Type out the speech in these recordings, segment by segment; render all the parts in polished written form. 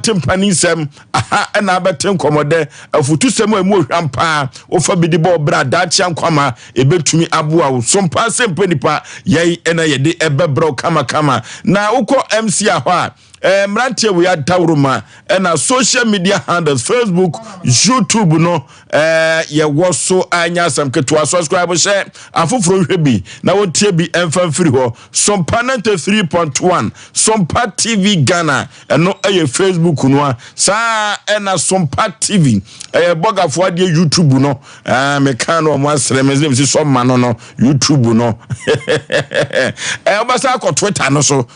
Timpanisem, aha, and abatin commode, a futu semo mo rampa, or for bidibo bra, dachian kwama, a bit to me abua, Sompa Asem Mpe Nipa, yay, and a de ebebro kama. Na uko MC Ahwa. Mrantie we had Tauruma and our social media handles Facebook, YouTube no ye was so anya some to subscribe share afufro hwebi na wotie bi emfa free ho Sompa 93.1 Sompa TV Ghana no Facebook no sa na Sompa TV bogafo ade YouTube no me kan no mo asremezem si Somma no YouTube no obasa ko Twitter no so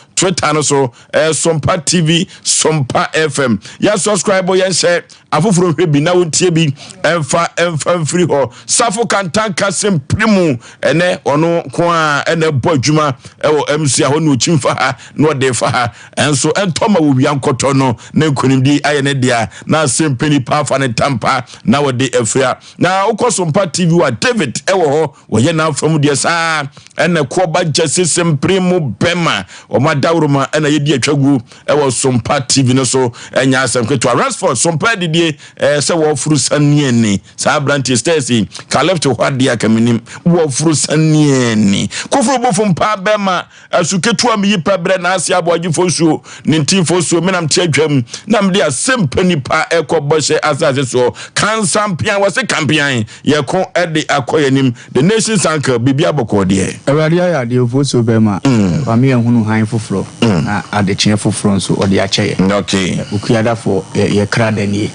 Sompa TV, Sompa FM. Ya subscribe ya share afufuro hwebi na wontie bi emfa free ho. Safo kantanka semprimu ene ono ko a ene bodwuma ewo MC a ho no chimfa ha no de fa ha enso entoma wo wi ankoto no na nkonimdi aye ne dia na Asem Mpe Nipa fa ne tampa na wo de afia na uko Sompa TV wa David ewo ho wo ye na fam de sa ene ko ba jase semprimu bema o madawruma ene ye di atwagu ewo Sompa TV no so enya asem kweto Ransford Sompa didie se wo furu sanieni sa branti stesi ka left hwadia kaminim wo furu sanieni kofuru bofum pa bema asuketu am yi pabre na Osei Aboagye Oforisuo ninti Oforisuo menam tiadwam na mde Asem Mpe Nipa ekoboshe asase so kan sampian wose kampian ye ko ede akoyanim the nation's anchor bibia bokode awari ya de Oforisuo bema wa me hunu han foforo na adechie foforo so ode akyeye okay ukuyada for ye kradani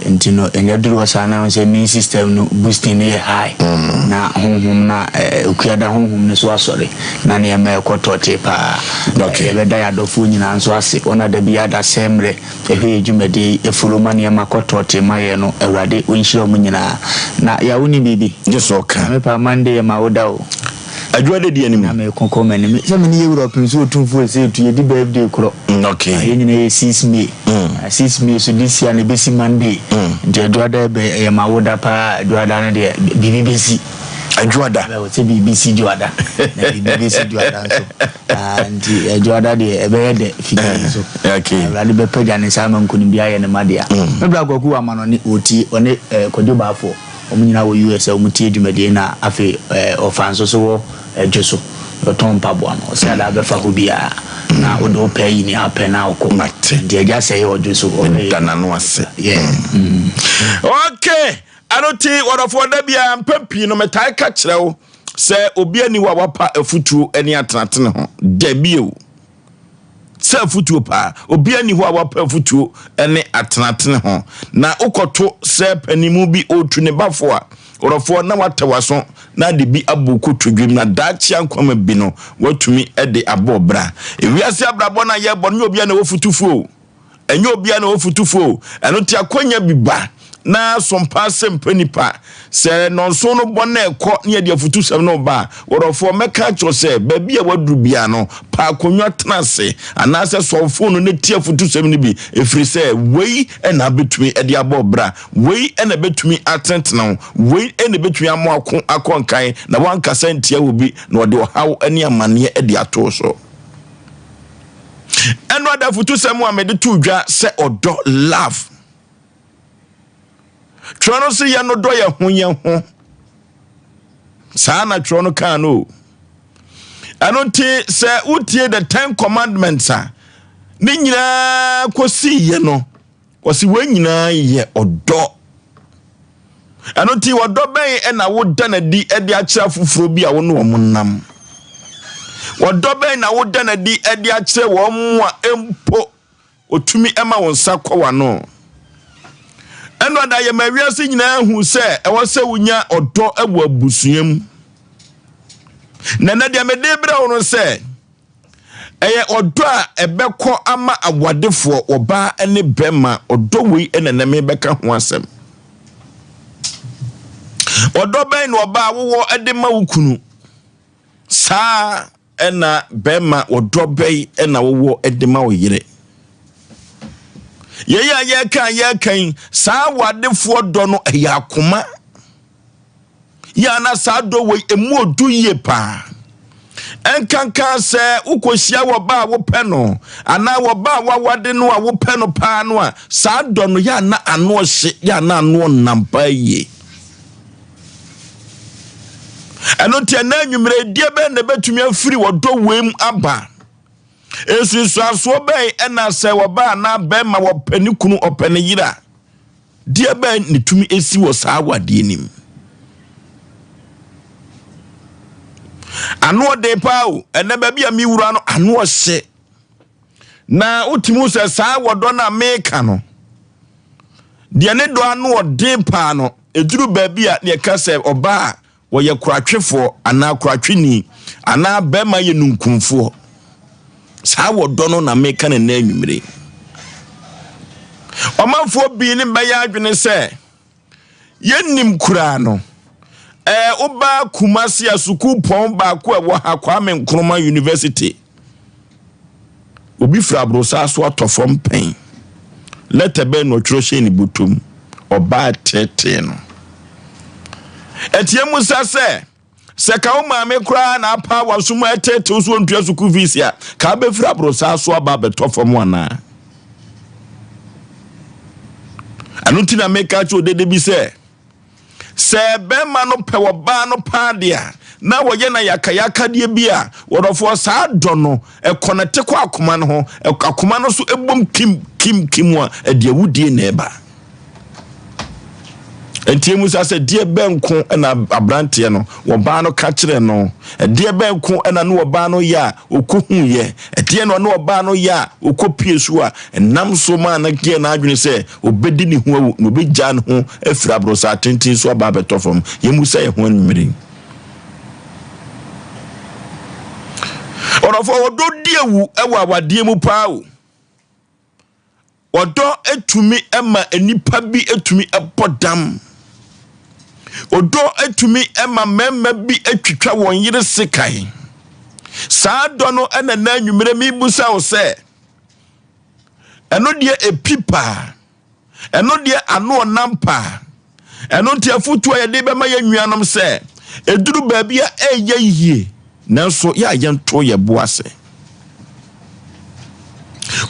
entino enyaduru wasana se main system no boosting ne high na honhom na ukuyada honhom ne so asore na ne ma ekotote pa okay be da ya dofu nyina nso ase ona da bi ada semre ehwe edwumade efuruma ne ma kotote maye no awrade onhiro mu nyina na ya woni bibi jesoka me pa mande ma woda o adwade di anim na me konkoma ni se me ni Europe nso otumfu ese tu ye di birthday kro okay ye nyina 6 May 6 May so this year ne besi Monday de adwada be ma woda pa adwada na de BBC adwada we say BBC adwada na BBC adwada so and adwada de ebe de figure so okay rally be pega ne sama nkuni bia ye ne madea me bra goku amano ni oti one kodoba afo omunyina wo US omutie dwumade na afi ofanso so wo jeso oton pabo no se ada be fa ho bia na odo pay ni happen na okomate de ga say o jeso o dana no ase yeah okay anoti wodofo da bia mpapi no metai ka kirewo se obi ani wa wapa afutuo ani atenatene ho da bio se afutuo pa obi ani ho wapa afutuo ani atenatene ho na ukoto se panimu bi otu ne bafo a orofo na watawaso na de bi abuku tudwim na dachi ankwama bi no watumi ede abobra ewiase abrabo na ye bonu obi na wofutufuo enye obi na wofutufuo eno ti akonya biba na Sompa Asem Mpe Nipa se nonso no bone ekọ ne de afutusem no ba orofo meka cho se ba bia waduru bia no pa akonwa tenase anase sofo no ne ti afutusem ni bi efiri se wei na betumi ede abobra wei na betumi atentena wei na betumi amo akonkan na wankasa ntia obi na ode ohaw ani amane ede ato so eno ada afutusem a mede tu dwa se odo love Trono si ya no do ya ho sana trono kan no anonti se utie the 10 commandments ni nyina kosi ye no kosi we nyina ye odo anonti wodo ben na woda na di e de akira fufuro bi a wo no omunam wodo ben na woda na di e de akira wo mo a empo otumi ema wonsa kwa no eno da ye mawiase nyina hu se e wo se wunya odo ewo abusuam na na dia mede bra wono se eye odo a ebekọ ama awadefo oba ene bema odo wi ene na me beka ho asem odo ben no oba wo ede ma wukunu sa ena bema odo ben ena wo ede ma wo yire ye kan sa wadefo do no ya akoma ya na sa do we emu odu ye pa enkanka se ukohia wo ba wo pɛ no ana wo ba wawade no a wo pɛ no pa no a saa dɔ no ya na ano hye ya na ano nampa ye eno tie na nwumre die be na betumi afiri wo dɔ wem aba esusu aso be na se wo ba na be ma wo pɛ ni kunu opɛ ni yira die be ni tumi esi wo saa wade nim ano de pao ene ba bia mi wura no ano hye na utimu se saa wodo na meka no de ne do ano de pa no eduru ba bia ne ka se oba wo ye kuratwefo ana kuratweni ana ba ma ye nunkumfo saa wodo no na meka ne na anwumre omanfo bi ne ba ya adwene se yenim kura no oba Kumasi asuku pon ba ko ewo ha Kwame Nkrumah University obi fra brosa so atofom pen leta be no twrohye ni butum oba tete no etie musa se ka o ma me kura na apa wasuma tete so ntua asuku visa ka be fra brosa so aba betofom ana anuti na meka cho dede bi se bema no pe wo ba no pa dia na wo ye na yakayaka die bia wodofo saa dɔ no ekonete kwa akoma no ho akoma no so ebom kim a de awudie na eba entie musa se die benko na abrante no wo ba no ka kire no die benko na no wo ba no ya okohu ye die no wo ba no ya okopie su a enam so ma na gie na adwene se obedi ni ho no begya no ho afira brosa tintin so ba betofom ye musa ye ho nwiri orofo wodo diewu ewa awade mu paawo wodo etumi ema enipa bi etumi epodam odo etumi ema memma bi atwitwa won yire sekai saa do no ena na anwumre mi busa wo se eno de epipa eno de ano nampa eno te afutu aye de be ma yannuanom se eduru ba bia eye yie nanso ya yento ye boase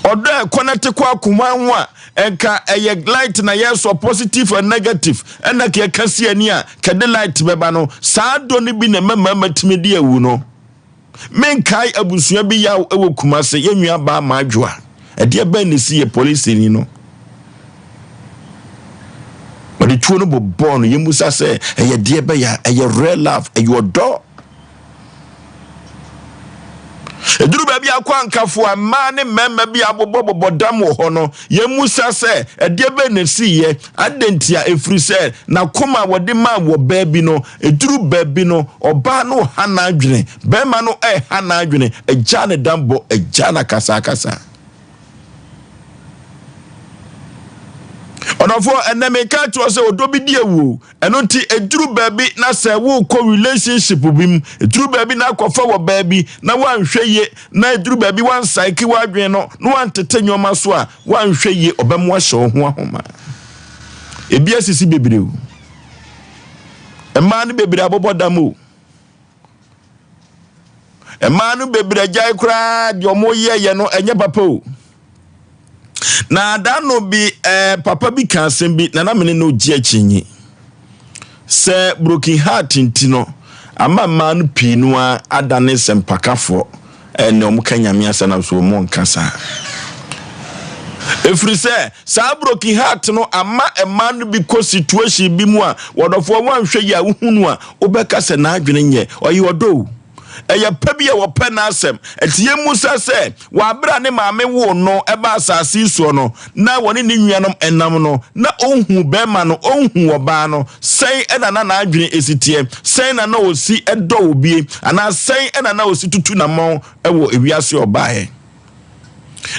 odo connect kwa kumanwa enka eye light na yes so positive and negative ena ke kasi ani a ke de light beba no saa do ni bi na mama timedi awu no menkai abusua bi ya ewo Kumase yenua ba ma adwoa ede ba ni si ye police ni no odi tuo no bobo no yemusa se eye de ba ya eye real love eye odo eduru ba bia kwa nkafo ama ne memma bia abobodam wo ho no yemusa se ede be na siye adentia efri se na koma wode ma wo ba bi no eduru ba bi no oba no hana adwene be ma no hana adwene eja ne dambo eja na kasa onofo eneme ka to se odobi die wu eno ti eduru baabi na se wo ko relationship bim eduru baabi na akofa wo baabi na wanhwe ye na eduru baabi wan psyche wadwen no wan tete nyoma so a wanhwe ye obemwa hye ho ahoma ebi asisi bebreu ema ne bebre abobodam ema no bebre jai kra de omo ye no enye papa o na dano bi papa bi kan sembi na mene no ji achinyi se broken heart ntino ama man pinu a adane sempakafo ne omukanyame asana so mo nkasa efri se sa broken heart no ama man bi ko situation bi mu a wodofo wanhwe ya uhunu a obeka se na adwene nye oyi odo eye pabia wo pe na asem etie musa se wa bra ne maame wo no eba asase so no na woni ne nnuanom enam no na onhu be ma no onhu oba no sei ena na adwene esitie sei na osi edo obi ana sei ena na osi tutu na mo ewo ewiase obae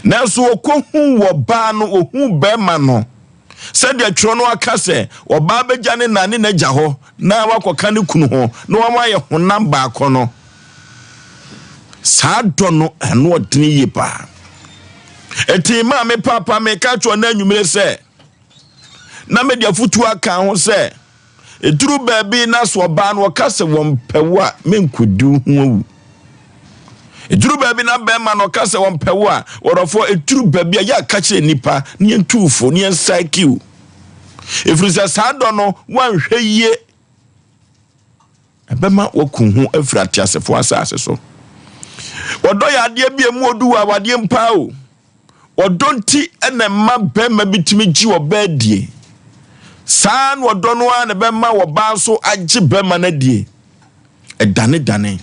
na so okohu wo ba no ohu be ma no said the trono akase oba beja ne na ne naja ho na wakoka ne kunu ho na wa ye honam ba akono sadono eno odini yipa eti ma me papa me ka twa na anwumre se na me dia futu aka ho se eduru baabi na so ba no kase won pewa menkodu ho awu eduru baabi na bema no kase won pewo a worofo eturu baabi ya kache nipa ne entufo ne ensakiu efruza sado no wanhwe ye bema wakunhu afrati asefo asase so odo ya ade bia mu odu a wade mpa o odonti ene ma bema bitimi gi obadie san odo no a ne bema wo ba so agi bema na die edane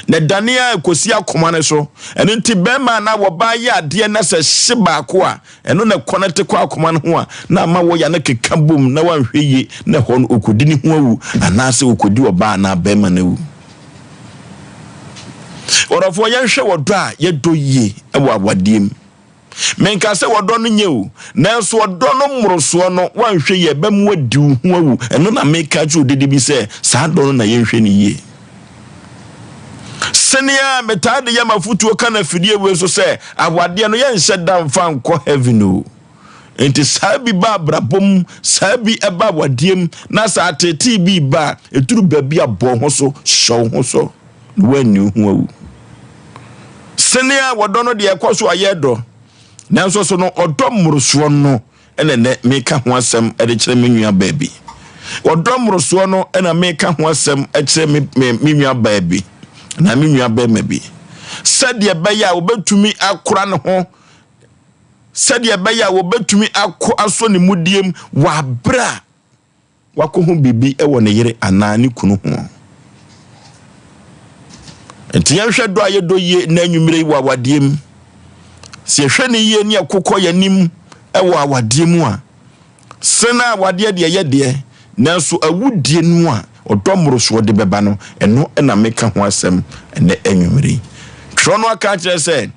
na dania kosi akoma ne so eno nti bema na wo ba ya ade na se hye ko a eno na connect kwa akoma no ho a na ma wo ya na keka bom na wanhweye na ho no okodi ni ho awu anase okodi wo ba na bema na wu orofo ye hwe wodo a ye do ye e wo awadiem menka se wodo no nye o na so wodo no mmoroso no wanhweye bem wadi ho awu eno na meka ju dede bi se sa do no na ye hwe ni ye senia metade ya mafutuo kana fidie we so se awade no ye nhyɛ da mfa nko heaven o enti sabi ba brabom sabi eba wadiem na sa ateti bi ba eturu babi abɔ ho so hyew ho so wani ho awu senia wodo de ekoso ayedo nanso so no odo mmoroso no ene ne meka ho asem ede kyerɛ me nua baabi odo mmoroso no ena meka ho asem kyerɛ me nua baabi na me nua baabi bi sɛde bɛya obetumi akora ne ho sɛde bɛya obetumi aso ne mudiem wabra wakohu bibi ɛwɔ ne yere anani kunu ho enti yɛhwɛ do ayedo ye na anwumire wa wadiem se hwɛ ne ye ne akokɔ yanim ɛwɔ awadiem a sena awade de ye de nanso awudie nu a odomroso de beba no eno na meka ho asem ene anwumire tro no aka kire se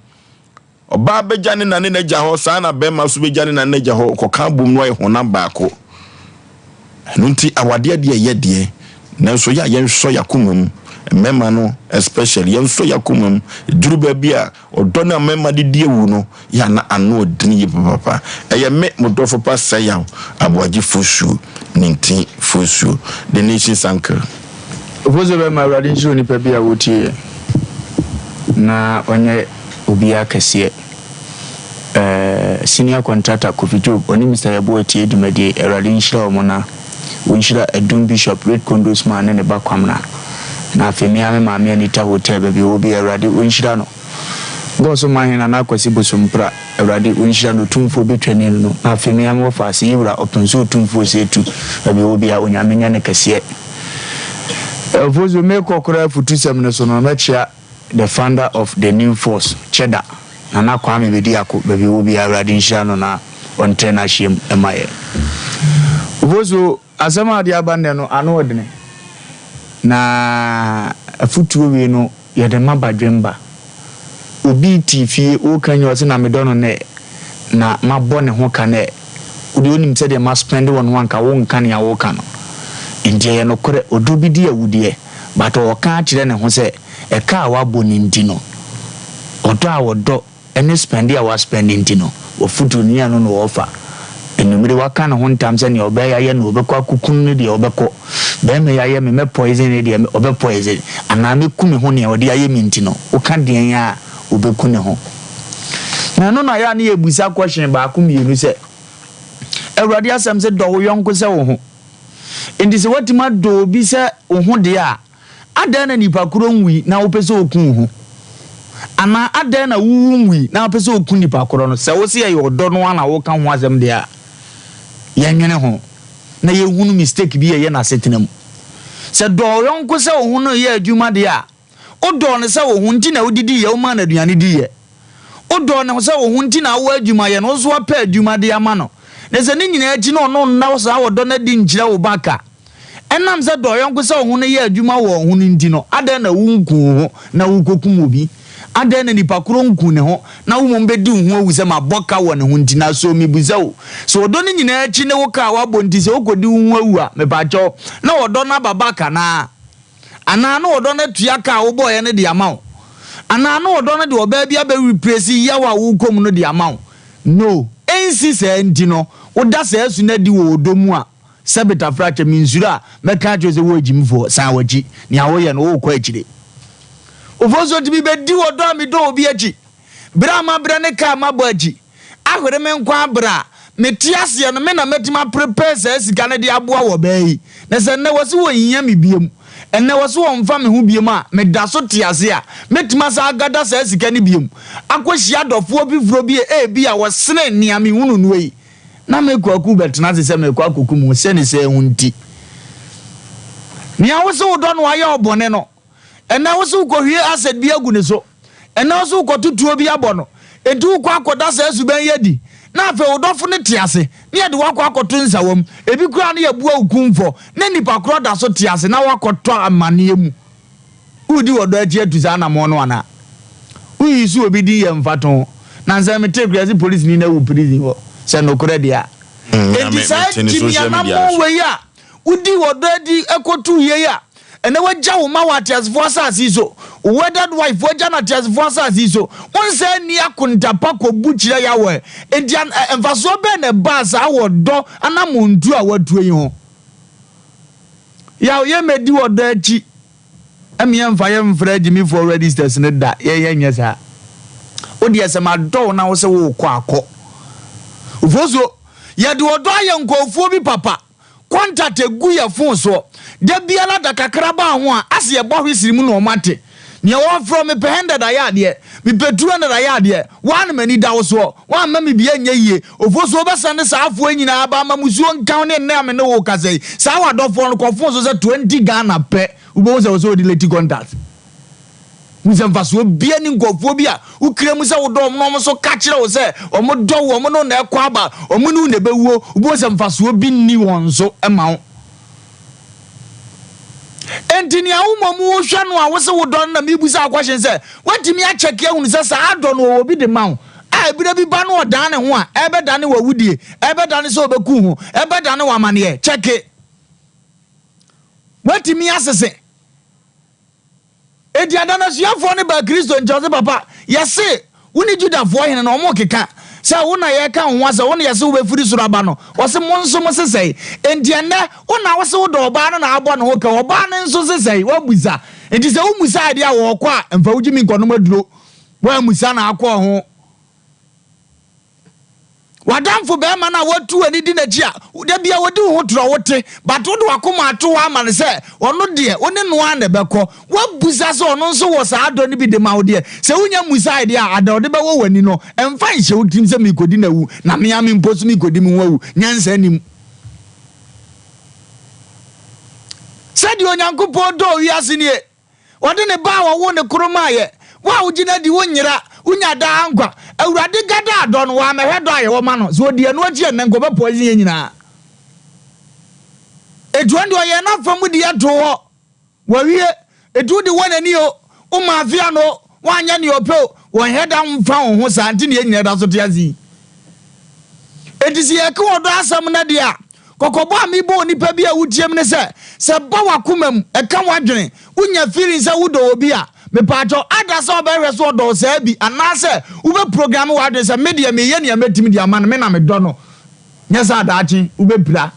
oba begane na ne naja ho sa na be ma so begane na naja ho koka bom no honam baako eno nti awade de ye de nanso ya yenso yakomam mema no especially yenso yakomam duru ba bia odona mema de die wu no ya na ano odini ye papa eye me modofo pa Yaw Aboagye Oforisuo ninti Oforisuo the nation sanker ofozo be ma awrade nshiro ni pa bia wotie na onye obi akese senior contractor Kofijo oni Mr. Yabo tie dumade awrade nshiro mo na wonshira Edum Bishop Red Condos man ne ba kwamna na afemi ame maame anita hotel baby obi awrade wonshira no goso mahina na kwasi bosompra awrade wonshira no tumfo betwene no na afemi ame ofase yura openso tumfo setu baby obi a onyamenya ne kase vozo me kokora futusem ne so no machia the founder of the new force Cheda na kwame bedi akọ baby obi awrade nshira no na ontrena hiem emaye vozo asema ade abande no ano odene na afutuo we no yede mabadwemba obi tifie o kanyo se na medono ne na mabone ho kane odi onim se de ma spend won wanka won kan ya wo kan indie no kore odobi di awudie but o kan kire ne ho se e ka wa boni ndino odo a wodo ene spend ya wa spend ndino ofutu ni anu no offer enumire waka na ho ntam se ne obeya ye no obekwa kukun ne de obekọ be me ya ye me poison ne de obe poison ana me kumi ho ne ode aye minti no o kan den ya obeku ne ho na no na ya na ebusa question ba ko mienu se awrade asem se do wo yonko se wo ho enti se watima do bi se wo ho de a adan na nipa kuro nwi na wo pese okun ho ana adan na wu nwi na wo pese okun nipa kuro no se wo se ye odo no ana wo kan ho asem de a yenwene ho na ye hunu mistake bi ye na setenam se do yonko se wo no ye adwuma de a o do ne se wo hunti na odidi ye o ma na aduane di ye o do ne se wo hunti na wo adwuma ye no so apa adwuma de ama no ne se ni nyina aji no no na so wo do na di ngira wo baka enam se do yonko se wo no ye adwuma wo hunu ndi no adan na wunku ho na wukokum obi adan na nipa kuro nku ne ho na wo mo bedi hu awu se ma boka wo ne ho ndi na so mi buzawo so odo ni nyina achi ne wo ka wa bonti se okodi hu awu a me bacho na odo na babaka na ana na odo na tua ka wo boye ne de amawo ana na odo na de oba bia be replace Yaw a wo kom no de amawo no ensi se ndi no wo da se asu na di wo odo mu a sebeta frache minzura meka jo se wo agimfo san waji ni awo ye no wo kwa agire Ofoso ti be di odo mi do obi aji. Bra ma bra ne ka ma baji. Ahwere me nkwa bra. Me tiase no me na metima prepare se sika ne de aboa wo bayi. Na se ne wose wo yinya me biem. Enne wose wo mfa me hu biem a me da so tiase a metima sa agada se sika ne biem. Akohia dofo bi furo bi e bi a wo sene nia me hunu no yi. Na me kwaku betena se me kwaku mu se ne se hunti. Nia wose wo do no aye obone no. Enne wose wo kohwie asset bi agu ne so. Enne wose wo kotutuo bi abono. Edu kwa akoda se suban yedi. Na afa odofo ne tiase ne de wakọ akoto nsawam ebi kura ne yabua ukumfo ne nipa kro da so tiase na wakoto amane mu udi wodo aji atuza na mo no ana uyi su obi di ye mfato na nza mete kura police ni na wo prison wo se no kura dia enti sa timia na mo we ya udi wodo adi ekotu ye ya ene wagya wo ma watias voice asiso wedded wife wagya na tias voice asiso onse ni akontapa ko buchira ya we enti emfaso be ne bas awodo anamontu a watu yi ho ya ye medi wodo achi emi emfa ye mfra gimi for registers ne da ye nyesa odi esema do na wo se wo kọ akọ ufoso ye de wodo aye nkofuo bi papa contact egu ye phone so de biala da kakraba ho a ase ye bo hwesirimu no mate ne wo from me pehenda da ya de me petua na da ya de wan mani da wo so wan ma me bia nya yie ofoso obesane sa afo anyina aba ma musuo nkan ne na me ne wo kasai sa wa do phone ko phone so se 20 Ghana pe ubo so di leti contact musem faso bia ni nkofo bia ukire mu se wo do no so ka kire wo se omo do wo mo no na ekwa aba omo nu ne bewuo ubo se faso bi ni won so ema wo entini a umo mu hwa no a wo se wo do na mi busa question se watimi a check e hunu se sa ado no obi de ma wo a ebira bi ba no odan ne ho a ebe da ne wawudie ebe da ne se obeku ho ebe da ne wa mane check e watimi asese edi adana suafo ne ba Kristo njoze papa yese woni Judafo hene na omo keka se wona ye ka ho asa wona yese wo befuri suru aba no wose monso mo sesei enti ene wona wose wo do oba no na abo no ho ka oba ne nso sesei wabuza enti se wo musa ade a wo kwa emfa wugimi nkono maduro wa musa na akọ ho wadamfo be ma na watu ani di na gia de bia wodi ho tro wote but wo do akoma ato wa ma ne se ono de one no an de beko wabuza se ono nso wo sa ado ne bi de ma wo de se wunya musa ide a ado de be wo wani no emfa nhye wotim se mi kodi na wu na me am mposu mi kodi mi wu nyansa anim se di onyankopo do wi asenie wode ne ba wo ne kroma ye wa ugina di wonyira unya da angwa awurade gada adon wa mehwedo aye wo ma no so die no agie ne nko be poison nyina eduande oye na famu di ato ho wa wie edu di wonani o uma afia no wanya ne opeo won heda mfa ho sa anti ne nyina da so te azi edisi ye ke wodo asam na dia kokobo amibo nipa bia wutiem ne se ba wakomam e ka wadwene unya feeling se wudo obi a me pacho adasa obehwe so do sa bi anase ube program wa de se media me ye ne metimi dia man me na me do no nyesa adaachi ube bra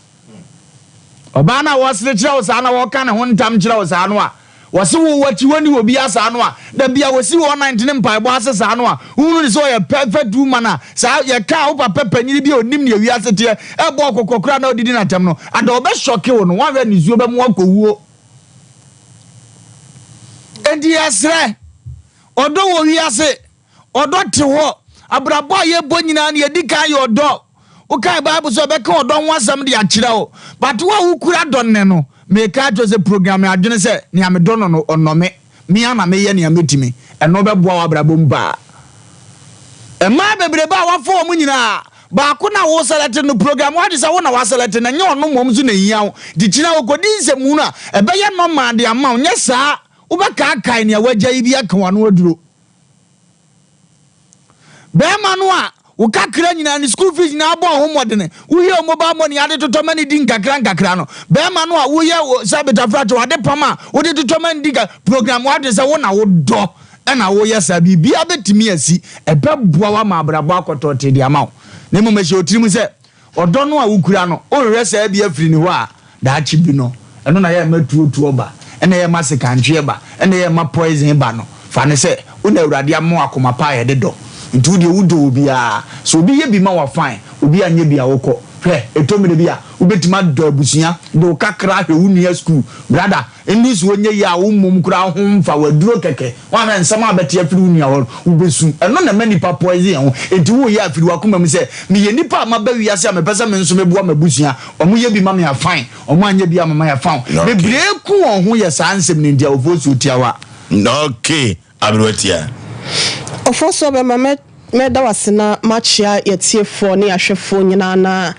oba na wo sire kire wo sa na wo ka ne ho ntam kire wo sa no a wo se wo wachi wani obi asa no a da bia wo si wo 19 mpa bo asa sa no a unu ni so ye perfect woman a sa ye ka wo papa panyiri bi onim ne wi ase te e bo kokokura na odidi na tem no ada obe shock wo no wa we ni zuo be mo akowuo edi asre odo wo wi ase odo te ho abrabo ye bo nyina na ye dika ye odo o kai bible so be ka odo ho asam de akira o but wo ukura donne no me ka to se program adwene se ne am do no onome me ama me ye ne ametimi eno be boa abrabo mba e ma bebre ba wa fo mu nyina ba ko na wo select no program wa de se wo na wa select na nye ono mom so na yiawo di kina wo kodi nsemu na e be ye no ma de ama onye saa ubaka kai ne wagya ibi aka wano aduro be ma no a wo kakra nyina ni school fees na abo ho modene wo ye mobile money ade totomani din kakra no be ma no a wo ye sabita frato ade pama wo de totomani din program wa de se wo na wo do e na wo ye sa bibia betimi asi e be boa wa ma abrabo akoto te dia ma ne mo meche otirimu se odo no a wo kura no o rere sa bia afiri ni ho a da chi bi no eno na ye matuo ba ene ye masika ntwe ba ene ye ma poison ba no fa ne se una awurade amo akoma pa ye de do ntu de wudo obi a so obi ye bi ma wa fine obi anye bi a wokọ hwe etomire bi a ubetima do abusuya do kakra hwe unia school brother endis wonye ya ummum kura ho mfa waduro keke wa na nsama abete afiri unia ho ubesu eno na manipa poison ho enti wo ye afiri wakoma mu se me ye nipa mabawi ya se amepesa me nso mebu amabusuya omo ye bi ma me ya fine omo anye bi ama ya fine be breku won ho ye sa ansem ne ndia ofosu tiawa okay abrotia Oforisuo be ma meda wasena machia yetiefo ne ahwefo nyina na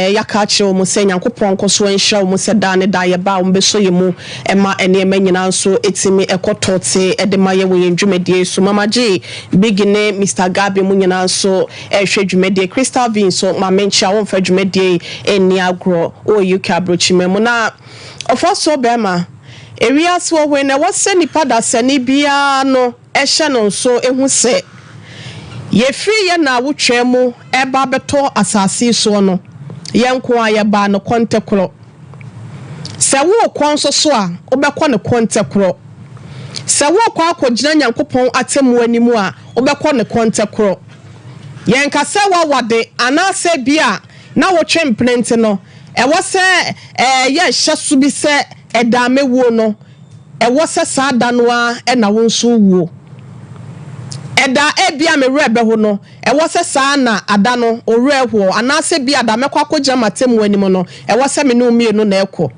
yaka kire o se Nyankopon koso enhya o se da ne da ye ba o beso ye mu ema ene nyina nso etimi ekotote edemaye wo yendwumedie so mamaji bigine Mr Gabi mu nyina nso ehwe dwumedie Crystal Vin so ma menchia wo mfa dwumedie eni agro o UK abrochime mu na Oforisuo be ma ewiase wo hwe na wose nipa da sani bia no ehye no nso ehu se ye free ye na wotwa mu eba beto asase so no yenko ayeba no kontekro se wo konso so a obekọ ne kontekro se wo kwa akogina Nyankopon atemu animu a obekọ ne kontekro yenka se wa wade anase bia na wotwe mprenti no ewo se ye hye so bi se edame wo no ewo se saada no a na wonso wo eda ebia me rebe ho no ewo se saa na ada no ore ho anase bia da mekwa akogya matemu anim no ewo se me no mienu na ekọ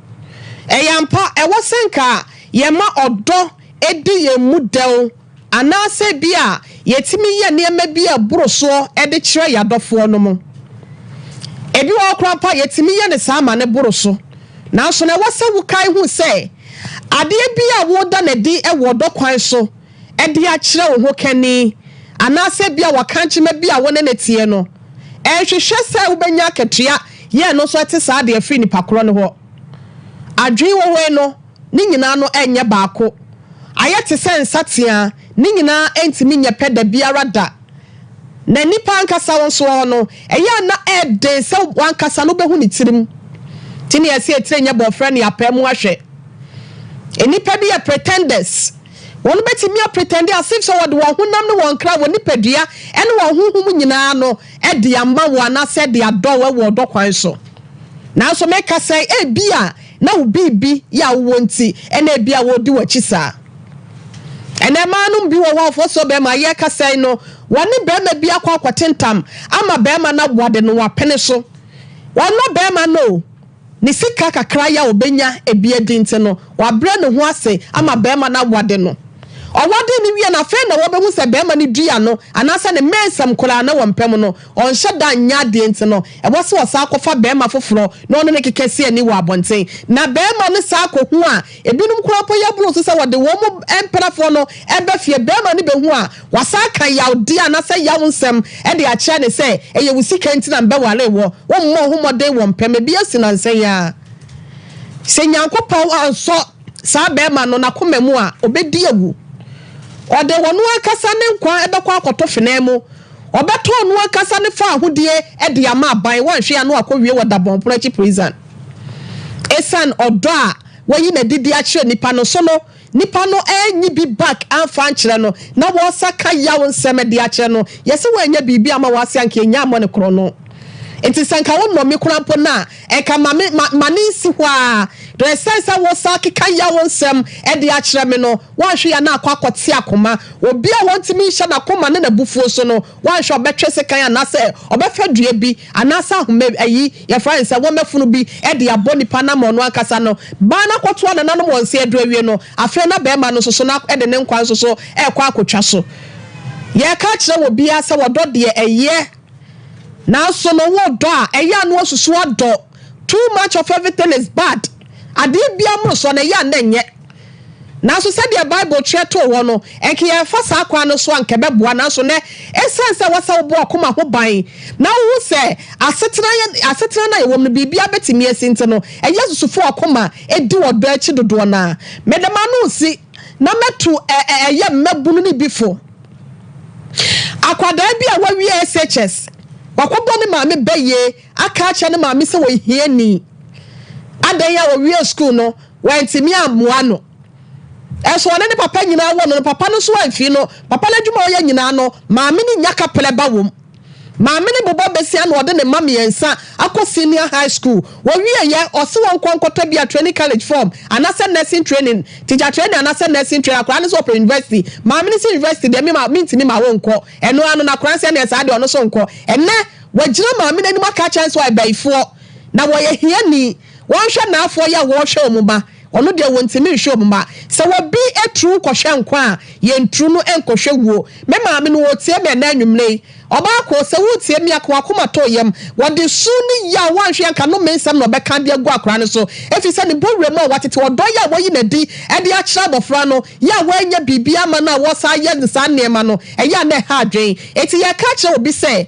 eyampa ewo se nka ye ma odo edi ye mudel anase bia yetimi ye niema bia boroso ede kire yadofo no mo ebi wo kra pa yetimi ye ne saa ma ne boroso na so na ewo se wukai hu se ade bia wo da na di ewo do kwan so edi a kire wo ho kani anase bia wakanchime bia wona netie no ehwehwe se ubenya ketua ye no so ate saa de afiri ni pakoro ne ho adwen wo we no ni nyina no enye baako ayete se nsatea ni nyina entimi nye peda biara da na nipa ankasa won so no eya na ede se wankasa no behu ni tirim tini ese etire nye boyfriend ya pemu ahwe enipa bi ya pretenders won betimi a pretend as if so won honam no won kra won nipadua ene won honhum nyina no e de amba wo na se de adọ wo do kwan so na so make say e bia na wo bibi ya wo nti ene bia wo di wachi sa ene manum bi wo Oforisuo be ma ye ka say no woni be ma bia kwa kwatentam ama be ma na wade no wapene so won no be ma no ni sika kakra ya obenya e bia dinti no wabre no ho ase ama be ma na wade no owade ni wie na fe na wo behu se be ma ni dua no anasa ne mensam kola na wompem no on hyeda nya de enti no e wo se wo sa akofa be ma foforo na ono ne kekese ani wo abonten na be ma ne sa akohu a ebinum kora po ya bro so se wo de wo mo emperafo no e be fie be ma ne behu a wasa kan yaw de anasa yaw nsem e de a kire ne se e ye wusika enti na be wale wo mo homoden wompem bi asi na nsen ya se Nyankopon anso sa be ma no na komemu a obedi awu ode wonu akasa ne nkwa ebekọ akoto fenemu obeto onu akasa ne fa ahodie ede ama aban wanhwe anu akowie wodabon prochi prison esan odo a wayi na didi a kire nipa no so no nipa no enyi bi back anfa nkire no na wo saka yawo nsem de a kire no yesi wanya bibi ama wase anka nya amo ne kro no enti sanka wo no me kurampo na e ka mani si hwa do sense wo saka ka yawo nsem e de a kire me no wanhwe ya na akwakote akoma obi a wontimi hye na koma ne na bufuo so no wanhwe obetwe sekan anase obefa dua bi anase ahome ayi ya friends wo mefunu bi e de aboni pana mo no akasa no ba na kwoto na nanom wonse adu awie no afi na be ma no so na e de ne nkwan so e kwa akotwa so ye ka kire wo bia se wo do de eye na so no wo do a eya no susu ado too much of everything is bad ade bia mo so na ya na nye na so said the Bible treto wo no enke ye fa sa kwa no so anke beboa na so ne essence wasa wo bo akoma ho ban na wo se asetena na ye wo no bibia betimi asinte no eye susufo akoma edi wo do achi dodo na medema no si na metu eye mabunu ni bifo akwada bia wa wie SHS wakobo ne maame beye aka acha ne maame se wo hie ni adan ya wo wie school no wantimi amoa no eso one ne papa nyina wo no papa no so anfi no papa na dwuma oya nyina no maame ni nyaka peleba wom maame ni bobo besia no ode ne mame yensa akọ senior high school wo wie ye ose won konkota bia training college form anase nursing training teacher training anase nursing training akra ne so open university maame ni university de me ma ntimi ma wo nko eno anu na akra se ne sa de ono so nko enne wagina maame ni maka chance wa baifo na wo ye hia ni won hwe na afo ya wo hwe omuma ono de wontimi hwe omuma se wo bi etru ko hwe nko a ye ntru no enko hwe wuo me maame no wotie me na anwumle oba ko se wotie me akwa koma to yam wode su ni ya wanhwe anka no mensam no beka de agu akra no so efi se ne bowre mo watete odo ya wo yi na di e de akira bofra no ya wanya bibia ma na wo sa ye nsa nema no e ya na ha adwen eti ya ka kire obi se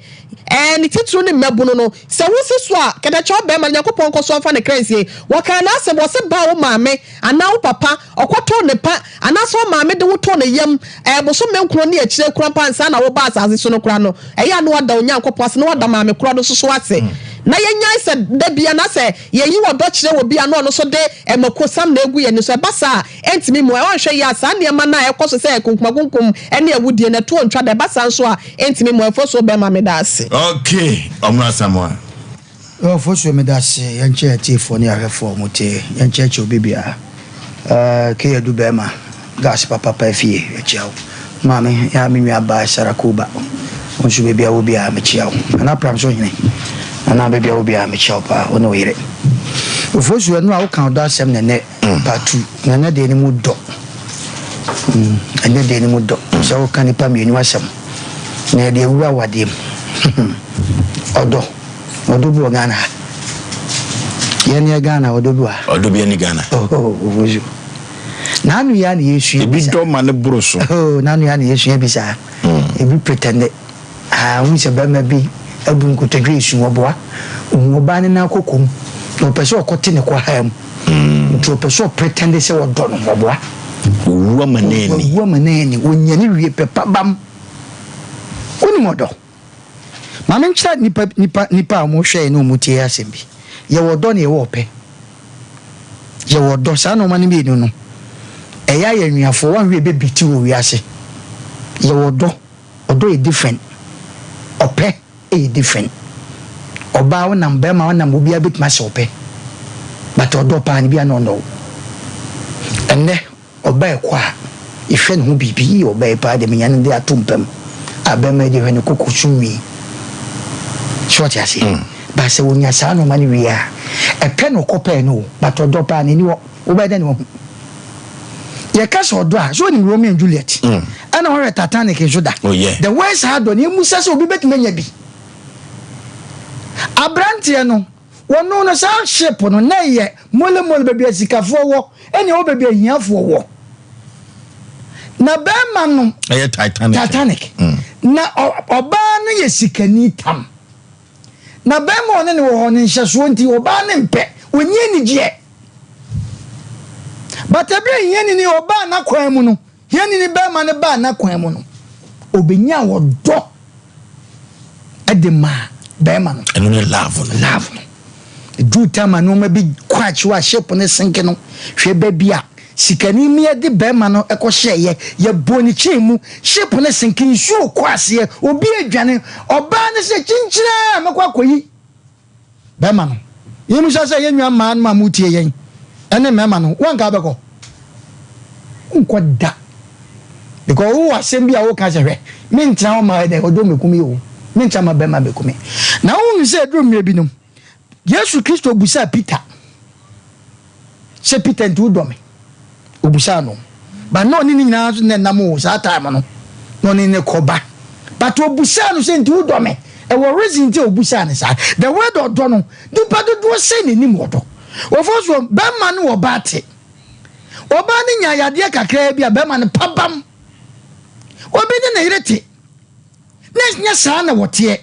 ni titru ni mebuno no se wusi so a keda cho be ma yakopon ko so fa ne krensie wo kan na se wo se ba wo maame ana wo papa okoto ne pa ana so maame de wo to ne yam boso menkro ne akire kura pansa na wo ba asase so no kura no eya no wada onyankopon ase no wada maame kura do so ase na yenya se de bia na se ye yi wo do kire wo bia no so de makosam na egu ye ni so basa entimi mu e wonhwe ya sa ne ma na ekoso se kunkum ene awudie na to ntwa de basa so a entimi mu efo so be maame da ase. Okay, omra Samuel. For so me that say yanche ati for ni ahefo mote yanche che obibia ke yadu bema gas papa pa fie echiao mame ya mi aba sarakuba onsu bebia wo bia me chiao ana pram so hine ana bebia wo bia me chiao pa ono yire for so no a wo kan do asem ne patu na de ni mu do ene de ni mu do so wo kan ni pa mi enu asem na de wura wadem odo bu Ghana yeni Ghana odo bi ni Ghana ojo nanu ya ni yesu ebi do ma ne broso nanu ya ni yesu ebisa ebi pretend unse ba ma bi abun ko tadwe yesu oboa oba ne na kokom no peso okote ne kwa ham nto peso pretend se odo no oboa wuwa maneni wonyani wie pepa bam oni modo mame ncha nipa mo hwe no mutie asem bi ye wodo ne ye wo pe ye wodo sa no mane bi no eya ye nwiafo wan we be biti wo wiase ye wodo odo e different ope e different oba wona mba ma wona obi abetima se ope but odo pa ni bia no no enne oba e kwa ihwe ne ho bibi oba e pa de menyane de atompam abema de hwe ne kokosunwi short ya say ba se wonya sa no mani wi a e pe no kope no but odo pa ni wo obeda ni wo ye ka so do a so ni Romeo and Juliet ana ho Titanic juda the worst hard on emu se obi betimanya bi abrantie no wono no sa ship no na ye mole bebi asikafo wo ene wo bebi ahiafo wo na be ma no Titanic na oba no ye sikani tam na be mo ne wo ne hyeso nti oba ne mpe onye ni je but ebre yen ni oba na kwan mu no yen ni be ma ne ba na kwan mu no obenya wo do edema be ma no eno ne love no du tama no ma bi kwachi wa ship ne sinke no hwe ba bia sikani mi de be ma no ekọ hye ye boni chemu ship ne sinke nsu kwase obi adwane oba ne se chinchira makwa koyi be ma no yemu sase yenwa man ma mutie yen ene me ma no wanka beko nko da because wo asem bia wo ka hwe me ntra o ma de odo mekumi o me ntra ma be ma bekumi na wo nse drum me binom Yesu Kristo busa Peter se Peter ntu do me obusa no ba no ni nyina so na mo sa time no ni ne koba but obusa no se ntu do me e wo reason ti obusa ne sa the word odo no di pa do se ni nim odo ofoso be ma no oba te oba ni nya yade kakra bia be ma ne pabam obi ni na irete ne nya sa na wote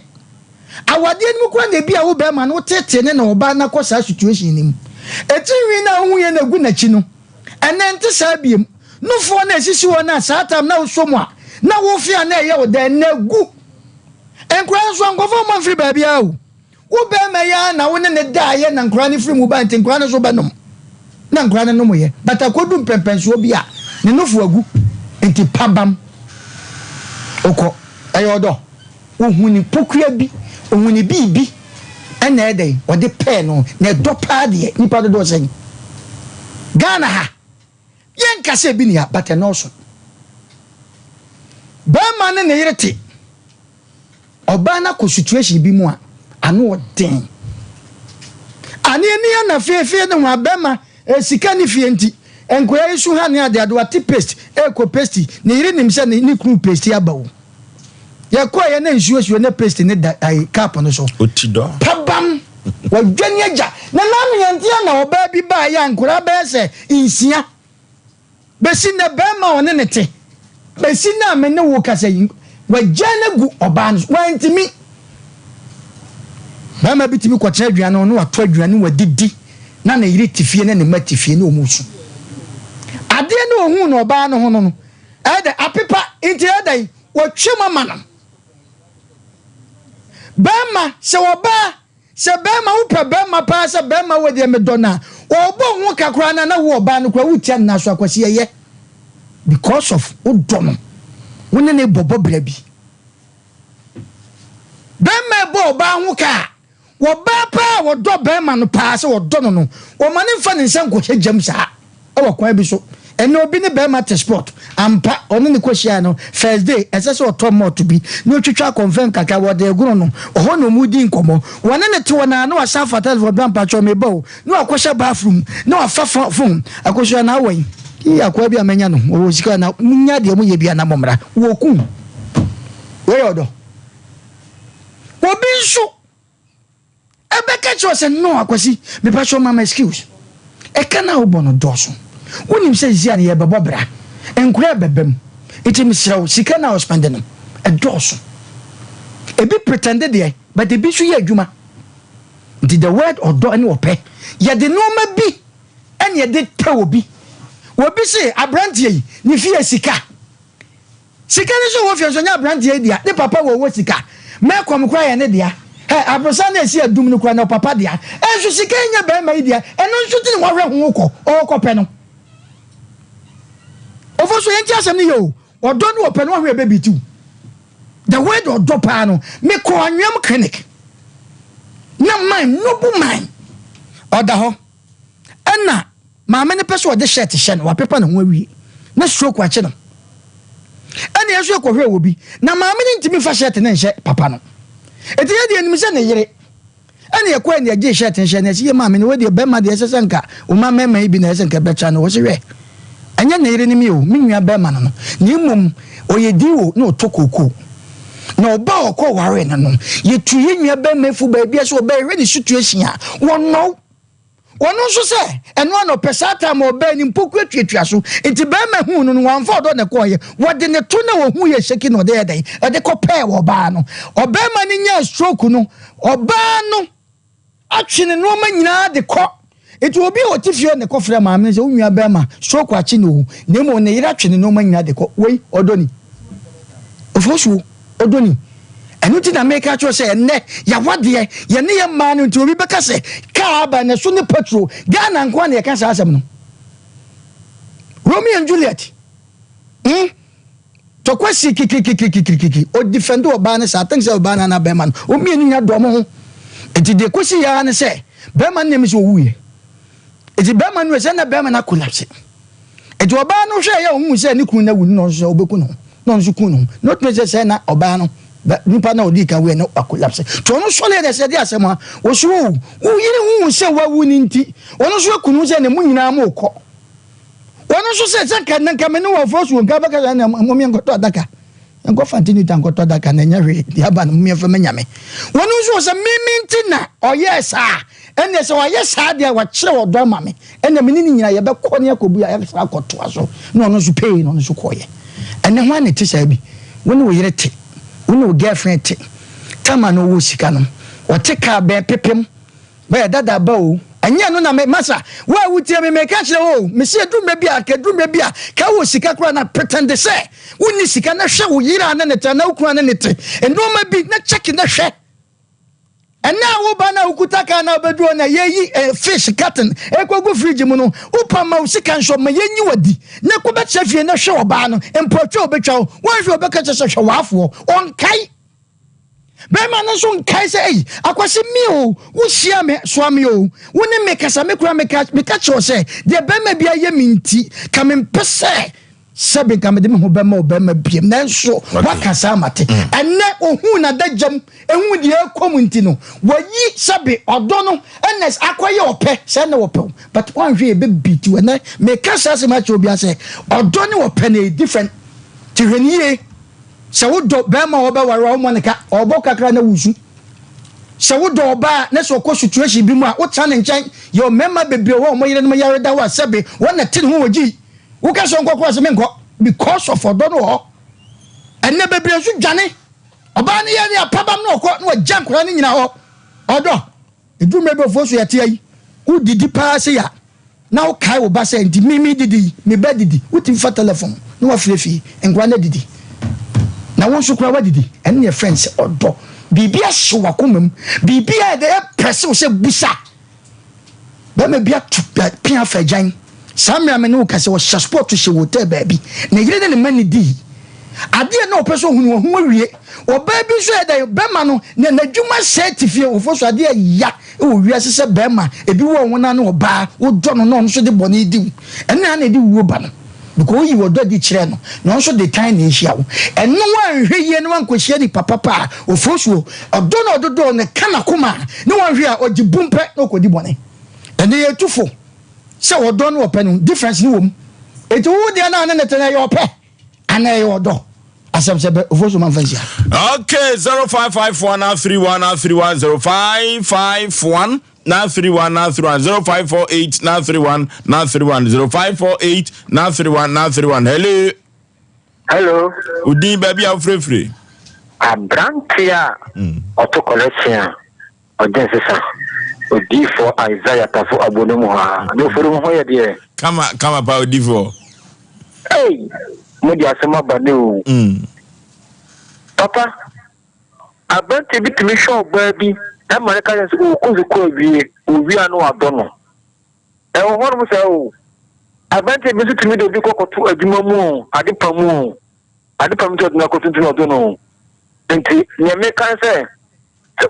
awade ni mu kwa na bia wo be ma no tete ne na oba na kosa situation nim etinwi na hu ye na gu na chi no enente sa biem no fo na esisi wo na sa tam na wo somu a na wo fia na ye wo da na gu enkura so nkofo man free ba bia wo be ma ya na wo ne ne da ye na nkura ni free mu ba nti nkura no so ba nom na nkura no mo ye but akodu pempenso bia ne nofu agu enti pabam oko ayodo ohuni pokua bi ohuni bibi ena edey ode pe no na do pa de nipa do sen Ghana ha yen kase bi ni ha but no so ba man ne yerete oba na ko situation bi mu a anu odin ani eni na fefe ne ho abema sika ni fie nti enkoya isu ha ne ade ado ati paste eko paste ne yire nim se ne crew paste abawo ya ko ye na nsuo ne paste ne da ai cap no so otido pabam wadwani agya na nam yantia na oba bi ba ya nkura ba se insia besi na ba ma one ne te besi na me ne wo kasa yi wajana gu oba no wantimi ba ma bitimi kwotena aduane no wato aduane wadidi na na yire tifie ne matifie ne omusu ade ne ohun no oba no ho no ade apepa inti ade wotwe mama no bema se oba se bema upa bema pa se bema we de medona obo hu kakra na wo oba no kwa wutia na so akwasi ye because of odono woni ne bobo bra bi bema bo oba hu ka wo ba pa wo do bema no pa se wo do no o mane mfa ne nsan ko hejam sa e wo kwa bi so eno obi ne bema te sport ampa ono ne kwashia no first day esese otomo to bi no twetwa confirm kaka wo de eguro no oho no mudi nkomo wona ne te wona na wasa fatal for bampa cho mebo no akwasha bathroom no afa phone akwasha na awai ya kwa bia menya no wo sika na munya de mu ye bia na momra wo ku we yodo obi nso ebeka cho se no akwasi me pa cho mama excuse e kana obono doso wonim se zia ne ye bebo bra enkura bebem itim sraw sika na spend no e doso ebi pretended there but ebi so ye adwuma did the word or do any ope ye de no ma bi ene ye de ta obi se abrantie ni fie sika ne so wo fie so nya abrantie dia ne papa wo sika me kom kwa ye ne dia abrosa na esi adum no kwa na papa dia enso sika nya be ma dia eno nso ti ne wo hwe ho ko o ko pe no ofo so yen ti asem ni yo odo no ope no hwe be bitu the word odo pa no me ko anwem clinic na mine no bu mine oda ho ena maame ne pese ode shirt hye no wa pepa na ho awie na stroke wa che no ena yeso ko hwe obi na maame ne ntimi fa shirt na hye papa no eti ye de anim se ne yere ena ye ko ena ye shirt hye na se ye maame ne we de be ma de se nka o ma mema ibi na se nka be cha no wo se hwe anya na yere ni mi o mi nua be ma no ni mum oyedi wo na otokoko na oba okọ ware na no ye tuye nua be mefu ba bia so oba hwe ni situation a wonno nso se eno no pesata ma oba ni mpoku atwatwa so enti be ma hu no wanfa odo ne ko ye wode ne to na wo hu ye sheki no de dai ode ko pe wo ba no oba ma ni nya stroke no oba no atwene no ma nyina de ko enti obi otifio ne ko frɛ ma me se onua be ma stroke achi no nemo ne yira twene no ma nyina de ko wei odoni ofosu odoni enu ti na make a cho say ne ya wade ye ne ye ma no nti obi beka se ka ba ne so ne petrol Ghana nko na ye ka sa asem no Romeo and Juliet to kwasi kiki o defend oba ne sa thanks oba na be man o mi enu nya do mo ho enti de kwasi ya ne se be man ne mi so wuye enti be man no se na be man na collapse enti oba no hwe ya o hu se ne kun na wu no so obeku no no so kun no not me say na oba no nipa na odi ka we na collapse to no so le de se de asema wo so wo yiri hu se wa wu ni nti ono so kunu se ne mu nyina ma okọ ono so se ka na ka me no wo fosu nka ba ka na mo mi ngoto adaka nko fantini ta ngoto adaka na nya hwe dia ba no mi fa manyame ono so se miminti na oyesa ene se oyesa de wa kire wo do ma me ene me ni nyina ye be kọ ne akobu ya sa akoto aso no ono so pay no ono so koye ene ho ane ti sa bi woni wo yire ti woni girlfriend ti tama no wo sika no o te ka be pepem be dada ba o anya no na me masa wa wutie me ka kire o me se drum be bia ka wo sika kura na pretend say woni sika na hwe wo yira na ne ta na ukura na ne te eno ma bi na check na hwe And now Ubana Ukutaka na bedro na ye fish cotton ekwagu fridge mu no upa ma usika nso ma ye nyiwadi na ko be chefie na hwe oba no empotwe obetwa wan hwe obeka chehwe wafo on kai be ma no so nkai se ei akwase mi o wo hia me so me o wo ne me kasa me kura me ka cho se de be ma bia ye minti ka me mpese sebe ka me de me ho be ma obema biem na nso wakasa mate enne ohu na dajam ehu de akomunti no wayi sebe odo no enes akoye ope se na ope but one hwe be beat we na me kasa se ma cho bia se odo ne ope na different tihenie se wo do be ma obe ware o mo ne ka obo kakra na wusu se wo do ba na so ko situation bi mu a wo ta ne nchen yo mema bebe wo mo yire no yare da wa sebe wona tin ho wagi wo ka so nkokọ se me nkọ because of odono and ne bebre so dwane oba ne ye ne apabam no okọ no jankora ne nyina ho odo edu mebe ofo so yete yi wo didi pa se ya na wo kai wo ba se ndi mimi didi me ba didi wo ti fa telephone no wa frefi nkwa na didi na wo so kura wa didi en ne friends odo bibia so wakomam bibia de press wo se busa ba me bia pia fajan Samra me no kase wo sport to she hotel baby na yire ne mani di ade na opeso hunu ho awie oba bi so eda be ma no na nadwuma certificate ofo so ade ya e wo wiase se be ma ebi wo wona na oba wo do no no so de bone di ena na di wo ba no because you would do chire no no so the time na hia wo eno wan hwe ye no wan kohia di papa pa ofo so odo na ododo na kana kuma ne wan hwe a ogibumpe na okodi bone ene ye tufo se wodo no open difference ni wom eti wo de na ne tena yo pe ana yo do asem se vozo man fansia okay 0551 now 31 now 31 0551 now 31 now 31 0548 now 31 now 31 0548 now 31 now 31 hello udi baby afrefre abrantia auto collection odensesa odi for Isaiah tafu abonomu ha no forum ho ye de kama ba odi for mo di asema bane o papa abante bitimi show baby e mare ka yense o ko wi anu adono e ho mo se o abante bi bitimi do bi kokoto adwuma mu adipam to na koto ntino adono enti ne me kan se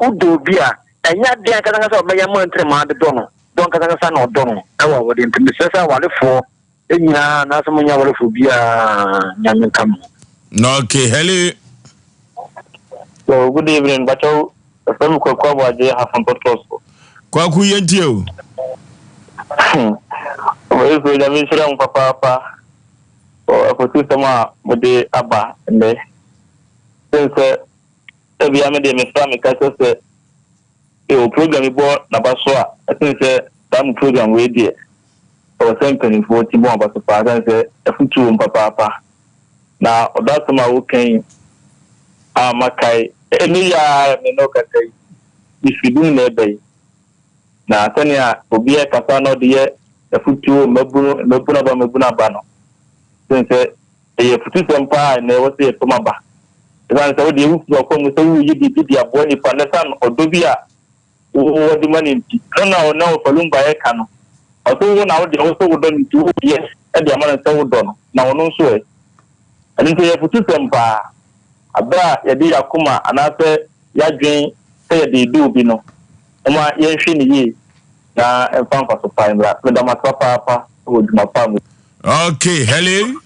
udo bi a enya dia kanga so be yamo entre ma de dono don kanga sa no dono e wa wode ntimi sesa wale fo enya na so munya wale fo bia nyame kam no okay hello so good evening bacho Asem Mpe Nipa Aboagye Oforisuo kwa ku yenti o we so da me shira papa o akotu sama bode aba nde sense e bia me de me fra me ka se o program bo na baso a sense tam program we die o Osei Mpe ti bo abaso pa sense e futu papa na odatuma wo kan amakai eni ya me no kakai ifidun na ebe na tania obi e kasa no de ye futu mebuna ba no sense e futu sempa na wo se to maba dan so de wu ko mo so wu yi di abo ni pa na san odobi a wo di mani nti na o falumba e ka no o so na wo de wo so wo do ni tu ye e de amana so wo do no na wono so e ani te futu sempa abra ya di akuma anase ya dwen se ya di du bi no oma ye hwe ni yi na emfa so pa mbra me da papa o duma pa mu okay hello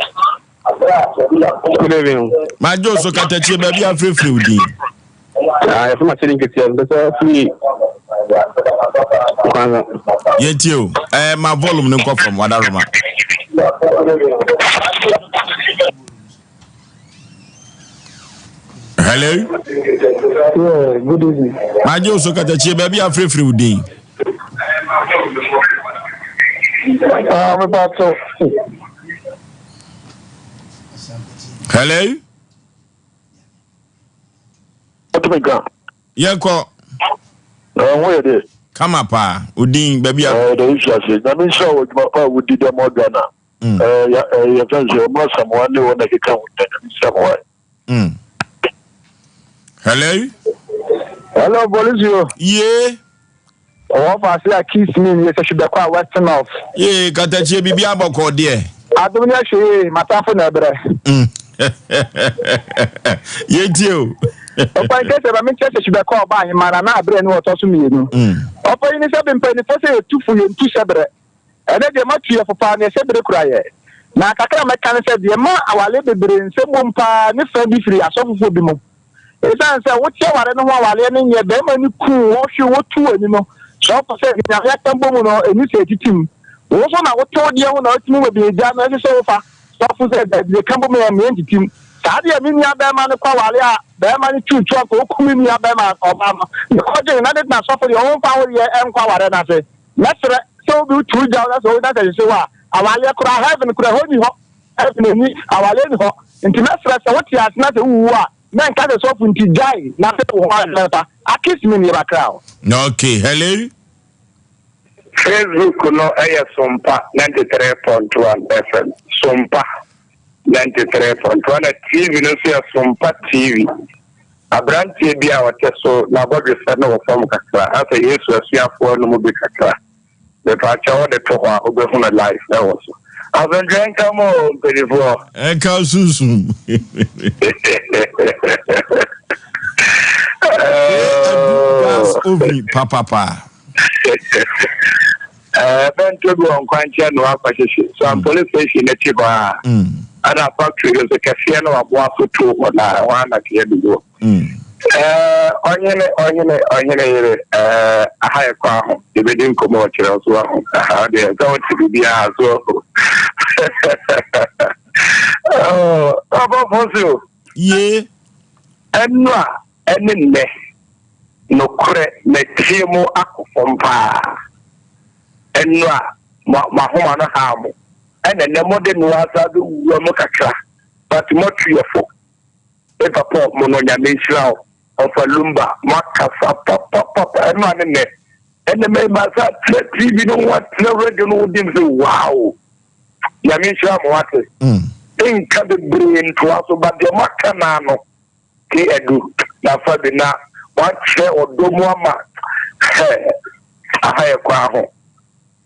good evening ma jo so katachi baby afrefre udi e fuma chini kiti so free yenti o ma volume nko from wadaroma hello yeah good evening ma jo so katachi baby afrefre udi me bato hello otomega yeko wo ye de kama pa udin baby the issue na me show with papa we did them organa ya fancy mo someone ne wona ke kan na someone hello Hello, Oforisuo. Yeah. Oh, I see a kiss me. Yes, I should be quite western off. Yeah, Katachi Bibi Aboko, dear. I don't actually, my taffy never. Yet you. Opa nke se ba me chese should be call by him and na abre no to so me no. Opa ni se be mpani fo se tufu ye ntu sebre. E de ma tuye fo pa ne sebre kura ye. Na kakra me kan se de ma awale bebre nse bompa ne fa bi firi asofofo bi mo. E san se wo tie ware no ho awale ne nye be ma ni ku wo hwe wo tu ani no. So opa se nya ya tambo mu no eni se titim. Wo so na wo to de ho na otimi we be ja na se wo fa. So opa se de kambo me me titim. Sadi ya mini ya bema ni kwa wale ya bema ni chuchu wako ukumi ya bema obama nikoje na dit na sofri o fa wo ye enkwa ware na se mesre so bi tu ja na so na se wa awale kura heaven kura honi ho heaven ni awale ni ho nti mesre se woti as na se wu a na nka se sofu nti jai na se wo ha ta akis mi ni bakrao. Okay, hello. Facebook no aya Sompa 93.1 FM Sompa 93.1 TV no so Sompa TV abrantie bia wote so na bodwe fe no fam kakra asa Yesu asuafo no mo bi kakra be pa chawo de to ho obehu na live na wo so aven come on before Eka susu ovi papa ben to go on kwanche no akwahye so am police station na chi ba ana factory is a cafe no abo afoto na wana ke dugo onyene yere ahaya kwa ho ebedin komo kire so ha de ga woti bia so Oforisuo ye enwa enenne no kure na tiemu akofompa enwa ma homa no haamu ene mode no asado wo mo kakra but mo tuyefo e papa mo no nya menhira of lumba makasa papa enwa ene me masa TV no what no radio no dim say wow ya menhira mo wate inka de brain to aso ba de makana no ke edu na fa bi na wa che odomu ama ahaya kwa ho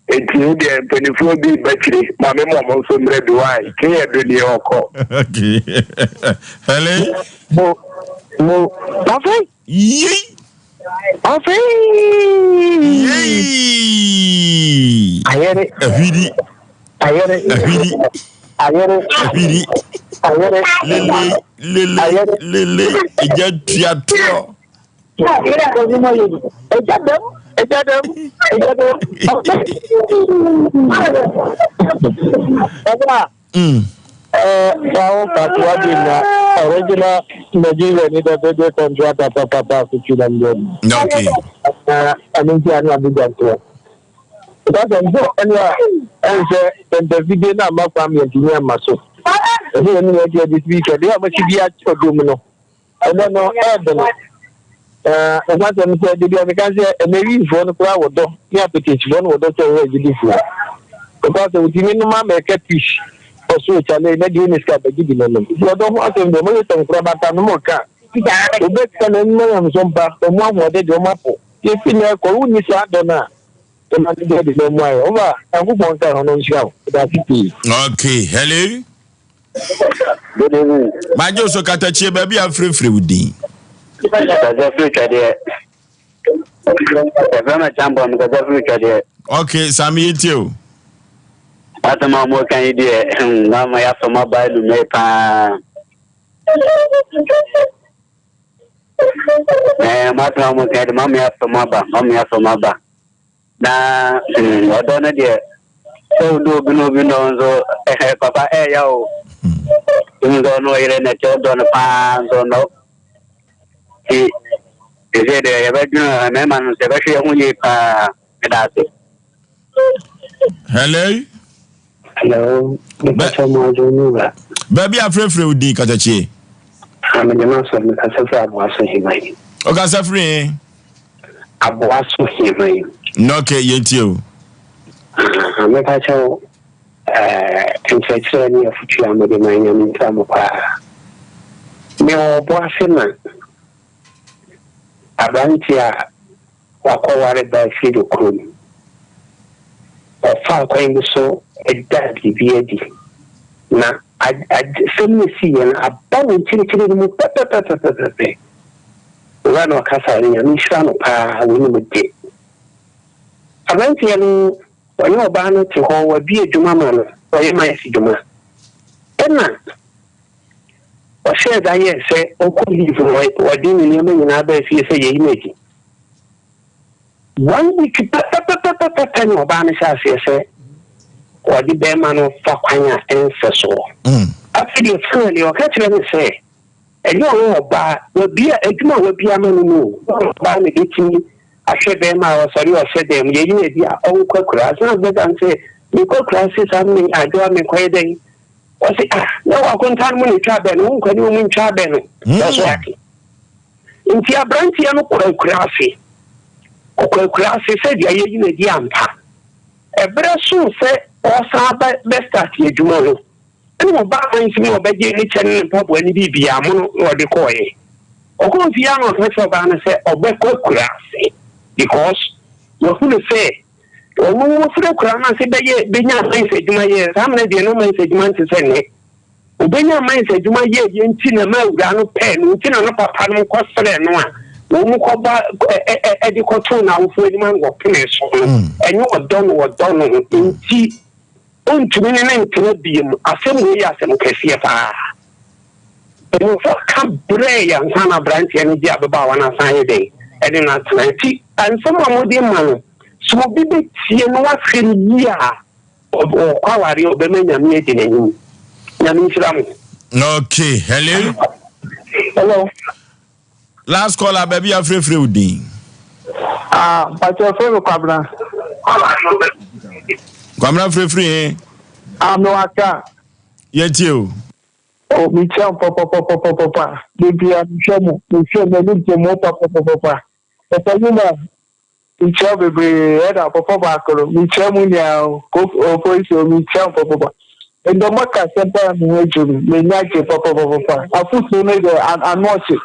eti de penifo bi battery ma me mo so mre bi wai ke edu ni oko. Okay. Hello. Mo Osei Yee. Osei Yee. ayere Ahidi. Lele eja tiatro original Nigeria need a big contract papa okay. I mean to because anyway and the video na ma family engineer maso e ni we this week they have be a domino I don't know and what I'm saying they can say maybe for no kwa wodo ya petition for wodo so we give you because we didn't no make fish for so chale na di ni ska be give no so don't want them mo so kwa bata no mo ka o be kan no am Sompa o mo amode de o mapo ye fi na ko uni sa do na okay, hello. Good evening. My Joso Katachi baby I'm free wudi. Okay, Sami itio. Atama mo kan ide na ma ya so mobile me pa. Matama mo kan ma ya so maba. Na odona de so do bino nzo papa yawo nzo no ire na cho do na pa nzo no ti eze de ya ba juna na ma no se ba shi hunye pa medase. Hello baby afrefre udi Katachi amene ma so me kasafre aboaso himai o kasafre aboaso himai no ke yetio me ka cho temperature ni afutu amede manya minta mo pa me oboase na Abantia wakɔware ba firi kurom ɔfa kwan bi so ɛda biribi adi na sɛm no siiɛ no aba no nkyirikyiri no mu pɛpɛpɛpɛpɛpɛ owura na ɔkasa no nyame nhyira no paa wɔne mu de abantia no ɔne ɔbaa no te hɔ wabie adwuma ma no ɔyɛ ma asi dwuma ɛna ɔhyɛ da yɛ sɛ ɔkɔ leave no wɔde ne nneɛma nyinaa baa fie sɛ yɛyi no adi 1 week pɛpɛpɛpɛpɛ ne ɔbaa no hyɛ aseɛ sɛ wɔde bɛrima no fa kwan a ɛnsɛ soɔ afei deɛ finally ɔka kyerɛ me sɛ ɛnyɛ ɔwɔ ɔbaa wabia adwuma a wabia ma no mu ɔbaa ne bɛtumi ahwɛ bɛrima a ɔsɔre ɔhyɛ dɛm yɛyi no adi a ɔnkɔ akura asena bɛda sɛ mekɔ akura se saa me adwoa mekɔyɛ dɛn ɔse na wakonta mu ne twa bɛ no wonkwane wo mu ntwa bɛ no ɛso ake nti aberanteɛ no kɔrakura ase ɔkɔrakura ase sɛdeɛ yɛyi no adi ampa ɛberɛ so sɛ ɔsan bɛstart adwuma no ɛne ɔbaa man nsimi ɔbɛgye ne kyɛ ne mpaboa ne biribia mo no na ɔde kɔɔyɛ ɔkɔɔ fie a na ɔka kyerɛ ɔbaa no sɛ ɔbɛkɔkura ase because wɔhunu sɛ ɔno wɔfrɛ kura no ase bɛnya amansa adwuma yɛ saa mena deɛ no amansa adwuma nte sɛ nnɛ ɔbɛnya amansa adwuma yɛ deɛ nti na ma awura no pɛɛ no nti na no papa no kɔsrɛ no a wɔn kɔba ɛde kɔtoo na awofo adwuma no wɔpene so no ɛnyɛ wɔdɔ no nti ɔntumi ne ne ntena biem asɛm wei yɛ asɛm kɛseɛ paa ɛnufo ka brɛ yɛ nsa na aberanteɛ no gye ababaawa no asan yɛ dɛn ɛde no atena nti ansɛm a mode ma no so obi bɛtie no wahwɛ no yie a ɔkɔ aware ɔbɛma nyame adi n'anim nyame nhyira mo. Okay, hello. Last caller, baby, I'm free udin. But you're free with Kwabra. Kwabra free, eh? No, I can't. Yet you. Oh, me tell papa. Maybe I'm sure me need to more papa. If I know, me tell baby, head up papa. Me tell me now, go Oforisuo, me tell papa. And the market center me like papa. I put no nigga and watch it.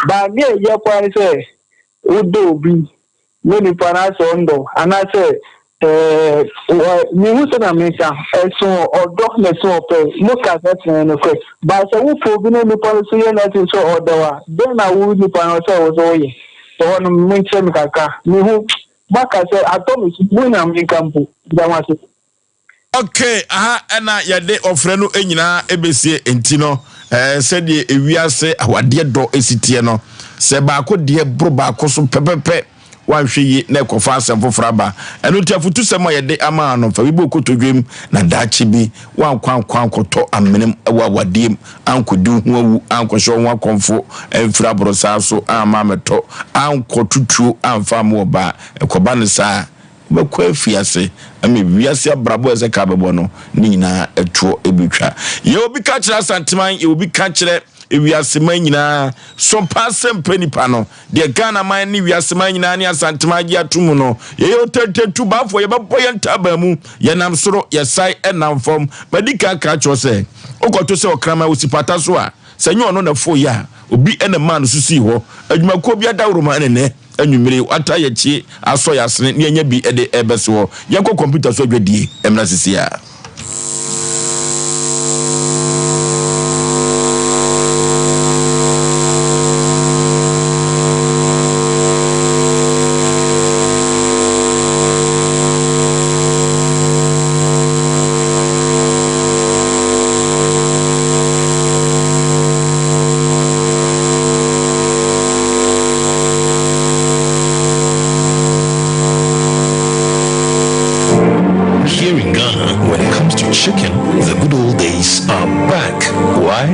But me, your point say, would do be many panas on though, and I say, me who said America, so or darkness so look at that in effect. But so who for being the policy and that is so order, then I would be panas was all ye. The one mention Kaka, me who back I said, I told me, when I'm in campo, that was it. Okay, ana yade ofrenu enyina ebesie entino said ye ewiase awade do esitie no se ba ko de bro ba ko so pepepe wanhwe yi na ekofa asem fofora ba enu tiafutu sem yade ama no fa bibo kotodwem na daachi bi wankwan koto amenem ewa wadiem ankodu hu awu ankosho ho akonfo enfra brosa so ama meto ankotutuo amfa mo ba ekoba ne saa bakwa fiase ame wiase abrabo eze ka bebo no ni nyina etuo ebetwa ye obi ka kira santiman ye obi ka kire wiase man nyina Sompa Asem Mpe Nipa no de Ghana man ni wiase man nyina ni asantiman gi atumu no ye otetetu bafo ye bebo ye ntaba mu ye nam soro ye sai enam fom badika ka cho se okoto se okrama osipata so a senyo no na fo ya obi ene man susi ho adwumako bi adawroma ene anwumire ataye chi aso yasene ne nya bi ede ebeso yanko computer so adwadie emna sisia. Chicken, the good old days are back. Why?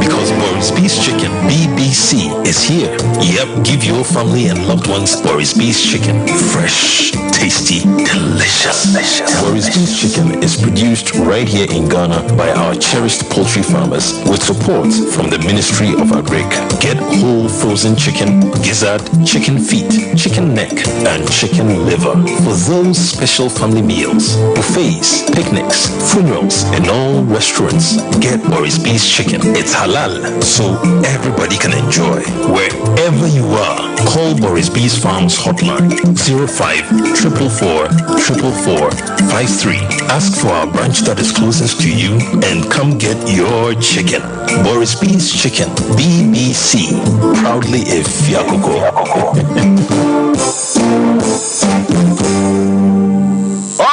Because Boris Beef's Chicken, BBC, is here. Yep, give your family and loved ones Boris Beef's Chicken. Fresh, tasty, delicious. delicious. Boris Beef Chicken is produced right here in Ghana by our cherished poultry farmers with support from the Ministry of Agric. Get whole frozen chicken, gizzard, chicken feet, chicken neck, and chicken liver for those special family meals, buffets, picnics, funerals, and all restaurants. Get Boris Beef's chicken. It's halal, so everybody can enjoy. Wherever you are, call Boris Beef's Farms hotline 05-444-444-53. Ask for our branch that is closest to you and come get your chicken. Boris Beef's Chicken, BBC, proudly a Fiakoko.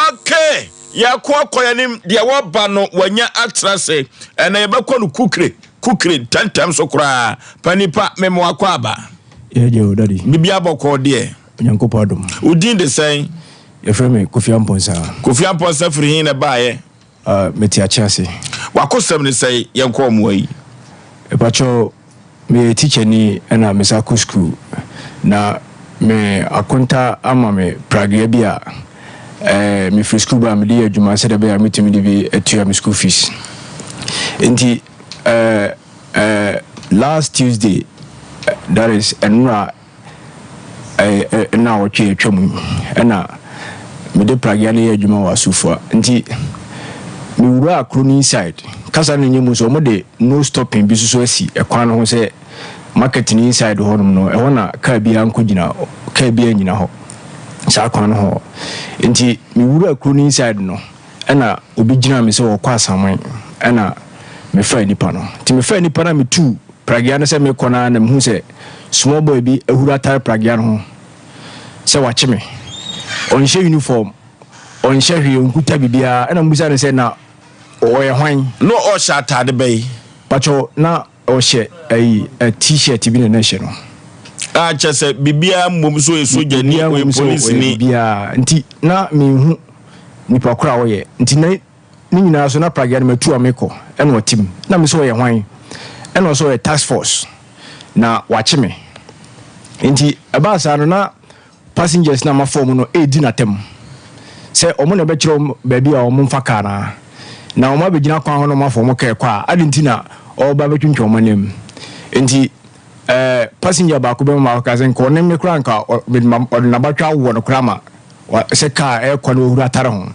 Okay, ya kwa yanim dia waba no wanya atrase ena yebekọ no kukre 10 times okra panipa memo akwa aba ye daddy bibia bokọ de nyankopo adom udin de sen ye frame Kofi Amponsa free hin na baaye meti achiase wakosem ne sei yenko omoyi epacho me teacher ni na mesako school na me akonta ama me pragia bia me free school ba me dey adwuma se de be metimi de bi etua me school fees enti last Tuesday that is enra na oche atwam na me de pragia na adwuma wa sufo enti me wura akro ni inside kasa no nyemu so mo de no stopping bi so asi ekwan ho se market ni inside ho no e wona ka bia nkogina ka bia nyina ho sa kwan ho enti me wura akro ni inside no na obi gina me se wo kwa asaman na me fa nipa no ti me fa nipa na me tu pragia na se me kona na me hu se small boy bi ehura tar pragia no se wache me on she uniform on she hwe nkuta bibia na mbusa ne se na oye hwan no o sha atade bay pacho na o she a t-shirt bi na she no a chese bibia mom so esoja ni o police ni bibia nti na me hu nipa kura wo ye nti na ni nyina so na pragia na matu ameko e no tim na me so oye hwan e no so a task force na wache me nti abasa no na passengers na ma form no e di na tem se omo na be kiro baby a omo mfa kana na omo abegina kwa ho no ma form ka kwa adintina o ba betwintwa omo nem enti passenger ba ko be ma ka zen ko nem ne kra nka na batwa wo no kra ma se ka e kwa no hura tare ho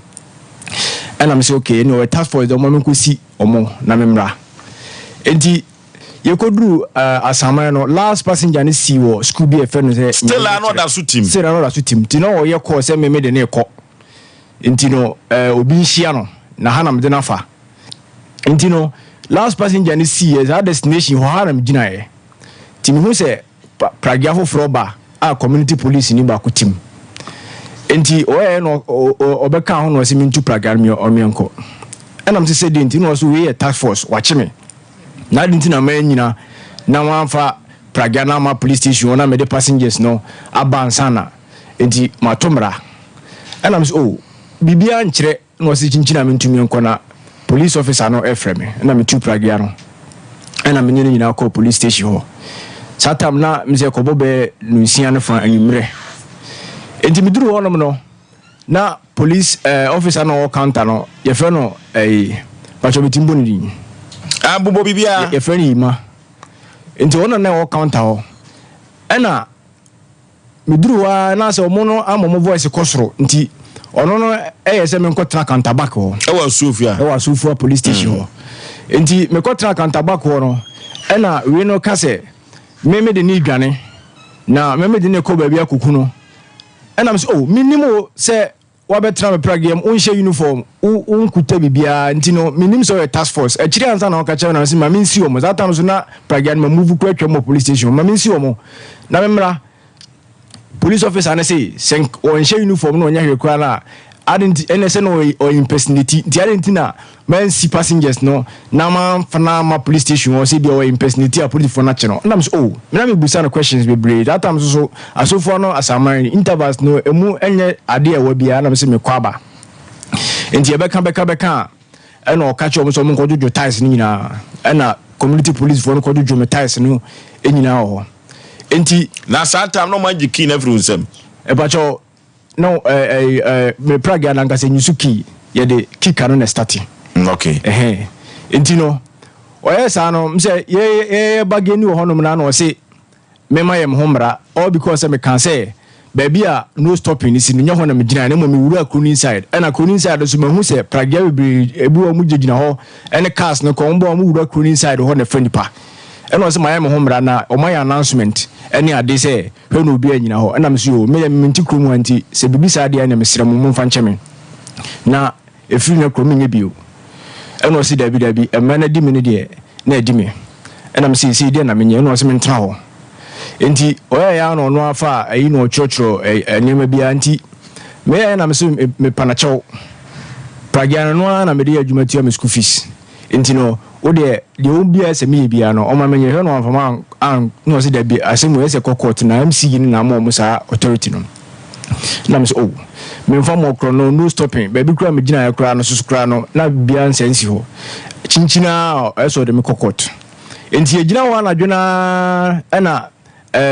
and I'm say okay no task force the omo ko si omo na memra enti yekodru asama no last passenger ni si wo school be efenu say still another sutim ti no ye call say me de ne ko enti no obi hia no na hanam de nafa enti no last passenger ni si is our destination ho hanam gina ye ti me hu say pragia fo froba a community police ni ba ko tim enti o no obeka ho no se mintu pragia mi o mienko enam se say enti no so we task force watch me na dintina manyina na wanfa pragia na ma police station na me de passengers no abansana enti matomra enam se bibia nkyere no se chinchina mentumi enko na police officer no efreme na me tu pragia no ena me nyina ko police station ho satam na me se ko bobe no nsia no fa anyimre enti me duru honom no na police officer no counter no ye fe no pacho bitimbo ni ambubo bibia ye fe ni ma enti wona na counter ho ena me duru wa na se omo no amomo voice kosoro enti ono no se me nkotra counter back ho ewa sufia police station ho enti me kotra counter back ho no ena we no kase me de ni dwane na me de ne ko ba bia kuku no ena me so minimo se wa betra me pragiam unhye uniform unkuta bibia enti no minim so task force akiri ansa na okache na se ma minsi omo that time so na pragiam ma move kwa twemo police station ma minsi omo na memra police officer na say sen unhye uniform no nya hwekwa na adenti NSN or impersonate the adentina man see passengers no na man fana ma police station or say or impersonate a police for national na me me busa na questions be brave that time so asofo no asaman intervals no emu enye ade e wa bia na me say me kwaba enti e beka e no ka che o so mo nkojojo ties ni nyina e na community police for no nkojojo me ties no e nyina ho enti na satam no magiki na every nsem e ba cho no me praga na nkase nyusuki ye de kika no na starting okay intino oye sa no mse ye bageni wo honom na no se mema yem homra all because me can say baby a no stopping is in ho na me gina na mo me wura kunu inside na kunu inside so mahu se praga be ebu o mu gina ho ene cars no ko mbo mo wura kunu inside ho na fanipa ene o se mayem homra na o my announcement ene ade se hwe no obi anyina ho na me so me minti krumu anti se bibi sa ade na me sira mo mfa ncheme na efiri na krumu nye bio ene o se dabi emana di me ne de na edi me ene me se de na me nye ene o se me ntra ho enti oya ya no afa ayi no chochro enema bia nti me na me so me panacho pragiana no na me de adwumatu am school fees enti no wo de obia se me bia no o ma menye hwe no afama an no se da bi asemu ese court na MC ni na mo sa authority no na me so oh me mfa mo kro no stopping baby kra me gina ya kra no susu kra no na bia nsensi ho chinchina eso de me court enti gina wa na dwena na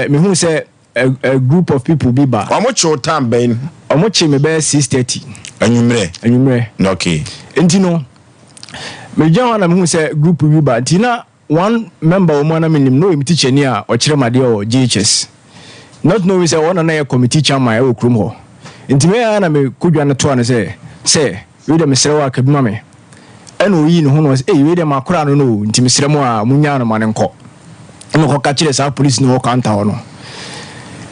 me who say a group of people be ba how much your time ben how much me be 6:30 anwumre okay enti no me jam na me who say group be ba tina one member o mo na me nim no e teacher ni a o kire made o GHS not knowing say one na committee chairman e okrum ho enti me na me kodwa na to na say we dem sere wa kabima me eno yi no ho no we dem akora no enti me sere mo a munya no mane nko no ko ka kire sa police no ko anta ho no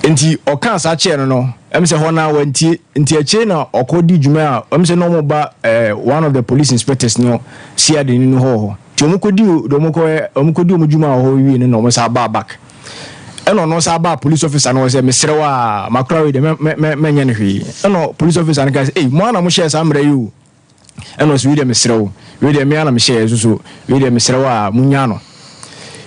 enti o kan sa kire no em se ho na wanti enti ache na okodi dwuma a em se no mo ba one of the police inspectors no sia de ni no ho ti o mo kodi mo dwuma ho wi ni no mo sa ba back eno no sa ba police officer no se mesere wa makra we de me nya ne hwi eno police officer no ka say mo na mo share sa mra yu eno so we de mesere wo we de me ana me share so we de mesere wa munya no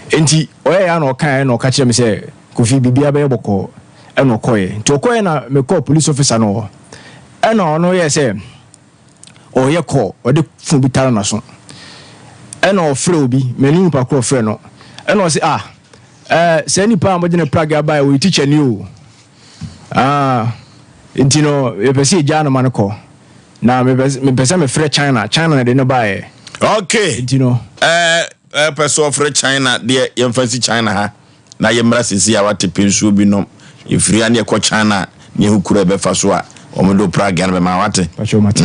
enti oya ya no kan no ka kire me say kofi bibia be boko eno koye to koye na me call police officer no eno no ye say o ye call o de fun bitara na so eno ofre obi me ni pa ko ofre no eno say se nipa mo de praga ba we teacher ni o enti no e pese ja no man ko na me pese me frɛ China na de no ba e okay enti no person of China de yemfansi China ha na yemra sisi a wate pensuo bi no ifiri ane ko China ne hukura be fa so a omodo praga na be ma wate pacho mate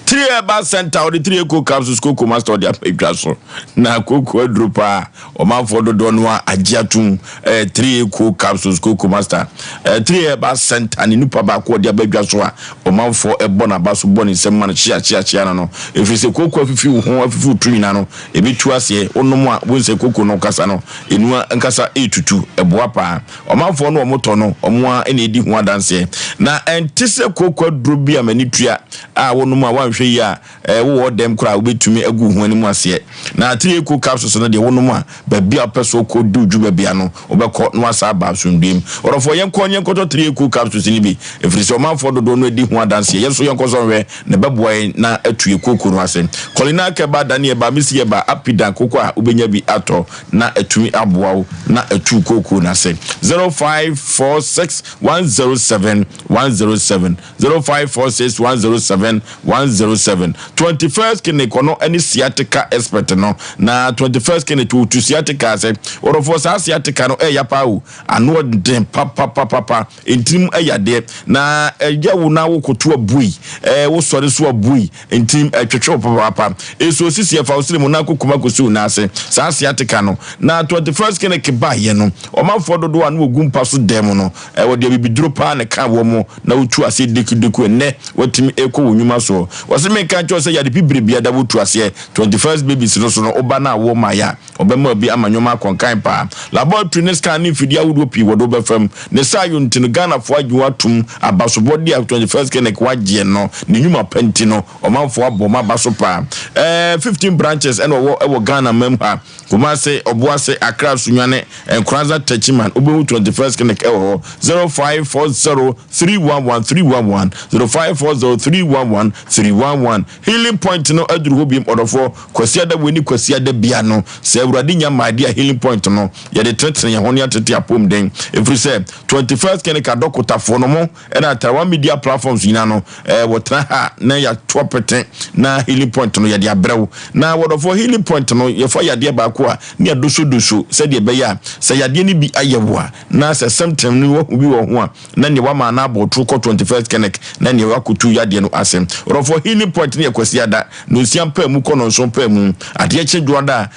3 ba center or the 3 co capsules co master de apedwa so na koko adrupa o manfo dodo no agiatum 3 co capsules co master 3 ba center ni nupa ba ko de abadwa so a o manfo ebo na ba so boni sem man chia na no efise koko afifi ho afifi twina no ebitu ase onom a wonse koko no kasa no enua nkasa etutu eboa pa o manfo no omoto no omo a ene edi ho adanse na entise koko adru bi amani tua a wonom a wanhwe ya wo dem kura obetumi agu ho animu ase na 3 co capsules no de wonom a ba bia peso ko du djuma bia no obekọ no asa ba sundem orofo yenko to 3 co capsules ni bi efiri omanfo dodo no edi ho adanse yeso yenko so we na beboy na atue koko no ase kolina ke ba danie ba misi ye ba apida koko a obenya bi ato na atumi aboawo na atu koko na ase 0546107107 0546107107 21st kene kono any sciatica expert no na 21st kene to sciatica se orofo sa sciatica no yapa o ano den papa entim ayade na yawo na wo koto abui wo sore so abui entim twetwe papa eso sisi ya fa mu na kokoma kosu na ase sa sciatica no na 21st kene ke ba ye no o manfo dodo anu ogumpa so dem no wo de bibiduro pa na ka wo mo na wotu ase deku ene watimi eko wonwuma so wose me kan cho se ya de bibire bia da wotu ase 21st babies no so no oba na wo ma ya obema bi amanyoma konkan pa laboratory ne scan ni fidia wodo pi wodo be fam ne sa yunti no Ghana fo adwo atum abasobodi 21st clinic wagye no ne nyuma penti no omanfo aboma baso pa 15 branches and ewo Ghana memha Kumase Obuase Accra Sunyane and Kranza Techiman Ubu 21st clinic ewo 0540311311 0540311311 healing point no aduru bi odofo kwasiada weni kwasiada bia no se awurade nya maade healing point no ye de tretre ye hono atete apom den efri se 21st clinic adokotafo no mo na Taiwan media platforms yina no wotra ha na ya topete na healing point no ye de abrew na wodofo healing point no ye fa yade ba ko a ne adoso se de be ya se yade ni bi ayewo a na se sometimes ni wo bi wo ho a na ne wa ma na abotu ko 21st clinic na ne wa kutu yade no asem wodofo healing point ne kwasiada no siampa mu ko no so pa mu ade chedwoda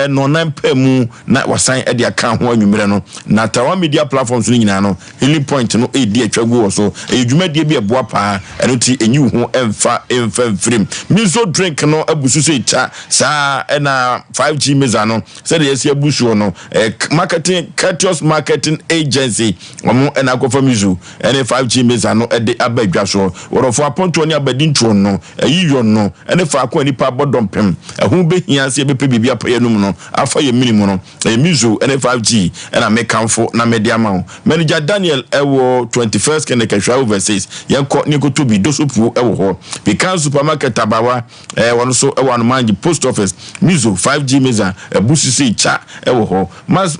no nan pa mu na wasan e de aka ho anwumere no na Taiwan media platforms ni nyina no healing point no e di atwagu so edwumadie bi eboa pa eno ti enyi ho emfa frame miso drink no abusu so echa sa na 5G meza no se de yesi abusu no marketing Catius marketing agency omo na akofa miso ene 5G meza no e de abadwa so worofo aponto ni abadintuo no ayiyo no ene fa akwa nipa bodompem ehun behia se bepe bibia pa yenum no afa ye minimum no miso ene 5G ena mekanfo na media ma manager Daniel ewo 21st kenekashwa overseas yenko nikoto bi dosopu ewo ho Pekan supermarket abawa wono so ewo anomanji post office miso 5G meza busisi cha ewo ho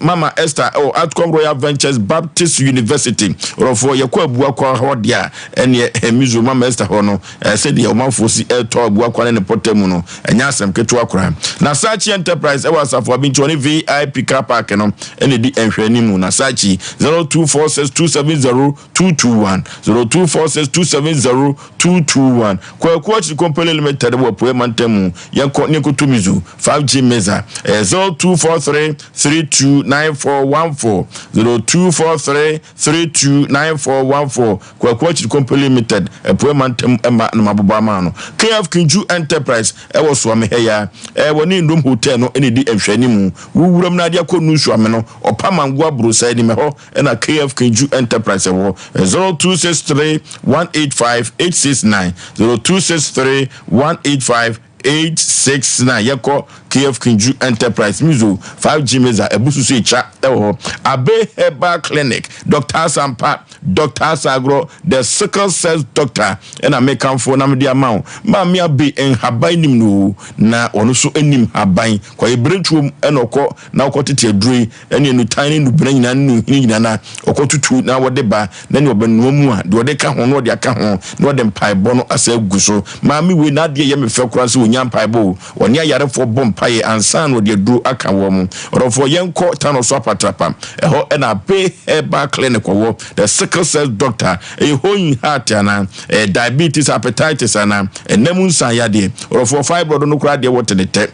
mama Esther ewo Outcome Royal Ventures Baptist University rofo yekwa abua kwa ho dia ene miso mama Esther ho no said ye omanfosi to abua kwa ne potemu no enya asem keto akora na Sachi Enterprise ewo asafo abincho ne VIP car park no ene di enhwani mu na Sachi 0246270221 0246270221 kwa company limited wo poe mantemu yanko nikotumizu 5G meza 0243329414 0243329414 kwa company limited poe mantemu ema na mababa ma no KF Kinju Enterprise ewo so ame heya woni ndom hotel no ene di enhwani mu wuwuram na dia konu so ame no opamangwa brusa ni me ho na KF Kinju Enterprise wo 0263185869 0263185869 yeko KF Kinju Enterprise mizo 5G meza ebususu echa ewo Abe Herbal Clinic Dr. Sampa Dr. Sagro the sickle cells doctor and American for Namdia Mount Mamia be en habai nim no na ono so enim habai kwa ebretum enoko na okotete adui ene no tiny no bran nyina no nyina na okotutu na wode ba na ne obanu mu a de wode ka ho no de aka ho na wode mpai bo no asa guso mami we na de ye me fe kura so onya mpai bo oni ayarefo bom pai ansa no de duro aka wo mu orofo yenko tano so apatrapa eho na Abe Herbal Clinic wo the sickle cell doctor hoin heart ana diabetes hepatitis ana enamunsan yade orofo fibroid no kura de wote de te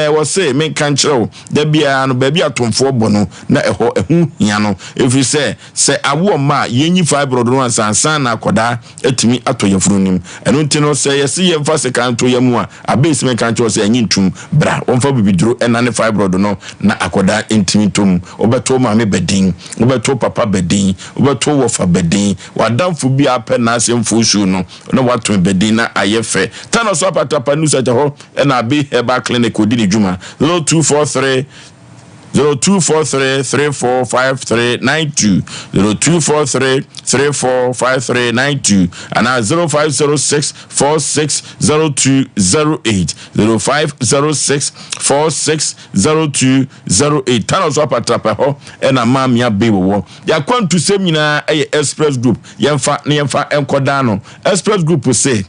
wo say men kan kire da bia no ba bia tomfo bono na eho ehu hia no every say awo ma yenyi fibroid no ansan na akoda etimi atoyefrunim eno ntino say yesi yemfa se kan to yemu a abes men kan kire say anyi ntum bra wonfa bibiduro enane fibroid no na akoda intimi tom obeto ma me bedin obeto papa bedin obeto wofa bedin wadamfu bi ape na asemfu shu no na wato bedin na ayefe tano so apatapa nu saja ho na Abe Herbal Clinic odi ni juma 0243345392 0243345392 and 0506460208 0506460208 tano so apatapa ho na mamia be wo ya kwantu sem nyina express group yemfa enkoda no express group say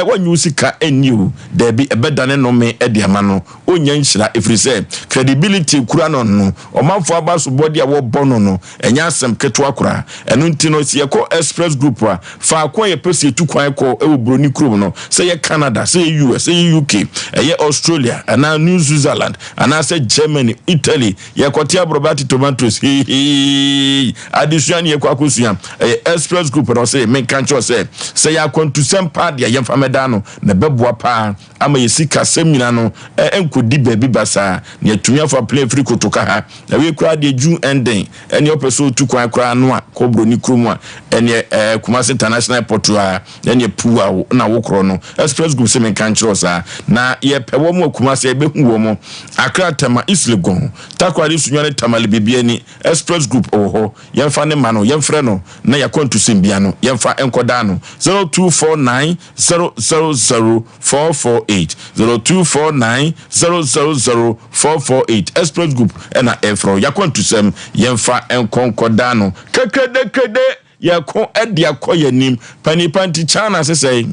when you see ka eniu there be a better than no me ediama no onya nhyira efrise credibility kura no omanfo abaso body a wo bono no enya asem keto akura eno ntino si yeko express group a fa akwa ye pese tukwan ko e obroni krum no say ye Canada say US say UK ye Australia and New Zealand and say Germany Italy ye kotia brobati tomatoes addition ye kwa kusuya express group no say men kan cho say ya kwantu sempa dia ye fameda no na beboa pa ama yesika semina no enkodi baby basa na yatumi afa play free kotoka ha na we kura de ju ending ene opeso tu kwan kura no a kobro ni krom a ene Kumasi International Airport a ene puwa na wokro no express group semen kan chirosa na ye pewo mu Kumasi ebe hu wo mo Accra Tema Islegon takwari sunwane tamale bibia ni express group oho yemfa ne mano yemfre no na yakontu simbia no yemfa enkoda no 0249 000 448 express group ena efro yakontu sem yemfa enkonkoda no kekede yakon edi akoye nim panipanti chana sesei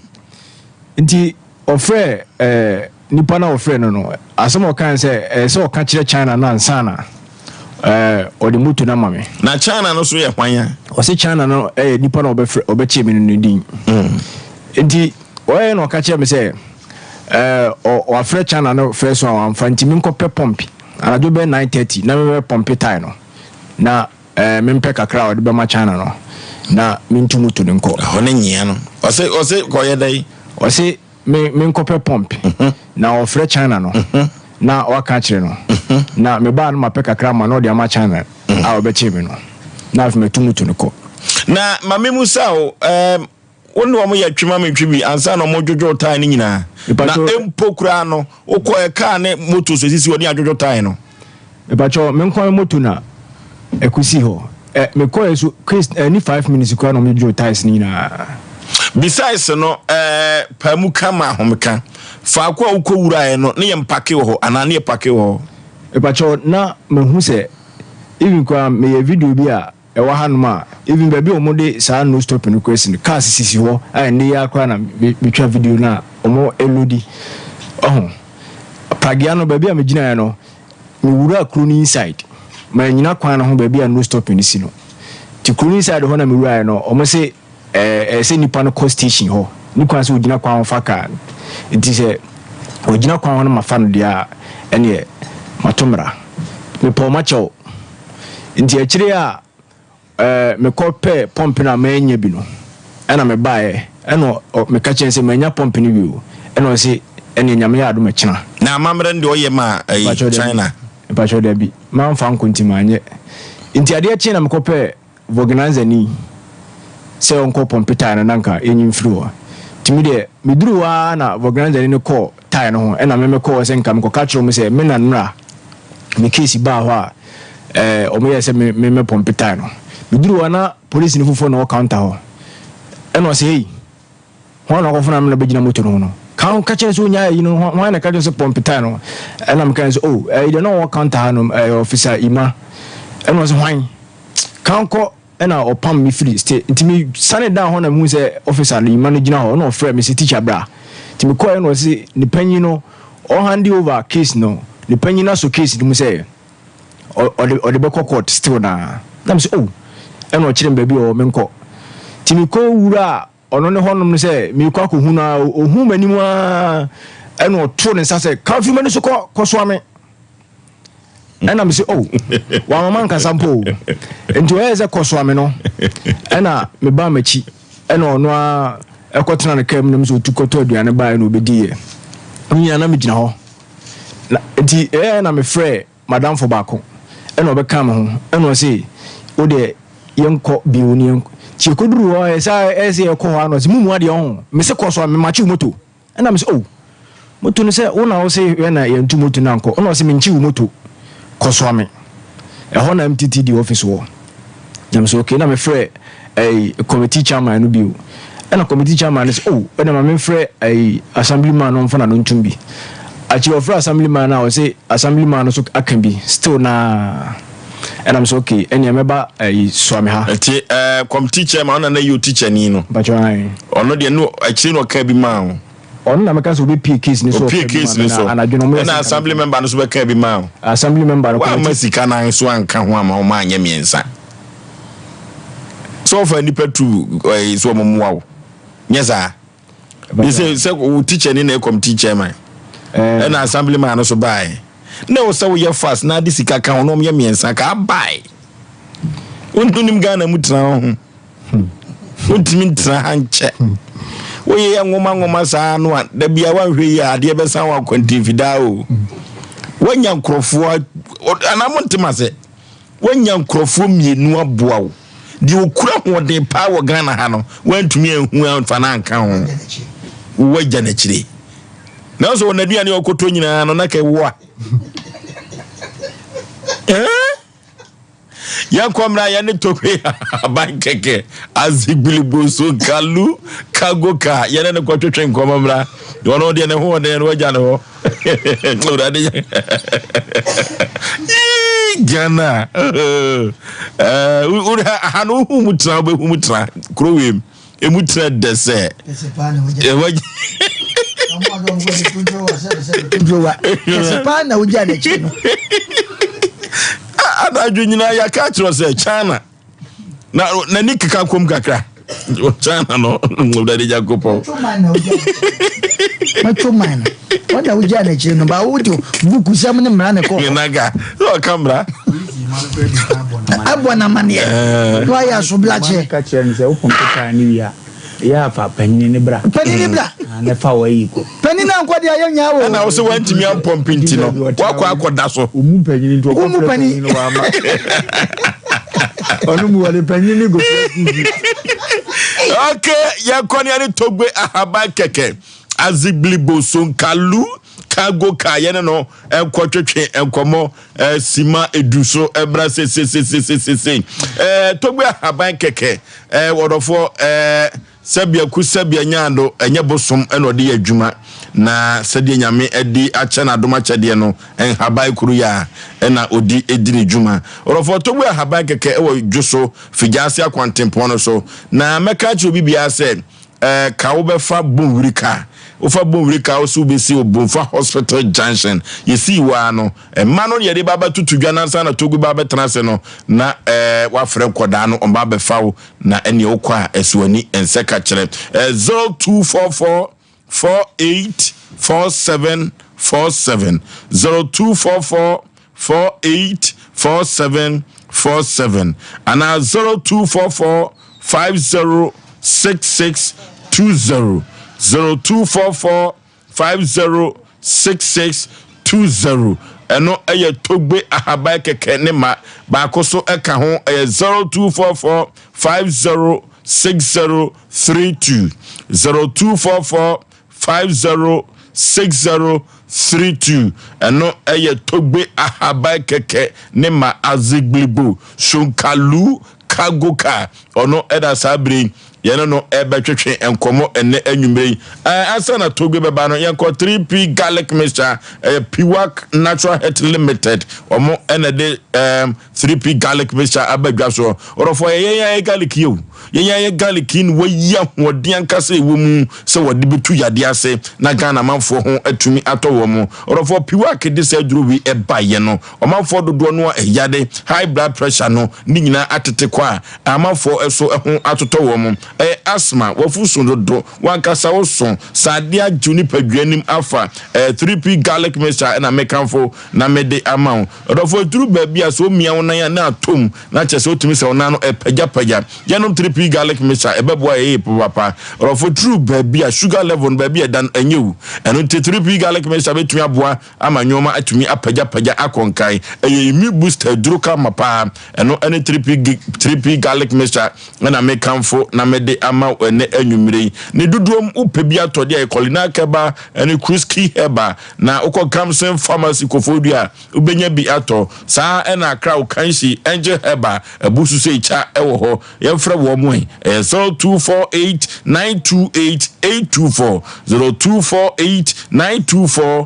nti ofre nipa na ofre no asem o kan se o ka kire China na ansana o de mutu na mame na China no so ye hwanya o se China no nipa na obeche mi no din nti o no ka kire me se o afre China no fresh so amfa nti mi nko pe pompi anajo be 9:30 na me pompi time no na me mpe kakra o de be ma China no na mi ntumutu nko ho ne nyia no o se ko ye dai o se me nkope pompi na ofre China no na waka kire no na me ba no mapeka krama no de ama China a obeche me no na afi metumutu nko na mame musa o wonu omo ya twema me twibi ansa no mo jojo tai ni nyina na empokura no ukọ eka ne moto so sisi woni ajojo tai no ebacho me nko moto na ekusi ho me ko yesu ni 5 minutes ko no me jojo tai ni nyina. Besides no pamu kama homeka fa kwa ukowura no ne yempake ho ana ne yepake ho ebacho na mehu se even kwa me video bi a ewa hanuma even baby omode sa no stop no question car sisi ho ne ya kwa na betwa video na omo elodi pragiano baby a megina ya no me wura kru ni inside ma nyina kwa na ho baby a no stop ni si no ti kru inside ho na me wura ya no omo se say nipa no cost station ho ni kwa se ogina kwa fa ka nti se ogina kwa ho na mafa no dia ene matomra me po macho nti akire a me kope pomp na manya bi no ena me bae eno me ka chense manya pomp ni bi o eno se ene nyame ya ado mechina na mamre ndi oye ma China pacho da bi man fa nkontima anye nti ade achi na me kope organizer ni se onko pompeter na nanka enyim firi timi de midruwa na organizer ni ko tai no ho ena me ko se nka me ko ka chiro me se me na nra me case ba ho a omo ye se me pompeter no midruwa na police ni fufo na counter ho eno se hey ho na ko funa me na begina moto no kan ka chere so nya yi no ho na ka chere so pompeter no ena me kan so you don't know what counter no officer ima eno se hwan kan ko ena opam mi free stay ntimi sane down ho na mu se officer ni manage na ho no frame me se teacher bra ntimi ko eno se ni panyi no o hand over case no ni panyi na so case ni mu se o de be court still na me se eno kire mba bi o menko ntimi ko wura ono ne honom se mi kwa ko hu na ohu manimu a eno to ne nsa se ka fi mani so ko so ame ena me se wa mama nka sampo enti we ze koso ame no ena me ba machi ena ono a ekotena ne kam nem so tukoto aduane ba na obedi ye nya na me gina ho enti na me frɛ madam for baako ena obeka me ho ena se o de yenko bioni ti koduru ho esa ese ye ko ho ano se mumu ade ho me se koso ame machi moto ena me se moto ne se wona wo se we na yentu moto na nko ona se me nchi moto koswame ho na MTT di office wo jam so okay na me frɛ committee chairman no bio na committee chairman is na me frɛ assemblyman no mfana no ntumbi achi offer assemblyman na o say assemblyman no so akan bi still na and I'm so okay enya meba swame ha enti committee chairman na you teacher ni no ba chwan ono de no achi no ka bi ma on na meka so be case ni so na assembly member no so be ka bi ma assembly member ko masika na so anka ho ama o ma anya miensa so for ni petu so mo muwa nyeza you say o teacher ni na committee chairman na assembly man no so bai na o so we fast na di sika ka ho no me miensa ka bai untunim Ghana mutra ho untimi ntra hanche Woye ya ngoma saa no a da bia wa hwe ya ade be san wa kwanti fida o. Wanya nkrofo anamontima se. Wanya nkrofo mienu aboa wo. Di okura hode pa wo Ghana ha no. Wantumi ehu anfa na anka ho. Wagya na chire. Na so wona duane okoto nyina no na kai wo a. Yankwamra ya ne tokwe bankeke azigbilibo so kalu kagoka ya ne kwatwetwe nkomamra wono de ne ho de ne wagya ne ho ora de Ghana ura hanu humutra obe humutra krowem emutra dese Kesepana uja ne chino Adaju nyina ya ka kiro se China na nikika kom kakra China no udade jakopo Machomana wanda uja ne chino ba ujo buku sam ne mra ne ko naga o kamera abona manie to ya so blache ka kire ne se wo pompa ni wia ya fa panini bra na fa wayi ko panini ankwade ayanya wo na wo se wantimi ampompinti no kwa akoda so umu panini ndo ko panini no ama onu mu wale panini go okay ya kwani ani togbe ahaba keke aziblibo sonkalu kago ka yene no enkwotwetwe enkomo sima eduso ebra se togbe ahaba keke wodofo sabia ku sabia nyando enye bosom eno de adwuma na sade nyame edi ache na doma chede no en habai kuru ya ena odi edini dwuma orofo togbu habai keke ewo dwoso figase akwantempo no so na meka che obi bia se ka wo befa bonwurika ofa bonwurika o so besi obonfa hospital junction yesi wa no ma no ye de baba tutudwa na nsa na togbu baba transe no na wa frɛ koda no on baba fawo na ene okwa esuani enseka kire 0244 484747 0244 484747 and 0244 506620 0244 506620 eno eye togbe ahaba keke ne ma ba koso eka ho 0244 506032 0244 506032 eno eye togbe ahaba keke ne ma azigblibo shonkalu kagoka ono eda sabre yene no ebetwetwe enkomo ene anwumre asa na togbe beba no yenko 3P garlic mixture Piwak Natural Health Limited omo ene de 3P garlic mixture abadwa so orofo yen garlic yo yen garlic in wayia hodian kase ewomu se wode betu yade ase na Ghana manfo ho atumi atowo mo orofo Piwak de se duro wi ebaye no omanfo dodo no eyade high blood pressure no ni nyina atete kwa amanfo eso ho atotowo mo asthma wafuso dodo wankasa woso sadia juni padwanim afa 3P garlic mixture na mekanfo na mede amount orofo duru baabi aso mia wona ya na atom na chese otumi se wona no pagya yenom 3P garlic mixture ebeboa papa orofo duru baabi a sugar level baabi dan anyewu eno 3P garlic mixture betumi aboa amanyoma atumi apagya akonkai immune booster duru ka mapa eno ene 3P garlic mixture na mekanfo na mede ama ene anwumre ne dudom upebi atode e kolina keba ene kruski heba na ukọ Kamsen pharmacy kofodua ubenya bi ato saa ena akra ukanshi angel heba ebusu se cha ewo ho yemfre wo mo 0248928824 02489248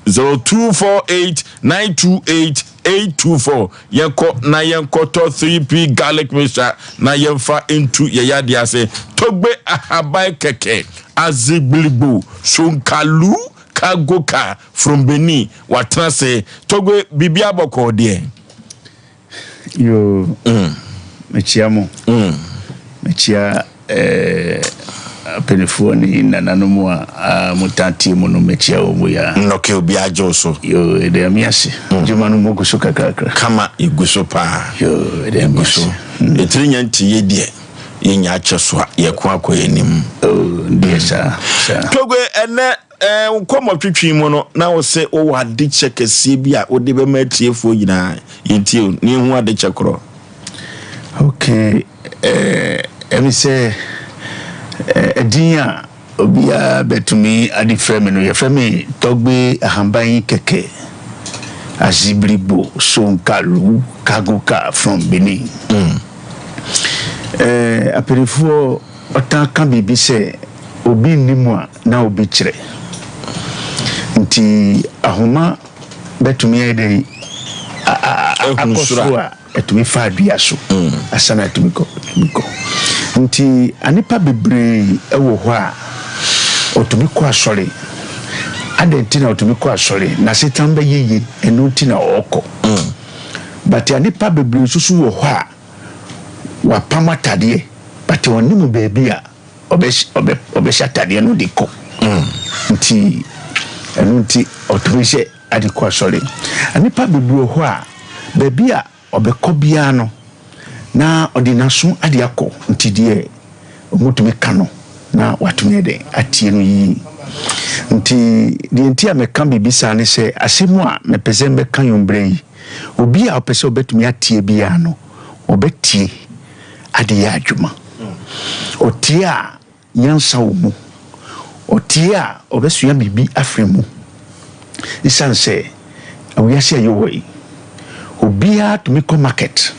0248928824 yenko na yenko to 3P garlic mixture na yenfa into yeyade ase togbe ahabai keke azigblibo sonkalu kagoka from Benin watrase togbe bibia boko de yo mechiamo mechia penifoni nananumu mutanti muno mechia omu ya noke obi ajoso yo ede amiase jumanu moguso kakakra kama iguso pa yo ede amiase etrinya nti yedie yenya akyeswa ye ko akoyenim dear sir togwe ene nkomo twetwi mu no na wo se wo wade chekesie bi a wo de be matiefo nyina yentio ni hu ade chekro okay emi se edinya obia betumi adi frame no ye frame togbe ahamban keke azibribo sonkalu kaguka from Benin apelifo otaka bibi se obi nimwa na obi kire nti ahoma betumi ede akosua etumi fa dua so asana etumi ko nti anipa bebre ewo ho a otumi ko asore adentina otumi ko asore na setan be yeye enu ntina oko but anipa bebre susu wo ho a wa pamatade but onimu bebi a obe shatade no diko nti enu nti otumi se adiko asore anipa bebre ho a bebi a obekọ bia no na odinaso ade akọ ntidie omutumi kano na watumi ede atie no yi nti die nti a meka bibisa ne se asemu a mepese mbeka yombre yi obi a opese obetumi atie bia no obetie ade ya adwuma otie a yansa wo mu otie a obesua bibi afrimu isanse awiyase ayowoi obia to make market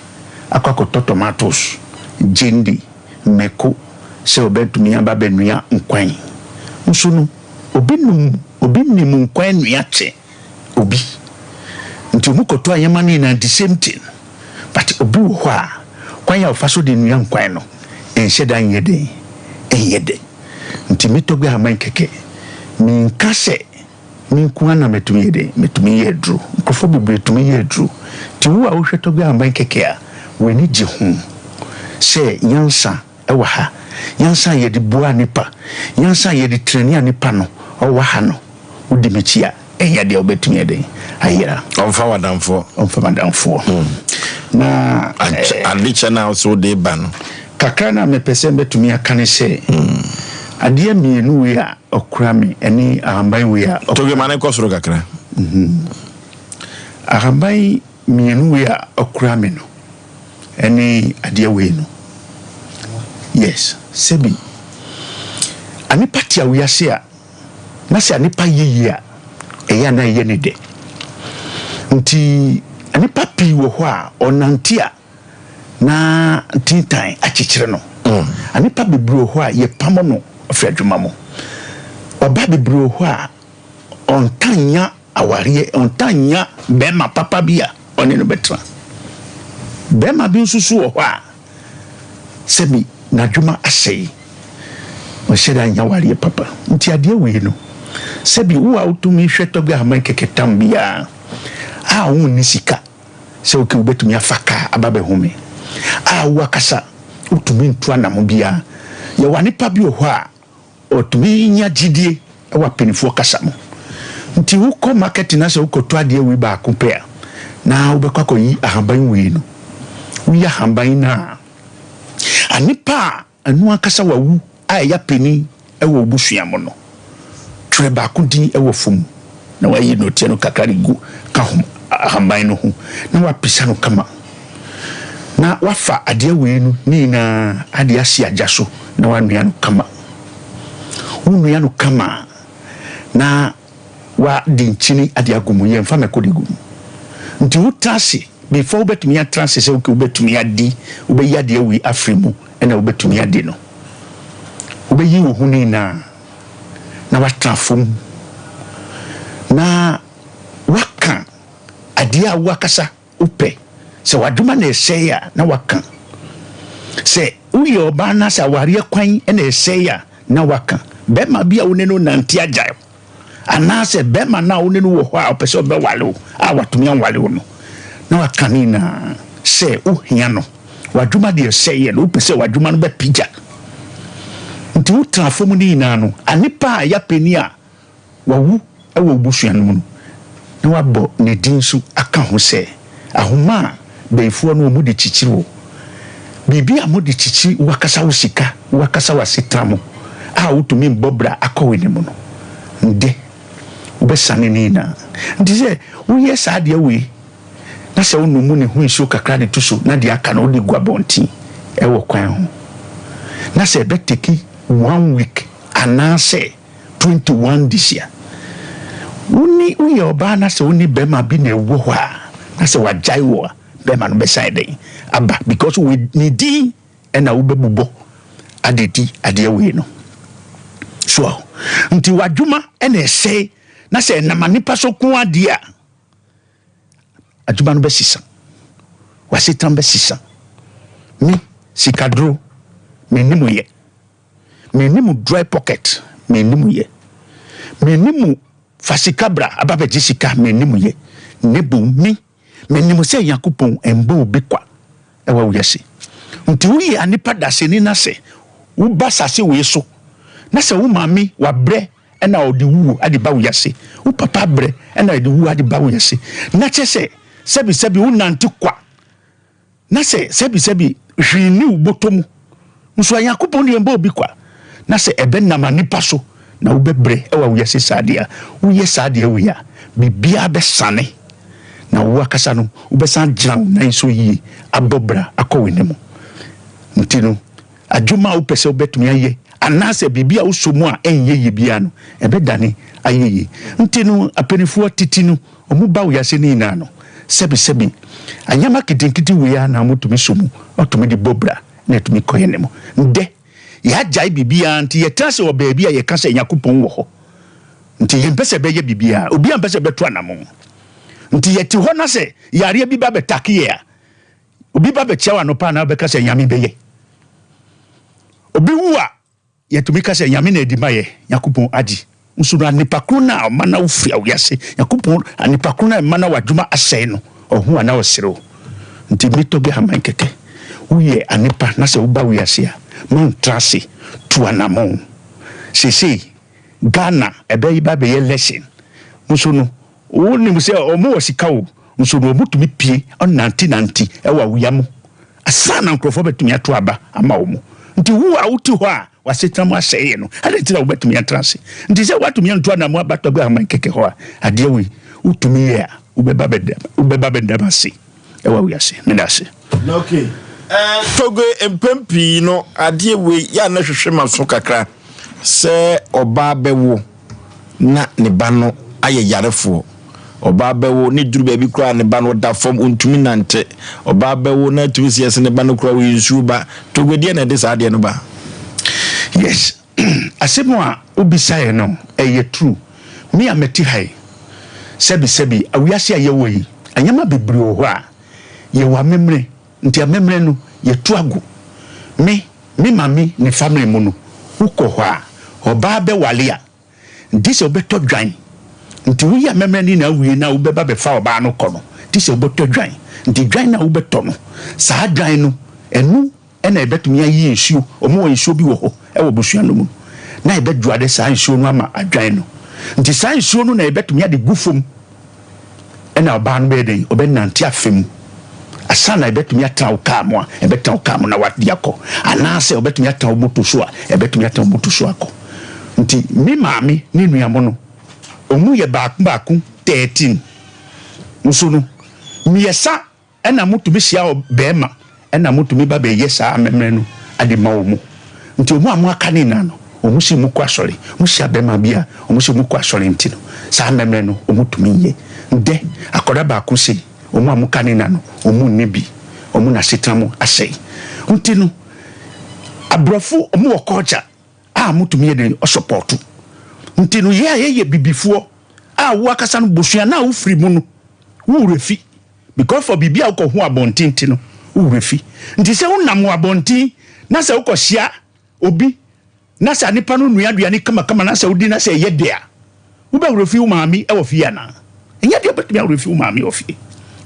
akwakoto tomatoes jendi meko se obetumi aba benua nkwan nsunu obi nim nkwan nua che obi nti omukoto ayamani na the same thing but obi wo ho a kwan ya ofaso de nua nkwan no enhyeda nyede nti mitogbe aman keke minkase minkuwa na metumi yedru nkofo bebre tumi yedru ti wo a wo hwetogbe aman keke a weni ji hu se yansa ewa ha yansa yedi bua nipa yansa yedi trenia nipa no owa ha no udi mechia eyade obetumi ede ayira onfa madamfo na alicha na so de ban kakra na mepese betumi akane se ade mienu we a okura me eni ahamban we a toge mane kosoro kakra ahamban mienu we a okura me no eni ade we no yes sebi ani pati a we ase a na se ani pa yiyi a eya na ye ne de nti ani papi wo ho a onantia na tintan achichire no ani pa bebro ho a ye pamo no afadwuma mo oba bebro ho a ontanya aware ontanya bema papa bia oni no betra bema bi nsusu wo ho a sebi na dwuma asei o sheda nya ware papa nti ade we no sebi wo a utumi hweto bi aman keketam bia a wo ni sika se o ke ubetumi afaka ababe home a wo akasa utumi ntua na mo bia ye wane pa bi ho a otumi nya gidie e wa penifo kasa mo nti wo ko market na se wo koto ade we ba compare na wo bekwa ko yi ahaban we no wo ya ahaban na anipa anu akasa wa wu a ya peni e wo busua mo no tre ba ko din e wo fom na wa yi no tie no kakarigu ka hom ahaban no ho na wa pisa no kama na wafa ade we no ni na ade asi ajaso na wa nua no kama nua no kama na wa dinchini ade agumu ye mfa mekodi gumu nti utase before ubetumi atranse se ubetumi adi ubeyi ade we afrimu ena ubetumi ade no ubeyi wo huni na watrafum na waka ade a wakasa upe se waduma na eseya na waka se uyo ba na sa ware kwan na eseya na waka bema bia wone no nanti ajayo ana se bema na wone no wo ho a opese obe wale a watumi anwale no na waka ni na se uhia no waduma de eseya no opese waduma no be pija nti utrafom ni na no anipa ya peni a wawu ewo busua no no na wabo ne dinsu aka ho se ahoma beifo no mu de chichiro bibi amodi chichi wakasa usika wakasa wasitramo a utumi mbobra akɔwe mu no nde ubesane ni na ndize uye saade we na se wonu mu ne hu nso kakra ne tuso na de aka na odi guabonti ewo kwan ho na se beteki 1 week anase 21 this year uni uye oba na se uni bema bi na ewo ho a na se wajai wo bema no beside aba because we need na ubebubo adedi ade we no so nti wadwuma ena ese na se na manipa so ko ade a adwuma no besisa wasitam besisa mi sikadro menimu ye menimu dry pocket menimu ye menimu fasikabra ababeji sika menimu ye nebu mi menimu se yakupon embo bekwa ewa uyasi nti uyi anipa daseni na se ubasase we so na se wo mami wa bre ena odi wu adi ba uyasi wo papa bre ena odi wu adi ba uyasi na chese sebi wo nanti kwa na se sebi hwini ubotomu nso yakupon di embo bekwa na se ebe na manipa so na wo bebre ewa uyasi sadia wo ye sadia wo ya bibia be sane na wo akasa no ubesan jran na nso yi abobra akɔwe ne mu ntino adwuma wo pese obetumi aye anase bibia wo somu a enye ye bia no ebedane ayeye ntino apenifu titi no omu ba wo yase ni na no sebi anyama kitinkiti we ya na mutumi somu otumi di bobra na etumi koye ne mu nde ya jai bibia nti ye trase wo baabi a ye kasa yakupon wo ho nti ye pese be ye bibia obi am pese beto anamo nti yeti ho na se yare bi ba betakie a obi ba be chewa no pa na be ka se nyame beye obi wu a yetumi ka se nyame na edimaye yakupon agi nsuru anipakru na mana ufri awiyase yakupon anipakru na mana wadwuma asɛe no ohu ana osero nti mitoge haman keke uye anipa na se uba wiyase a man trase tu anamon sese Ghana ebe iba be ye lesson nsunu woni mu se omo wasika wo nso no mutumi pie on nanti ewa wuyamu asana nkrofo betumi ato aba ama wo mu nti wu a wuti ho a wasetam aseye no ade tira wo betumi atrase nti se watumi anto na mo abato gba ama keke ho a ade we utumi ye a ubeba benda basi ewa wuyase medase okay togo empempi no ade we ya na hwehwe maso kakra se oba bewo na ne ba no aye yarefo oba bewo ni duru baby kura ne ba no da form untumi nante oba bewo na tumi siese ne ba no kura we nsuba togwedie na de saade no ba yes asemo a obisaye no eye true me ameti hai sebi awiase ayewo yi anyama bebre ho a ye wa memre nti amemre no ye tuago me mami ne family mu no uko ho a oba be wale a ndise obeto dwan nti wo ya memre ni na wie na ubeba be fa oba no kono ndise obeto dwan nti dwan na ubeto no saa dwan no enu ena ebetumi ayi nsuo omo nsuo bi wo ho e wo busua no mu na ebedwade saa nsuo no ama adwan no nti saa nsuo no na ebetumi ade gufom ena oba no be den obenante afem asana ebetumi ataw kamo a ebetaw kamo na wadi akọ anase obetumi ataw motoso a ebetumi ataw motoso akọ nti mi maami ni nuamo no omu ye baako 13 nso no miesa ena mutumi sia obema ena mutumi ba be yesa amemre no ade ma omu nti omu amu aka ni na no omu si mu kwa sori mu sia bema bia omu si mu kwa sori nti no sa amemre no omu tumi ye nde akoda baako sei omu amuka ni na no omu nibi omu na sitamu asei nti no abrofo omu wo culture a mutumi ye den o supportu nti no ye bibifuo a wo akasa no bosua na wo free mu no wo refi because for bibia wo ko ho abontin nti no wo refi nti se wo nam abontin na se wo ko hia obi na se anipa no nuaduane kama na se wo di na se ye de a wo be refi wo maami e wo fi ana enya de betumi wo refi wo maami wo fi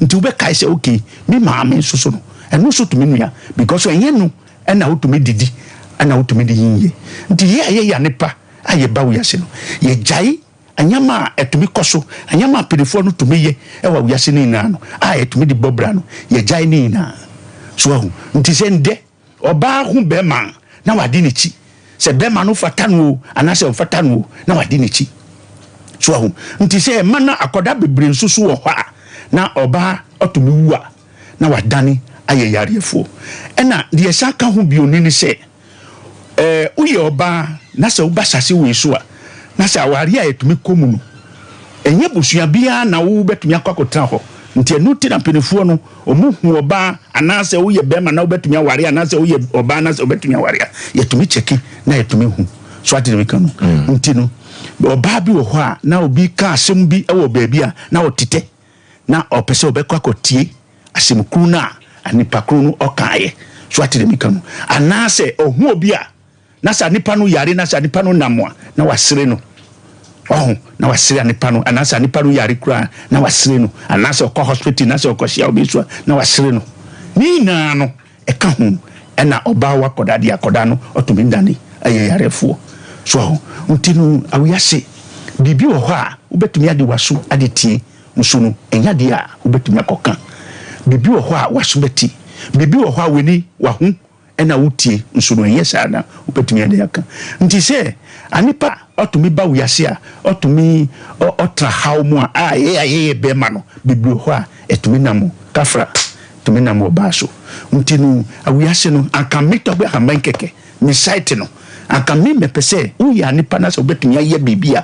nti ube kai se okay mi maame soso no eno so tumi nua because enye no ena wotumi didi ana wotumi di yinye nti ye ya nepa aye bawo yase no ye jai anyama etumi koso anyama pedefo no tumi ye ewa yase ni na no a etumi di bobra no ye jai ni na so ahu nti se nde oba hu bema na wadi ne chi se bema no fata no anase o fata no na wadi ne chi so ahu nti se mana akoda bebre nsusu wo hɔ a na oba otumi wu na wadani aye yarefo ena de saka ho bioni ni se uye oba na se ubasase we so a na se awari a etumi komu no enye busua bia na wo betumi akwakotra ho nti enu ti na penefuo no omuhu oba anase uye bema na obetumi awari anase uye oba anase obetumi awari yetumi cheki na yetumi hu so ati me kanu nti no oba bi wo ho a na obi ka asem bi e wo baabi a na otite na opese obekwakotie asem kru na anipa kru no okaye so ati me kanu anase ohu obi a na sa nipa no yare na sa nipa no namoa na wasere no na wasere anipa no anasa anipa no yare kura na wasere no anasa okọ hospital na sa okohia obi so na wasere no ni na no eka hu na oba wa kodade akoda no otomi ndane aye yarefo so ntinu awiyase bibi wo ho a ubetumi ade waso ade tie nso no enya de a ubetumi akoka bibi wo ho a waso beti bibi wo ho a weni wa hu ena wutie nso no enye sada ubetumi ade aka nti se anipa otumi ba wiase a otumi otra hawmu a ye bema no bibi wo ho a etumi namo kafra tumi namo baso ntinu awiase no anka metobe haman keke ni site no anka me pese uya anipa na so betumi aye bibia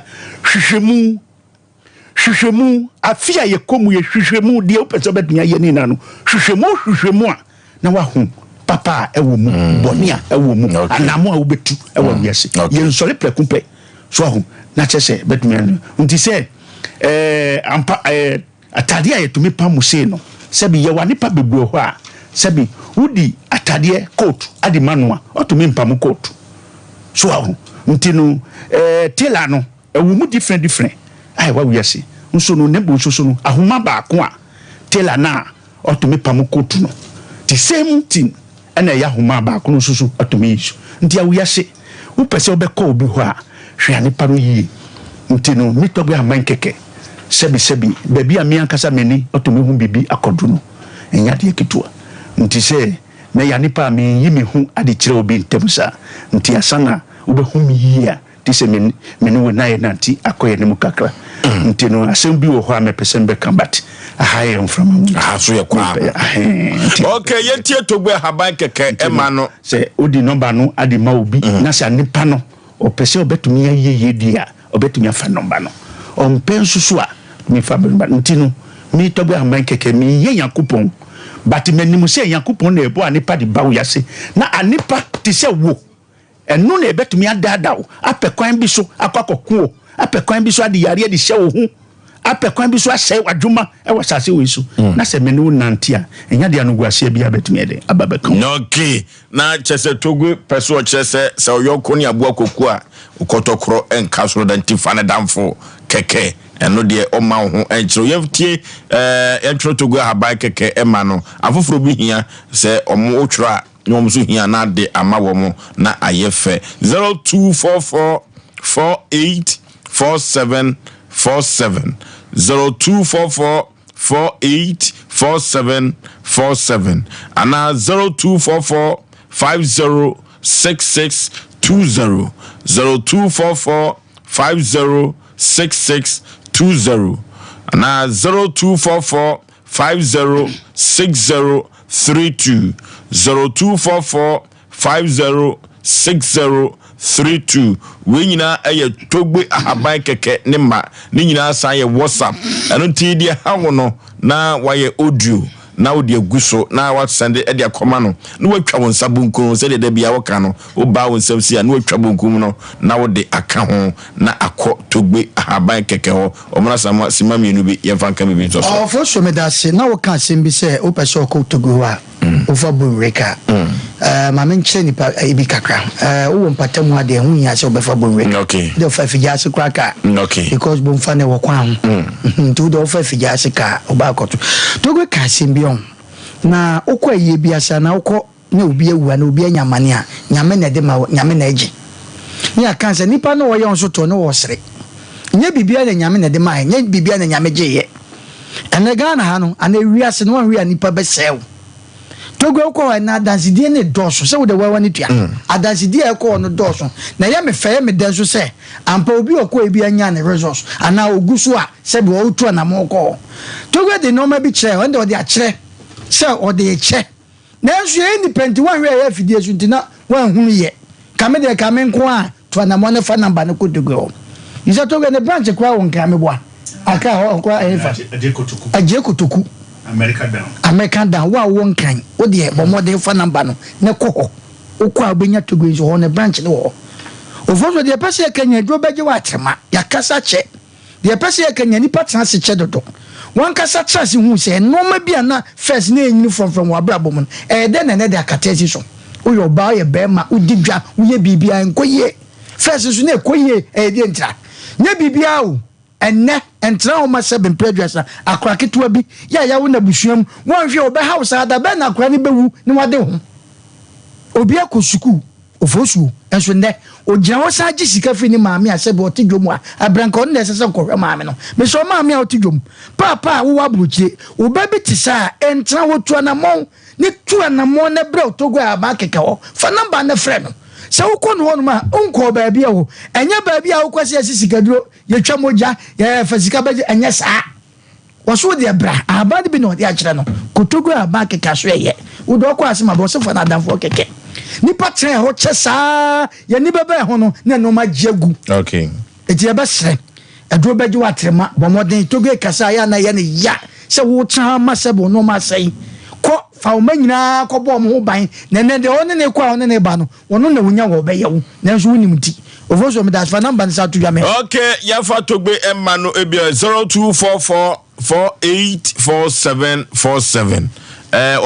hwehwemu afia ye komu ye hwehwemu de opese betumi aye ni na no hwehwemu a na wa hu papa ewo mu bonia ewo mu anamo a obetu ewo wiase ye nsole prekumpe so hu na chese betumi anu nti se ampa atade a yetumi pamuse no sebi ye wanipa bebuo ho a sebi udi atade coat adi manua otumi mpamu coat so hu ntinu tela no ewo mu different ai wa wiase nso no nebo nso no ahoma ba ko a tela na otumi pamu coat no the same thing ena ya homa ba ko nso so otumi isu nti awiase wo pese obekọ obi ho a hwe ani paro yi ntinu mitogbe aman keke sebi baby ami ankasa meni otomi hu bibi akodu no enya de ketua nti se na ya nipa mi yimi hu ade kire obi ntemsa nti asana obehu mi yia ti se meni wo na ye nanti akoye ne mukakra nti no asem bi wo ho amepese mbe kambat ahaye mframa so ye kwa okay yetie togbe haban keke ema no se odi number no ade ma obi na se nipa no opese obetumi ye dia obetumi afa number no ompensusu a mi fa ba ntinu mi to be haman keke mi ye yakupon but menimu se yakupon na ebo anipa di bawo yase na anipa ti se wo enu na ebetumi adadawo apekwan bi so akwakokuo apekwan bi so ade yare de hye wo hu apekwan bi so ahye wadwuma e wasase we so na se menu nantia enya de anuguase bia betumi ede ababeka okay na chese togwe peso chese se oyoko ni abu akoku a ukotokro enka so da ntifa na damfo keke eno de o ma ho enchiro yeftie entro togwe habai keke ema no afoforo bi hia se omo otwro a nyom so hia na de ama wo mo na ayefe 0244 484747 0244 484747 ana 0244 506620 0244 506620 ana 0244 506032 0244 506032 we nyina eye togbe ahaban keke ne ma ne nyina san ye WhatsApp eno ti dia hawo no na waye audio na wo de guso na wa send e de akoma no na watwa won sabunkun se de bia wo ka no wo ba won samsi na watwa bunkun no na wo de aka ho na akọ togbe ahaban keke ho omra sama sima mienu bi ye fanka mi bi so so for so me da se na wo kan se bi se o pese o ko togo wa over bureka ma men che nipa ibi kakra wo mpatamu ade hu ya se obefa bureka okay de fa fija se kraka okay because bo mfa ne wo kwa hu to do fa fija se ka oba akoto togo ka se bi on na okọ aye bi asa na okọ na obi awua na obi anyamane a nyame na de ma nyame na agi ni aka se nipa na wo ye on so to no wo sere nye bibia na nyame na de ma nye bibia na nyame gye ye ene Ghana ha no ana wiase no wan wi nipa be sew Togo ko na dansidie ne dɔso sɛ wo de wawa ne tua adansidie ko no dɔso na ya me fɛ me den so sɛ ampa obi okɔ ebi anya ne resource ana oguso a sɛ bi wo to na mo kɔ Togo de no ma bi kyerɛ on de ɔde akyerɛ sɛ ɔde kyɛ na nso independent wan hwɛ ya fidie so ntina wan hunu ye kame de kame nko a to na mo ne fa number ne ko Togo isa Togo ne branch kwa won kame boa aka ho kwa efa aje kotoku American down wa won kan o de bo modern fa number no ne kokko o kwa obenya Togo is ho ne branch ne wo ofo de pese kanya dwo beje wa trema ya kasa che de pese kanya nipa transe che dodo wan kasa transe hu se no ma bia na first na enyi from wa brabo mun de na ne de akatesi so o yo ba ye be ma o didwa o ye bibia enkoye first so na ekoye de ntra nye bibia o enne entra o ma 7 prejudice akwa ketewa bi ya wo na busuam won hwe obe house ada be na akwa ni bewu ni wade ho obi akosuku ofosuo enso ne ogyina wo sa gi sika fi ni maame a sebe otidwom a abranka on na sese kohwe maame no me so maame a otidwom papa wo wabruchie oba bi tisa entra wo to na mon ni to na mon na bre Togo a ba keke ho fa number na frɛ no se wo ko no ma onko ba bia wo enya ba bia wo kwase asisika duro ye twa moja ye fasika ba enya saa waso de bra aba de bi no de akyere no ko Togo a ba keke so ye wo do ko asema bo se fa na danfo keke nipa tren ho che saa ye ni bebe ho no na no ma jegu okay eti ebe sre eduro beji wa trema bo modern Togo kasa ya na ye ne ya se wo tran ma se bo no ma sei ko fa o manyina ko bo mo ho ban na ne de one ne kwa one ne ba no wono na wonya wo be ye wo na nso wonim ti ofoso me das fa number nsa to dwa me okay ya fa Togo emma no ebi 0244 484747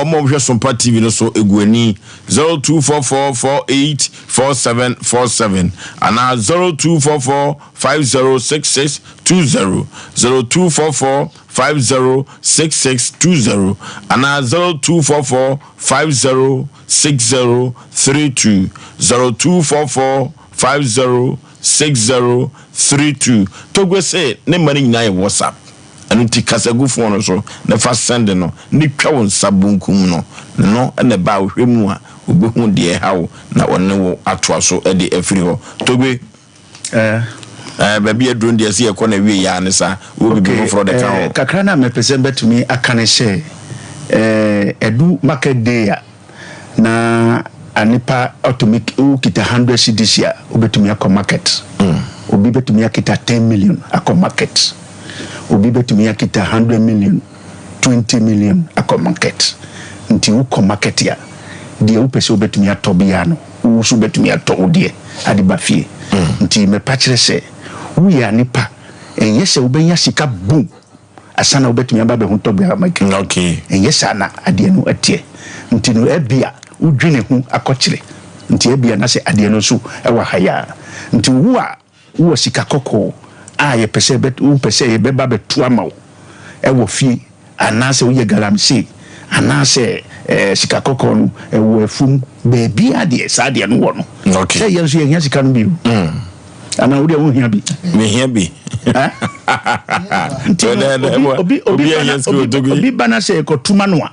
omo hwe Sompa TV no so eguani 0244484747 ana 0244506620 0244506620 ana 0244506032 0244506032 Togo say ne mani nyina WhatsApp anu ti kasagu phone so na fa send no ni twa won sabunkum no na ba hwemu a obehu de hawo na wonne wo atoa so de afiri ho Togo baby adron de se yakọ na wie ya ne sa wo bibi for the town kakra na me pese betumi akane she edu market day na anipa automatic ukita 100 cedis ya obetumi akọ market obi betumi akita 10 million akọ market obi betumi akita 100 million 20 million akọ market nti ukọ market ya de upese obetumi atobia no wo so betumi atode ade bafie nti me pachire se wo ya nipa enyese obenya sika boom asana obetumi aba be ho tobia market okay enyesa na ade no atie nti no ebia udwene hu akokyere nti ebia na se ade no so ewa haya nti wo sika kokko a ye pese bet wo pese ye beba betu amawo ewo fie anase wo ye galamsi anase sika kokko no ewo afum bebi ade sa ade no wo no okay say yenso ye hia sika no bi ana wo de wo hia bi me hia bi obi bana se ko tuma no a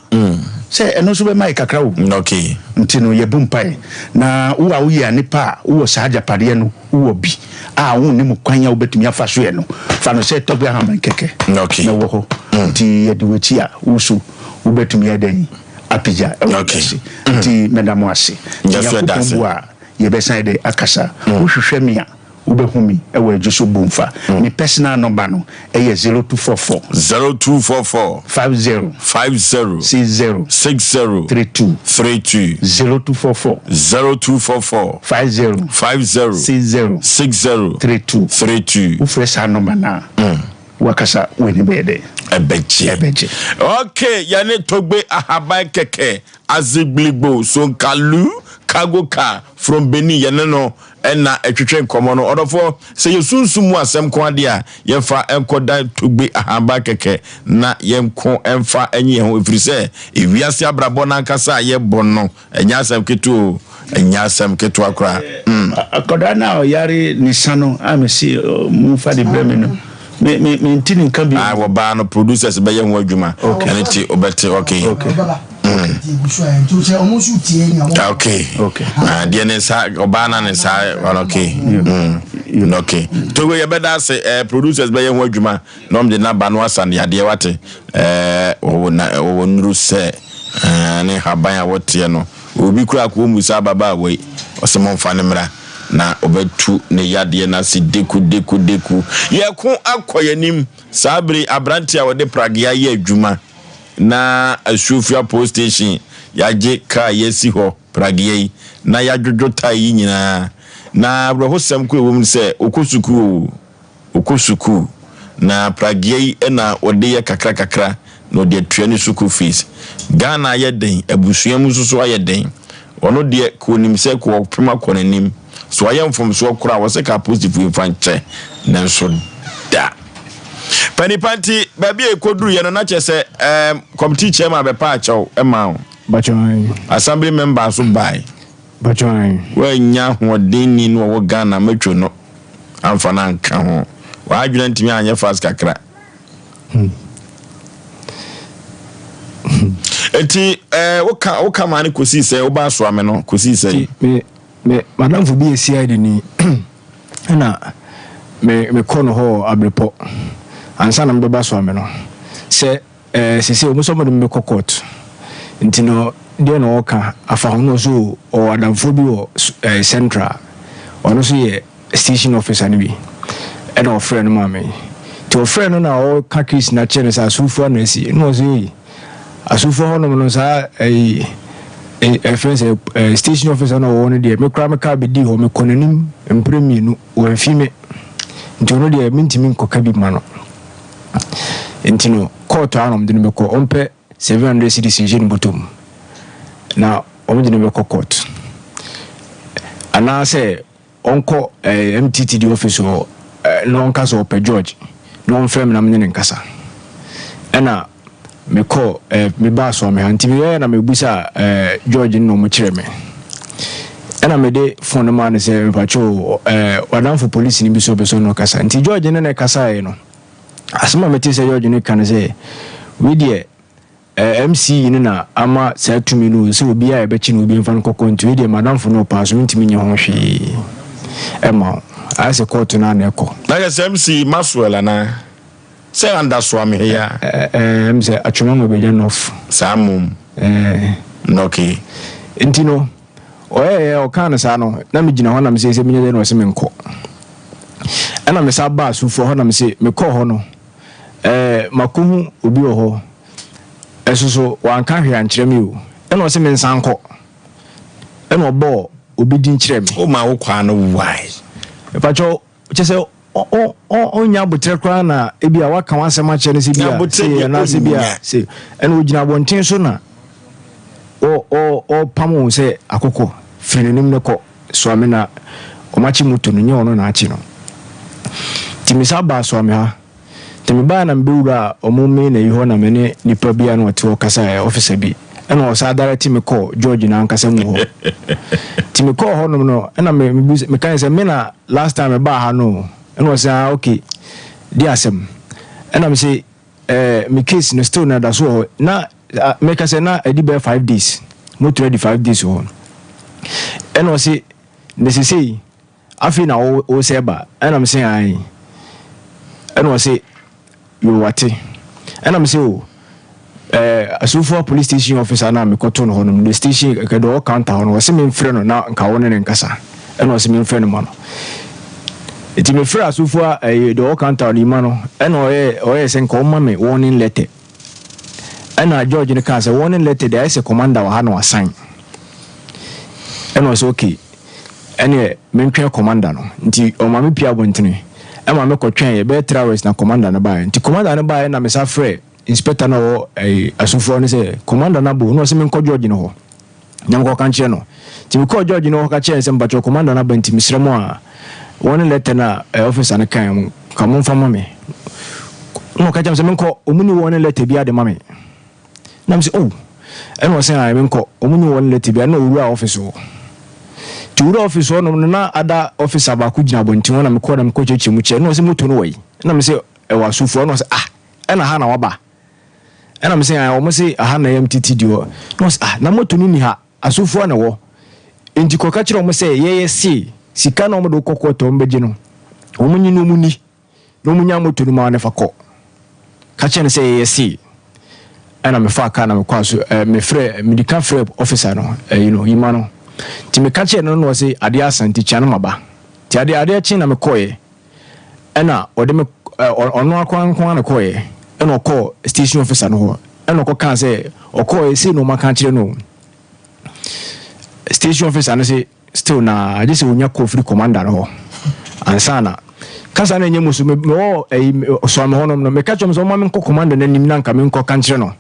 say eno so be mai kakra wo okay nti no ye bumpai na wo a wo ye anipa wo sa ajapade no wo bi a wo ne mu kwanya wo betumi afa so ye no fa no say Togo ha man keke okay na wo ho nti ye de wechi a wo so wo betumi adan apija okay nti medamo ase just that ye be san de akasa wo hwehwe mi a ubehumi ewe jusu bumfa mi personal number no eye 0244 50 60 32 0244 50 60 ufresa number na wakasa weni bede ebeje okay yani Togbe ahaban keke azigblibo sonkalu kagoka from Benin yaneno na etwetwe nkomo no odofo se yesunsumu asem ko ade a yefa enkoda Togbe ahaban keke na yenko emfa enye ho efrise ewiase abrabo na nkasa ye bonno enya asem ketu akra akoda na yari nisano amesi mufa de bremeno me ntini nkan bi wo ba no producers be ye ho adwuma and it obete okay Okay. Deɛ ne nsa ɔbaa na ne nsa okay. Okay. Togo yɛ bɛda se producers bɛyɛ ho adwuma na ɔm de na ba no asa ne adeɛ wate ɔwɔ nuru sɛ ne haban a wɔteɛ no obi kura ko mu sa baba wei ɔsɛmɔ mfa ne mra na obetu ne yadeɛ na se deku yɛko akɔyanim sabri abranti a wɔde pragya yɛ adwuma na asufia post station yaje ka yesi ho pragya yi na yadwodwo tai nyina na brohosem ko ewom se okosuku na pragya yi na ode ye kakra no de tuani suku fees Ghana ye den abusuam susu aye den ono de ko nim se ko pema konanim so ayem from so kura wo se ka positive infanche nanso da Panipanti baby ekoduru ye no na chese committee chairman be pa acho ema bachon assembly member so buy bachon we nya hoden ni no wo Ghana matwo no amfa na nka ho wa adwena ntimi anya fast kakra eti woka mane kosi se wo ba so ame no kosi se me madam fu bi esi ni na me kono ho abrepo ansa na mbe ba so ame no se sisi omuso mo me court ntino de no oka afa hono so o adamfo bi o central ono so ye station officer ni bi e na ofre no ma me to ofre no na o ka case na chene sa sufu na esi no so yi asufo hono no sa friends station officer na won de me kra me ka be di ho me konanim empremienu o afime ntono de mintimi nkoka bi ma no ntino court anom de me ko ompe 700 cedis in bottom na omde me ko court ana se onko MTT di office no onka so pe George no on frame na me ne nkasa ena me ko me ba so me anti me na me busa George no mo kire me ena me de phone man se me pacho wadan for police ni bi so be so no kasa anti George ne kasa e no asema me te se George ne kan se we de MC ni na ama sa tumi no se obi a e be chi no obi mfa nkoko nti we de madam for no pass me ntimi nye ho hwe ema as a court na na eko na ga MC Maswell na say under swami here say atwoma be jenof samum okay intino o kan sa no na me gina ho na me say me nye no se me nko ana me sa ba su fo ho na me say me ko ho no makuhu obi o ho esoso wan ka hwe ankyere me o ena o se me nsan ko ena obo obi din kyere me o ma wo kwa no why pacho chese o nya botre kra na ebia waka wansema che ne se bia na se bia se ena ogina bonten so na o pamo se akoko firinim ne ko so amena o machi muto no nya ono na achi no timisa ba so ame ha timi ba na mbewura o mo me na yiho na me ne nipa bia na ote o kasa officer bi ena o sa direct me call George na nkasa mu ho timi call ho no ena me kan se me na last time ba ha no ena o say okay di asem ena me say me case no still na da so na make us na edi be 5 days mo ready 5 days ho ena o say necessary afi na o say ba ena me say ai ena o say you wate ena me say o asufo police station officer na me koto no ho no the station ke do counter ho no o say me mfre no na nka wo ne nkasa ena o say me mfre no ma no eti me frɛ asufo do counter ni ma no ena o ye sen ko ma me warning letter ena George ne ka say warning letter there is a commander wa ha no assign ena o say okay ene me ntwe commander no nti o ma me pia bontene ema me kotwen ye be 3 hours na commander na ba nti commander na ba na me sa frɛ inspector na asufo ne say commander na bo no say me nko George no ho nyam ko kan kye no ti me ko George no ho ka kye nsem ba commander na ba nti misremo a one letter na officer na kan kamon fama me no ka jam say me nko omuni one letter bia de mame na me say oh eno say I me nko omuni one letter bia na owura office o ti owura office no na ada officer ba ku gina bonti wona me ko na me ko cheche mu che no say moto no wai na me say e wa asufo no say ena ha na waba and I'm saying I almost say a hand MTT duo. No, na moto ni ha asofo na wo. Enti ko ka kire omo say ye see sika na omo do kokoto mbeje no. Omo nyi no mu ni. No mu nya moto no ma na fa ko. Ka kire say ye see. And I'm a far can I'm kwaso me frɛ medical frɛ officer no you know yima no. Ti me ka kire no say ade asanti cha no maba. Ti ade chi na me koye. Ena ode me ono akwan na koye. Ena ko station officer no ho. Ena ko kan say okoye say no maka kire no. Station officer no say still na I just wonya ko free commander no ho. Ansana kasa na nyemu so me so me honom no me ka chom so ma me ko commander na nim na nka me ko kan kire no.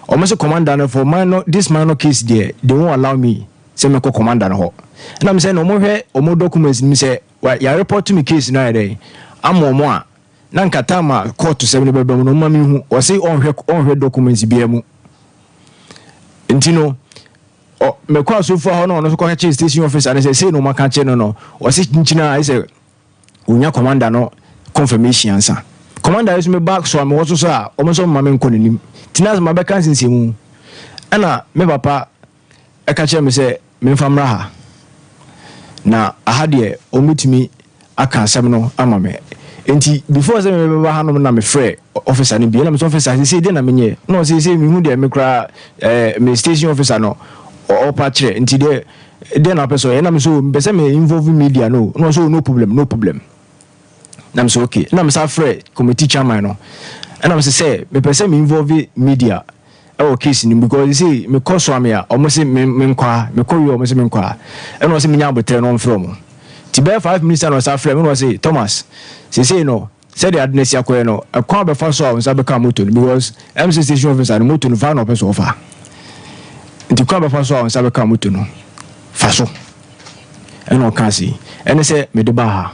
Almost commander no for this minor case there they won't allow me say me ko commander no ho. And I'm saying no mo hwe omo documents me say ya report to me case na dey amomo a na nkata ma court to 7 bebe no ma me hu o say on hwe documents bia mu ntino o me kwa so for ho no so ko check station officer and say no maka che no o say nchina I say unya commander no confirmation answer commander is me back so am wo so a o mo so ma me nko nanim tinas ma be kan sinsemu ana me papa e ka che me say me famra ha na ahade o mutimi aka asem no ama me enti before say me ba hanom na me frɛ officer ni bi na me officer say dey na me nye no say me hu dey me kra me station officer no o pa kire enti dey na person na me so be say me involve media no so no problem na me so okay na me sa frɛ committee chairman no na me say me person me involve media case ni because you see me cause am ya almost me nkwa me call you almost me nkwa and was me nya botre no from ti be 5 minutes and was after me was say Thomas say no say the adness yakwe no e kwa be fa so am say be ka moto because MC station officer no moto no fa no person offer nti kwa be fa so am say be ka moto no fa so and no can see and say me de ba ha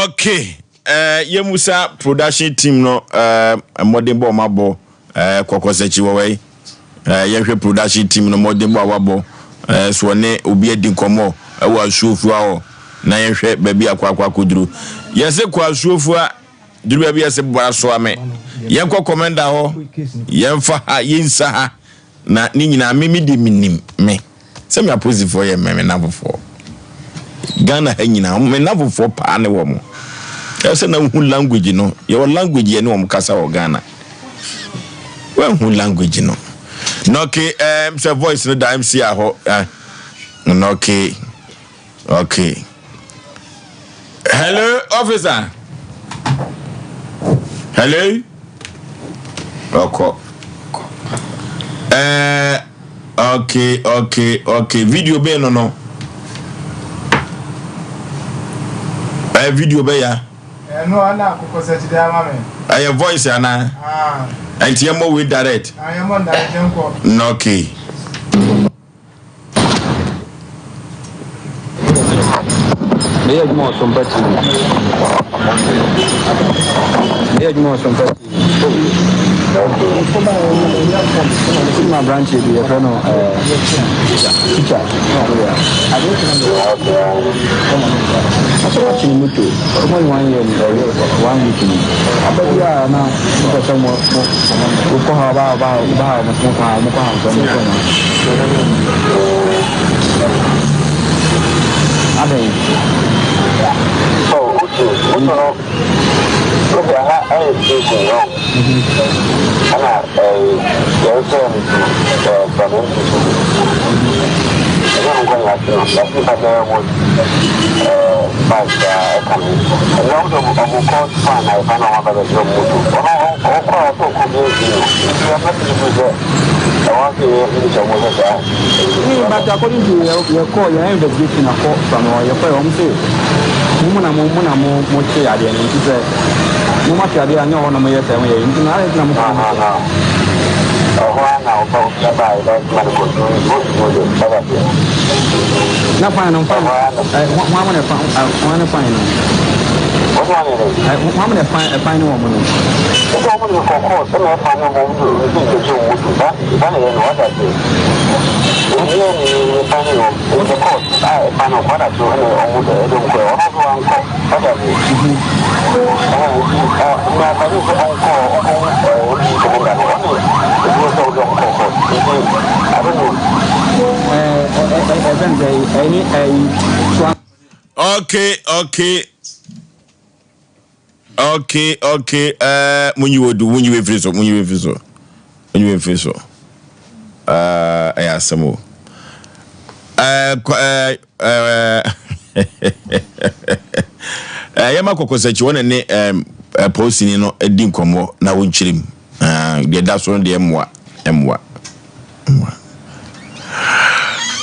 okay yemusa production team no modern ball mabo kokosechi wawai yehwe production team no modern ball wabo so ne obi edi nkomo wa asuofu aho na yehwe baby akwa kuduru yese kwa asuofu a duru baby yese bora so ame yenko commander ho yemfa ha yinsa ha na ni nyina me de minim me se me apposi for ye me na before Ghana ha nyina me na before pa ne wo mo yese na hu language no your language ye ne wo kasa wo Ghana when who language no okay say voice no da MC aho okay hello officer hello okay video be no video be ya no ana kokosechi dey ama me voice ana and you with direct. I am on direct. Okay. Me age more Sompa my branch is the friend teacher. I'm watching Mutu. Only 1 year, 1 week. But yeah, now because some more. Okay, I am speaking now. I'm going to but according to your call, you have the briefing a call from your home too. Muna mochi ade and she said, "No much ade I know on my yes and we into na now not fine on fine. One fine. What one a fine woman. The woman will call some of my woman to what I do. The court, I find out what I do and Okay. When you free so. I ask some more. Yama kokosechi wona ne posting no edi nkomo na wonchirim. That's one the emwa.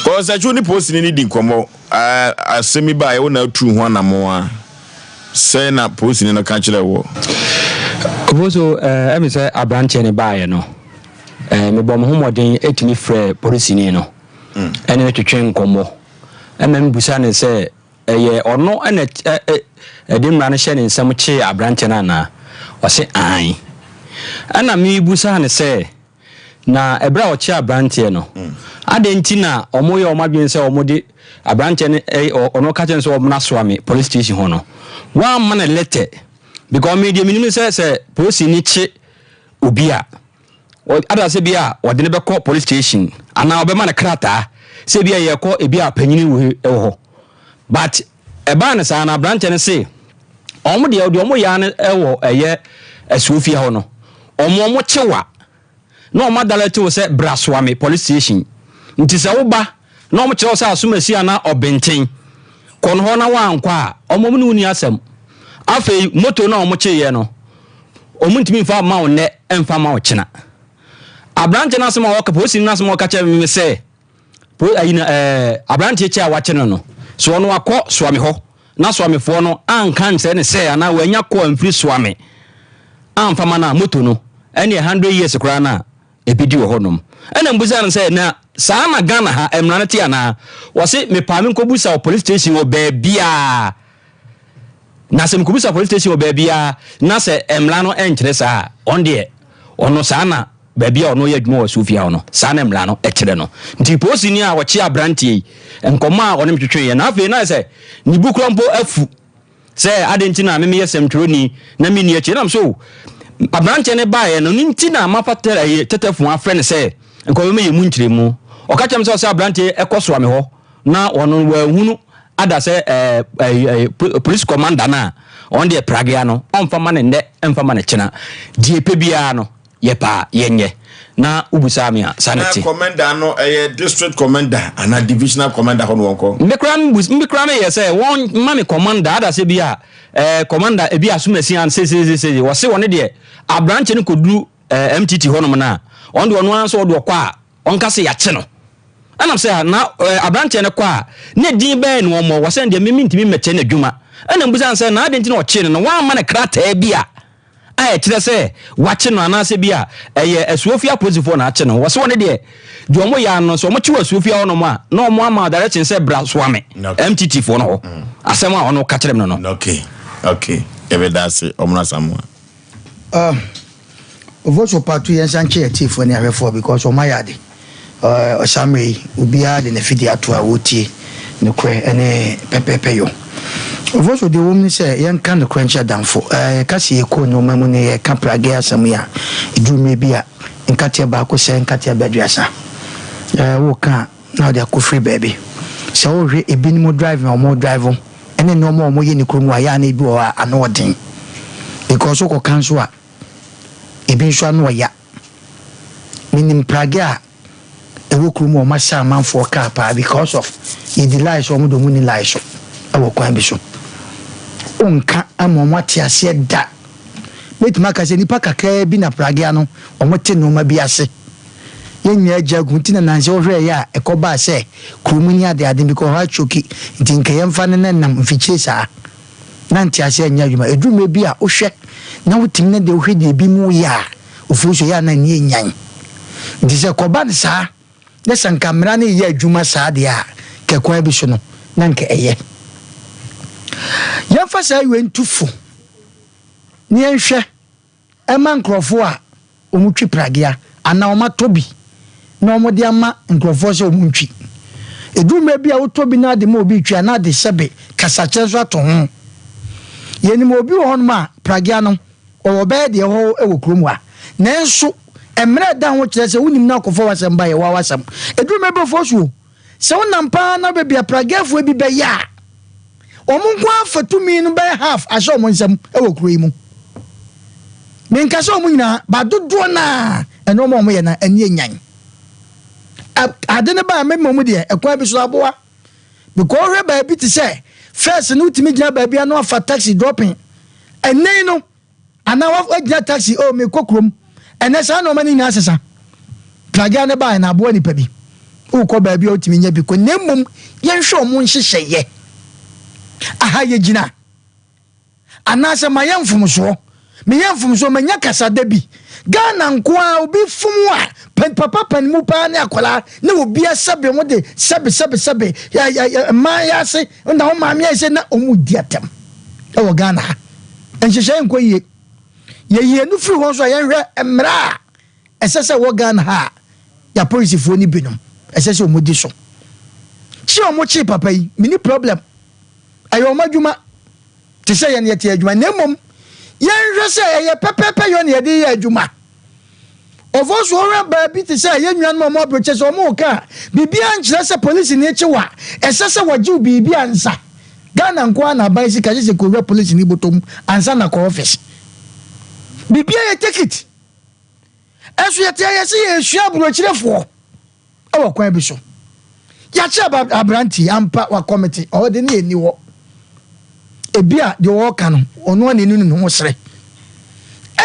Kokosechi ni posting ni di nkomo asemi ba ye wona tu ho anamo a say na posting no ka kire wo. Oboso emi say abranche ne ba ye no. Me bom homodin etimi frɛ police ni no. Ene twetwe nkomo. Emem busa ne say eye ono ene edimra ne hye ne nsam kye abranche na na ɔse an ana me busa ne say na ebra ɔkye abranche no ade nti na ɔmo ye ɔmadwen sɛ ɔmo de abranche ne ono ka kyen so ɔmo na soame police station ho no one man letter because me de minimum say police ni kye obi a ada se bia ɔde ne bɛkɔ police station ana ɔbɛma ne krata se bia ye kɔ ebi a panyini wo ho but eba ne sa na branch ne se omo de omo ya ne ewo eye asuofia ho no omo kyewa na omo dalete wo se braswame police station nti se wo ba na omo kyewo se asomasi ana obenten kon ho na wankwa a omo ne uni asem afei moto na omo kyeye no omo ntimi mfa ma wo ne emfa ma wo kyena abranche na asem wo ka police na asem wo ka kye me se abranche kye a wa kyena no so ono akọ swame ho na swame fo no anka nse ne se ana wanya kọ amfiri swame amfama na moto no ene 100 years kra na ebidi wo honom ene mbuza ne se na saa na Ghana ha emra nete ana wose me pa me nkobusa o police station wo baabia na se mkobusa police station wo baabia na se emra no enkyere saa on de ono saa na baabia ono ye adwuma wa sofia ono saa na emra no ekyere no nti posi ni a wo kye abrantie nkoma onem twetwe ye na afi na se ni bukrompo afu se adenti na me yesem troni na me ni eche na so abranche ne bae no nti na mapatera ye tetefo afre ne se nkoma me yemu nkyiremu okachem se abranche ekoso ame ho na ono wa hunu ada se police commander na on de pragia no onfama ne nde enfama ne kyena die pebia no ye pa yenye na ubusa me sanity commander no district commander and divisional commander hono wonko mbikram ye say one mami commander ada se bia commander e bia sumasi an se wo se woni de abranche ne koduru MTT hono na on de ono anso de kwa a on ka se ya kye no anam se na abranche ne kwa ne din be ne wo wo se de mimi ntimi meche na dwuma ana mbusa se na ade ntini o kye no wa ma ne krata bia aye kire se wache no anase bia eye asuofia posifo na ache no wo se woni de omo ya no so omo chi asuofia hono ma na omo ama direction se braswame MTT fo no ho asem a ono ka kire no okay evidence omna samwa vocho patu yen sanche etifo ni ahwefo because o mayade osamre ubia de ne fidi ato a wotie ne kwe ene pepepe yo vocho de wom ni se yen kan de kwencha danfo kasi eko no mamu ne ka prage asam ya edume bia nkate ba ko se nkate badwasa wo kan na de ko free baby se wo hwe ebini mo drive na mo drive ene no mo ye ni kromu aya na bi o anodin because ko kan so a ebin so anu ya minim prage a ewo kromu o ma sha manfo ka pa because of e delay so mo do mu ni lie so ewo kwan bi so onka amomwati ase da metima ka se nipa kakra bi na prage no omote no ma bi ase yenya ajagu ntina nanse wo hwe ya ekoba se kromu ni ade ade because ha choki ntinka yemfa ne nam mfiche saa nanti ase enya adwuma edwuma bi a ohwe na wotim ne de ohwe de bi mu ya ofuso ya na ni enyan ndise koba ne saa ne sankamra ne ye adwuma saa de a kekwa bi so no nanka eye yamfa sa wentufu ni enhwe ema nkrofo a omutwi pragia ana omatobi na omode ama nkrofo se omuntwi eduma bia wotobi na de ma obi twa na de sebe kasache so ato ho yeni mo obi ho no ma pragia no owo be de ho ewo kromu a nanso emre da ho kyerɛ sɛ wonim na akɔfo wasɛm ba yɛ wa wasɛm eduru mebe fosuo sɛ wonam pa na be bia pragafo bi bɛyɛ a ɔmo nko afatumi no bɛyɛ half ahyɛ ɔmo nsɛm ɛwɔ kuro yi mu menka sɛ ɔmo nyinaa ba dodoɔ na ɛno ɔmo yɛ na ani enyan ade ne ba me mu de ɛkwa bi so aboa because hwe ba bi te sɛ first no timi gina ba bia no afa taxi dropping ɛnɛn no ana wa gina taxi o me kokrom ɛnɛ sa no mani na asesa plaga ne ba na aboa nipa bi o kɔ ba bia o timi nya bi ko nemmom yɛnhwɛ ɔmo nhyehyɛye aha ye gina ana sɛ ma yɛmfomso me yɛmfomso manya kasa da bi Ghana nkoa obi fumu a papa panimu pa ne akola ne obi asabe mo de sabe ya ma ya se na ho ma me se na omu diatam e wo Ghana enhyehyɛ nko ye no firi ho so yɛhwɛ emra ɛsɛsɛ wo Ghana ha ya polisifo ni binom ɛsɛsɛ omu di so chi omu chi papa yi mini problem ayo madwuma te sɛ yɛ ne yɛte adwuma nemom yɛhwɛ sɛ ɛyɛ pɛpɛpɛ yɔ ne yɛde yɛ adwuma Ofosu ora ba bi te say ye nwan mo broche so mo ka bibia nkyerɛ sɛ police ni kyewa ɛsɛ sɛ wɔgye bibia ansa Ghana nko na ban sika sɛ ko police ni botom ansa na ko office bibia ye take it ɛso yɛ te yɛ sɛ yɛ hwia brokyerefo ɛwɔ kwan bi so ya kye abranti ampa wa committee o de ne eni wo ebia de wo ka no ono ne nunu no sere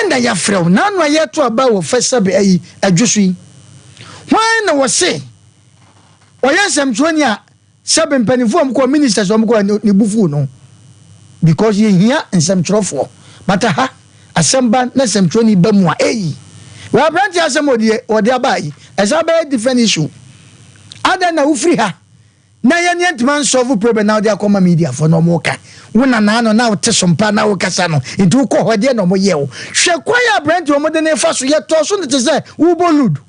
enda ya frew na no ye to aba wo fesa be ayi adwusui hwan na wo se oye semtwoni a sebe mpanifo am ko ministers am ko ne bufu no because ye hia nsemtwerofo but ha asemba na semtwoni ba mu a eyi wa branch asem odi abai esa ba different issue ada na ufri ha na ye ne ntman solve problem na odi akoma media for no mo ka wona na no na wote Sompa na wo kasa no nti ko hode no mo ye wo hwe kwaya brand wo mo de ne fa so ye to so ne te say wo bolud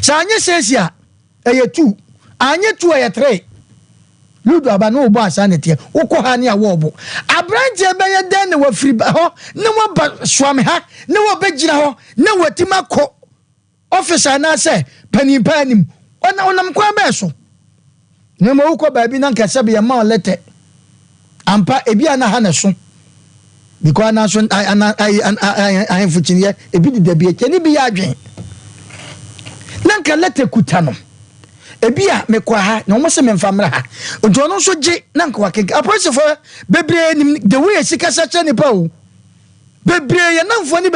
sa anye sesia eye 2 anye 2 eye 3 ludo aba no bo asa ne te wo ko ha ne a wo bo abranje be ye den ne wo firi ho ne wo ba swame ha ne wo be gira ho ne watima ko officer na say panim onam kwa be so ne mo wo ko ba bi na nka se be ye ma letter ampa ebi ana ha na so because na so I fuchinye ebi di da bi ekeni bi ya adwen nanka lete kuta no ebi a mekwa ha na omo se memfamra ha onto no so je nanka wakeka apostle bebre nim the way sika sacha nipa o bebre ye namfo ni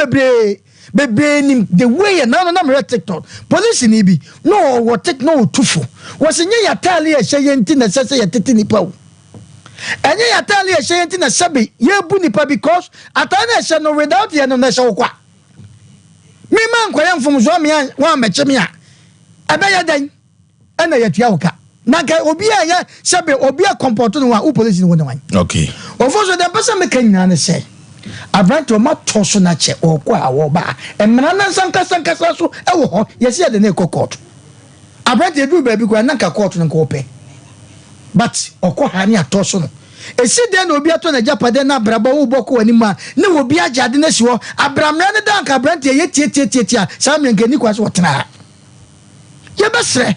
bebre nim the way na me TikTok police ni bi no wo tek no tufo wo se nye yatale ye hye nti na sese ye tete nipa o enye yatale ye hye nti na sabe ye bu nipa because atana hye no without ye no na hye wo kwa mi man kwa yamfom so me wa meche me a abaya dan ana yatua wo ka na ka obi a ye sabe obi a comport no wa police ni wo wan okay ofoso de person me kan nyina ne say abranto ma toso na che okwa awo ba emra na sankasa so ewo ho yesi de na court abranto edu ba bi kwa na ka court nko pe but okwa ha ni atoso no esi de na obi ato na japade na braba wo boko ani ma na obi ajade na si ho abramra ne dan ka abranto ye tie samre ngani kwa so tena ye besre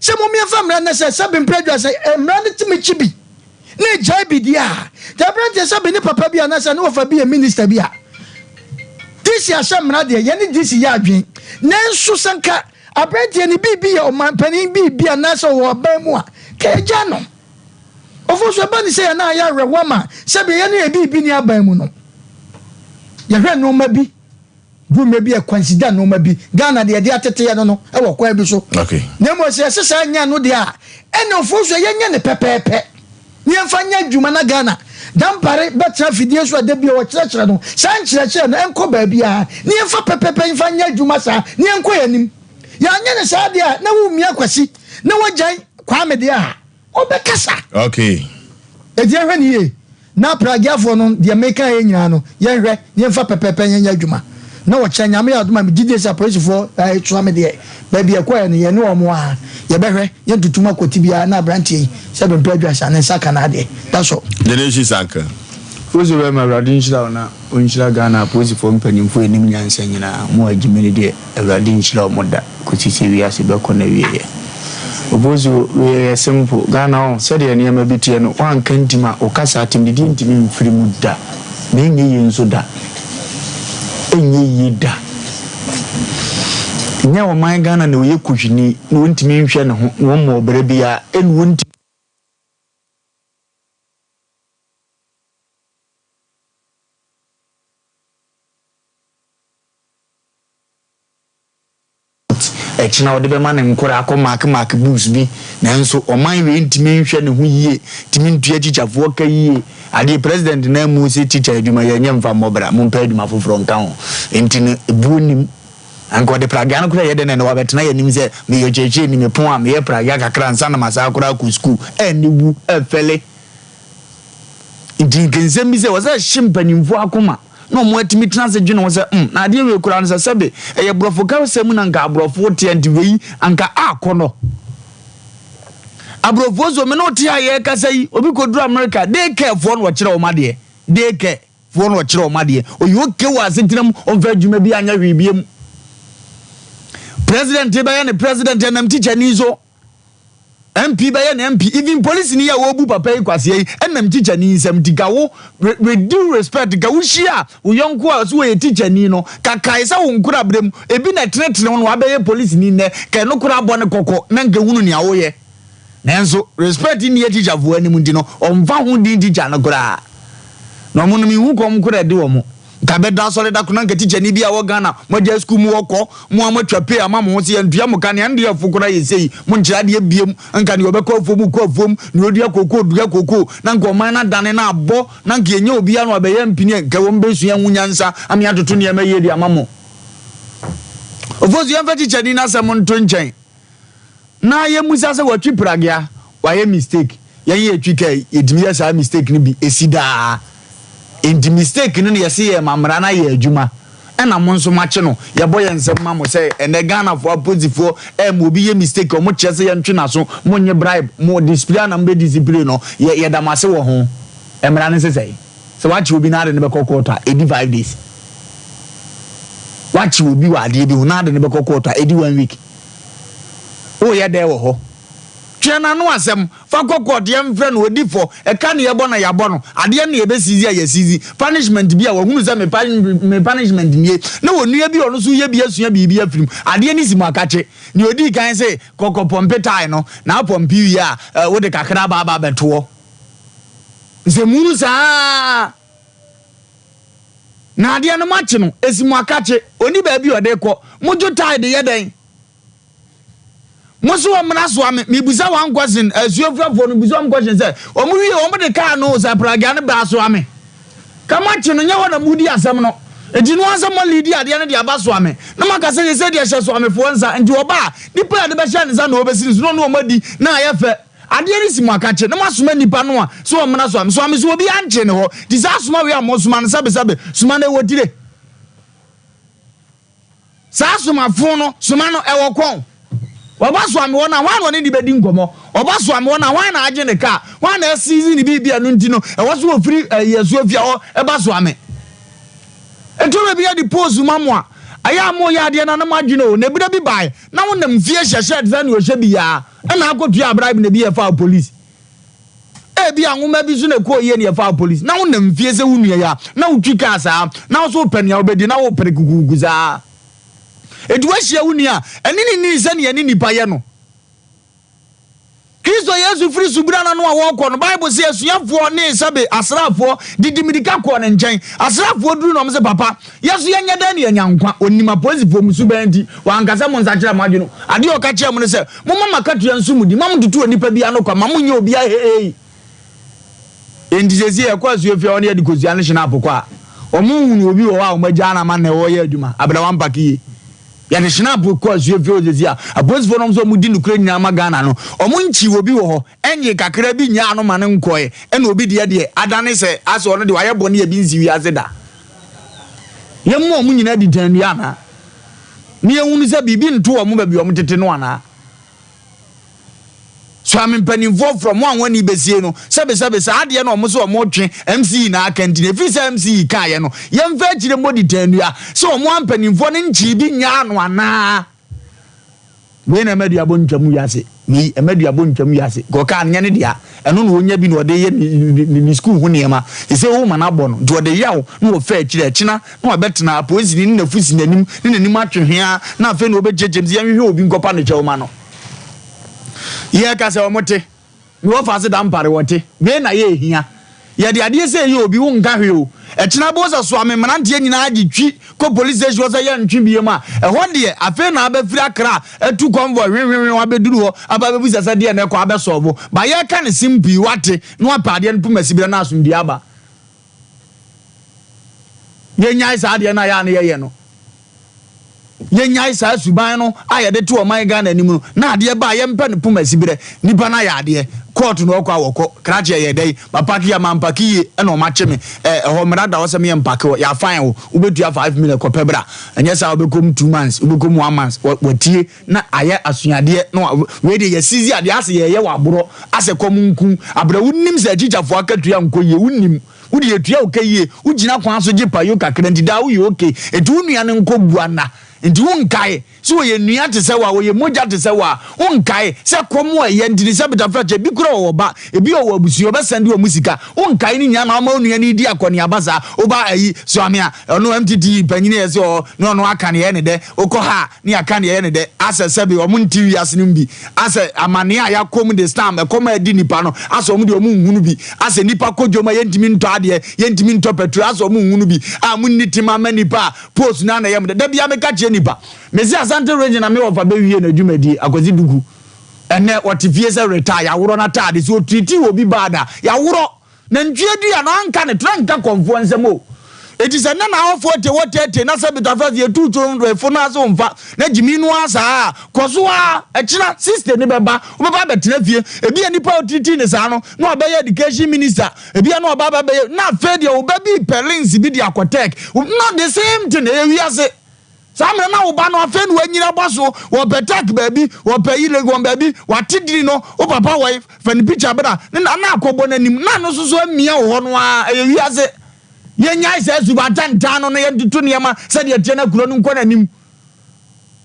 se mo mi famra na se sabe mpredwa se emra ne timichi bi ne jai bi dia the brand sabe ni papa bi anasa no fa bi a minister bi a this ya shamra de ye ni this ya adwen na nso sanka abrante ni bi ya o man panin bi anasa wo ba mu a keja no ofoso ba ni se na ya rewama sabe ye ni bi ni aban mu no ye hwe no ma bi du me bi e consider no ma bi Ghana de atete ye no e wo kwa bi so okay na mo se sesa nya no de a ene ofoso ye nya ne pepepe ni enfanya djuma na Ghana dampare betra fidie so ade bi o kyerɛkyerɛ no san kyerɛkyerɛ no enko ba bia ni enfa pepepe enfanya djuma sa ni enko yanim ya anya ne sa de a na wo mia kwasi na wogyan kwa me de a obekasa okay edi ehwe ni ye na pragiafo no de meka ye nyina no ye hwɛ ni enfa pepepe nyanya djuma na wo kyerɛ nyame adoma me gide sa police for twa me de ba bia kwa ye ne omo a ye behwe ye tutuma koti bia na brantie se be mpradwa sa ne saka na de that's all the nation sanka Ozo be ma Awurade nhyira na onhyira Ghana police for mpanimfo enim nyansa nyina mo agimene de Awurade nhyira omoda kotisi wiase be kɔ na wiye Obozo we simple Ghana on said ye niam bitie no wan kantima o kasa atim de ntimi mfiri mu da me nye yi nso da enye yi da nya o man Ghana na oye kuhwini na wontimi nhwe ne ho wo mo obere bia en wonti Echina ode be ma ne nkora akọ mark books bi nanso oman we ntimi nhwe ne ho yie timi ntua chichafo ka yie ade president na mu se teacher adwuma ya nyemfa mobra mu mpa adwuma foforo nka ho ntine ebuonim anko de praga no kura ye de ne wa betena ya nim se me yo cheche ni me pon a me ye praga kakra nsa na masa akura ku school eniwu efele ndinkense mi se wo se shimpanimfo akoma no mo atimi tena se dwene wo se na ade we kura no se sebe eye brofo ka se mu na nka brofo te ndiwei anka akono abrofo zo me no te aye kasa yi obi koduru America dey care for no kire o made dey care for no kire o made oyo ke wa se tinam o fa dwuma bi anya hwebiem president be ne president enam teacher ni zo MP be ne MP even police ni ya wo bu papa yi kwase yi enam teacher ni nsam digawo with due respect ga wo hia wo yonko a so we teacher ni no kakai sa wo nkura brem ebi na tretre no wa be ye police ni ne ka no kura bo ne kokko na nga hunu ni awoye nanso respect ni ye teacher vo ani mu ndi no omfa ho din teacher no kura no mo no mi hu kom kura de wo mo ka be da sole da kuna nka teacher ni bia wo Ghana mo je school mu wokọ mo amatwa pay ama mo se ndua mo ka ne ande afukura yesei mo nkyira de biem nka ne obekọ fom kọ fom ne odua kokọ dua kokọ na nka oman na dane na abo na nka enye obia no abeye mpini nka wo mbesua nwunyansa ami atoto ne ema yedi ama mo ofozu yemfa teacher ni na asem nto nchen na ye musa se watwi pragia wa ye mistake ye etwi kai edimi ya sa mistake ni bi esida indi mistake no yesi ye mamra na ye adwuma ena mo nso mache no ye boye nsem ma mo say ene Ghana for opposite mo bi ye mistake o mo chese ye ntwe na so mo nye bribe mo discipline na mbe discipline no ye damase wo ho emra ne sesei se wachi obi na de ne be kokota 85 days wachi obi wa de bi na de ne be kokota 81 week o ye de wo ho twena no asem fa kokot ye mfre no odi fo e ka ne ye bo na ya bo no ade ne ye be sizi ya sizi punishment bi a wo hunu se me punishment nie na wo nua bi ono so ye bi asua bi afirim ade ne simu akache ne odi kan se kokko pompe tai no na pompe wi a wo de kakra ba beto se munu sa na ade no mache no esimu akache oni ba bi ode ko mojo tai de ye den Moso amna so ame mebusa one question asuafrafo no busa one question say omuwie omde car no za praga ne ba so ame kamachi no nya wona mudi asem no edi no asem mo lidi ade ne de aba so ame na maka say say de hye so ame fo nsa nti oba nipa de be hye nsa na obesiri so no omadi na ayefe ade ne simu akache na masoma nipa no a so omna so ame so obi anche ne ho di sa soma we amosoma ne sabe soma na wodire sa soma fo no soma no e wo kon obaso ame wona wan woni di bedi nkomo obaso ame wona wan na age ne ka wan na season ni bibia no ntino e wo so ofiri yesu afia o e baso ame etoro bia di pose mamo a aya mo ya de na na madwene o na bida bi bai na wonam fie hyehye de na o hye bia e na akotu abribe na bi e fa police e bia nwoma bi so na ko ye ne e fa police na wonam fie se wunua ya na wutwi ka sa na wo so pania obedi na wo pere guguguza eduwahia wunia enini ni se ne ani nipa ye no Kristo Yesu firi subira na no a wo kɔ no Bible say asuafo ne sabe asrafo didimidika kɔ ne nkyɛn asrafo duru no mse papa Yesu yenya da ne yanyankwa onima pozifo musuba ndi wankasa mo nsakira madwe no ade o ka kye mo ne se mo mama katua nsumudi mam dutu onipa bia no kwa mam nye obi a hei endizezi e kwa asuafo ne de kozua ne hye na apokwa omunhunu obi wo a o magya na ma na wo ye adwuma abra wampaki ya ne shina bu ko azuefio zezia abosfo no so mudi nukure nyina magana no omunchi obi wo ho enye kakra bi nya no ma ne nkoe ena obi de adane se aso no de waye bone ya bi nsiwi azeda yemmo omunyina di tanu ana ne ehunu se bibi nto omu ba bi omu tete no ana so am mpanimfo from one when ibesie no sebe sa ade no omo so omo twe MC na akantine efi se MC kaye no yemfa gire modi tanua so omo mpanimfo ne nchi bi nya no ana we na meduabo ntwamu yase mi meduabo ntwamu yase go ka anya ne dia eno no onya bi no de ye ni school hu niema e se wo mana bo no do de yawo no wo fa kire akina no obetena police ni na fusi nanim ni nanim atwehia na afa no obejejem ye hwe obi nkopa no chewo ma no ye ka se omote mi wo fa se da mpare wote we na ye hia ye de ade se ye obi wo nka hwe o ekina bo se so amemrantie nyina agitwi ko police station so ye ntwi biye ma ho de afa na abafiri akra atu convoy hwenhwen abeduru ho ababebu sasa de na ko abesolve ba ye ka ne simpi wate no apade no pumasibira na asumdi aba ye nyai sa de na ya na ye no ye nyai sa suban no ayede to o man Ghana anim na ade ba ye mpa ne pumasibire nipa na ya ade court no okwa woko krache ye dai papaki ya mampaki e no macheme ho mrada wo se me mpake ya fine wo ubetua 5 million ko pebra enye sa obekom 2 months obekom 1 month watie na aye asuade no we de ye sizi ade ase ye waboro ase komunku abra wunnim se achichafo akatua nkoye wunnim wudi etua okaye ugina kwan so gipa yo kakra ndida wo ye okay etu nua ne nkobuana nti wonkae so ye nua te se wa wo ye moja te se wa wonkae se komo ye ndini se betafrache bi kura wo ba ebi o abusu obesande wo musika wonkae ni nya na ma onua ni di akoni abasa oba ayi so amia ono MTD panyine ye se o no aka ne ye ne de okọ ha ni aka ne ye ne de asese bi o mu ntiwi asene mbi ase amane a ya kom de stam e kom adi nipa no ase o mu de o mu nhunu bi ase nipa kodwoma ye ntimi nto ade ye ntimi nto petro ase o mu nhunu bi a mu nitima manipa post na ye de bia meka che nipa mesi asante range na me ofa be wie na dwumadi akwasi dugu ene otifie se retire ya woro na tade so triti obi bada ya woro na ntwedu ya no anka ne tranka konfo nsemo eti se na na ofo te wotete na se bitafa ye tutu efo na so mfa na jiminu asa koso a ekira sister ne beba obeba betena fie ebi anipa otriti ne sa no na oba ye education minister ebi na oba ba na fede obabi perlins bi di akotek not the same thing e wiase samre na wo ba no afa nu anyira boso wo betak baby wo payi legon baby watidiri no o papa wife fan picture bra na akobo nanim na no so amia wo no a wiase ye nyai se subata ntano na ye tutu ne ma se de tie na kuro no nko nanim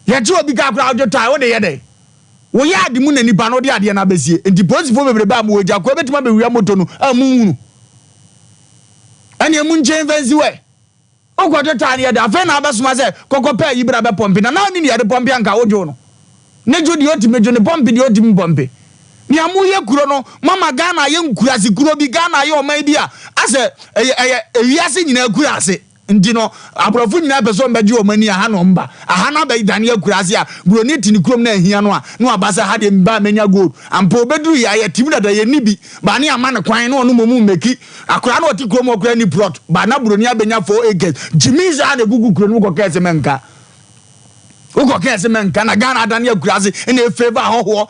ye ti obi ka kura o tai wo de ye de wo ya ade mu na nipa no de ade na besie enti police fo bebre ba mu oja ko betima be wia moto no amunhunu ani amun chen fancy we ogodo tani ya da fe na abasuma se kokope yibra be pompi na ni ne ya de pompi anka ojo no ne jodi oti mejo ne pompi de oti mpompi ni amu ye kuro no mama Ghana ye nkurasi kuro bi Ghana ye o man bia ase ewiase nyina kurase ndi no abrofu nyina person beje o mani aha no mba aha na be dane akurase a broni tini kurom na ahia no a no abasa ha de mba menya gold ampo beduru ya ye timi da ye nibi ba ne ama ne kwan no no momu meki akura na oti kurom okura ni plot ba na broni abenya 4 acres jimiza na gugu kuro no ko kese menka uko kese menka na Ghana dane akurase ene favor hoho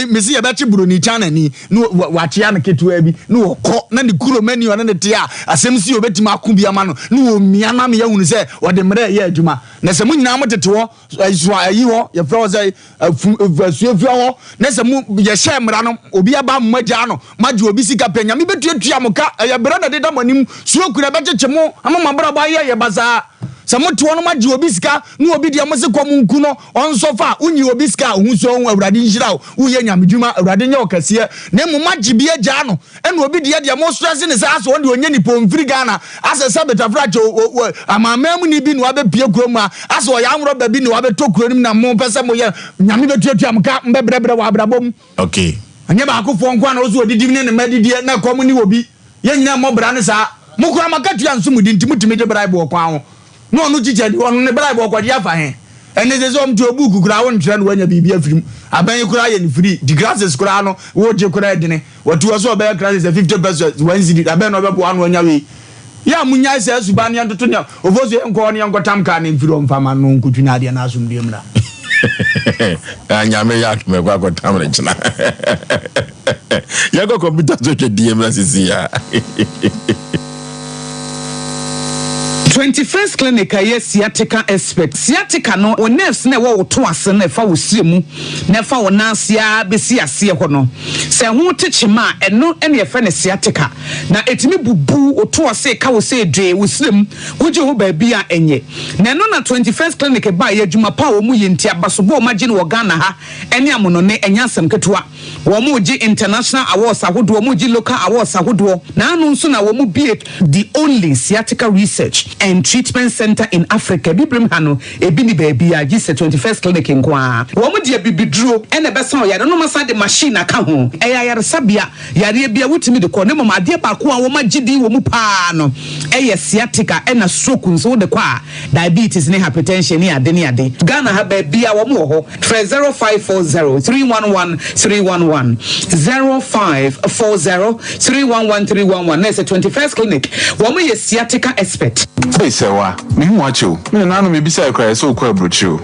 mesi ye bechi broni chana ni no watia na ketua bi no ko na ni kuro mani ona ne te a asem si obetima akubia ma no omia na me yahunu se ode mre ye adwuma na se munyina motete ho ayi ho ye fra say asuafia ho na se mu ye hye mra no obi aba mmaja no maji obi sika panya me betuatua moka ye brada de da manim suo kura becheche mu amama bra ba ye basa samuti wono maji obi sika no obi de amose kom nku no onsofa unyi obi sika ohuso on awurade nhira wo ye nyamedwuma awurade nya okase na mu maji bi agya no ena obi de de mo stress ne sa so onde onye ni pomfiri Ghana ase sabeta fracho amama mu ni bi no abepie kurom a ase o ya amro ba bi no abeto kurom na mo pese mo ye nyame betuatua mka mbebrebre wa abrabom okay anya ba akofo nko na ozo odidi ne madidi na kom ni obi ye nyina mo bra ne sa mo kura makatua nsumudi ntimutimi de bribe okwan ho no no chiche di onu ne bribe okodi afa he ene ze zo mtu obuku kura won tire no wanya bibi afirim aban kura ye ni free the grasses kura no wo je kura edine watu waso be grasses 50% wanzidi aban no be bo anu wanya we ya munya se suban ya ntoto ne ofozo enko ne enkotam ka ne mfiro mfama no nkutuna ade na asumdie mra anyame ya me kwa ko tamre china ya go computer so che DM na sisi ya 21st clinic yes sciatica expert sciatica no o nerves na wo to ase na fa wo siremu na fa wo nasia besi ase ho no se ho techima eno ene fa ne sciatica na etimi bubu o to ase ka wo se dwe wo sirem wo je ho ba bia enye na no na 21st clinic ba ye adwuma pa wo mu yenti abasobo o magine wo Ghana ha ene amono ne enya asem ketewa wo mu ji international awards ahodo wo mu ji local awards ahodo na anu nso na wo mu be the only sciatica research and treatment center in Africa bibrim hano ebi ni baby a gise 21st clinic nkwa wo mu de bibiduro ene besan ya no masa de machine aka ho eya yare sabia yare bia wutimi de ko ne mama de ba ko a wo magidi wo mu pa no eye sciatica ena stroke nso de kwa diabetes ne hypertension ne ade ne ade Ghana ha ba bia wo mu ho 0540 311 311 0540 311 311 na 21st clinic wo mu ye sciatica expert. Hey sewa me hu acho me na no me bisa ekra so kwa brochu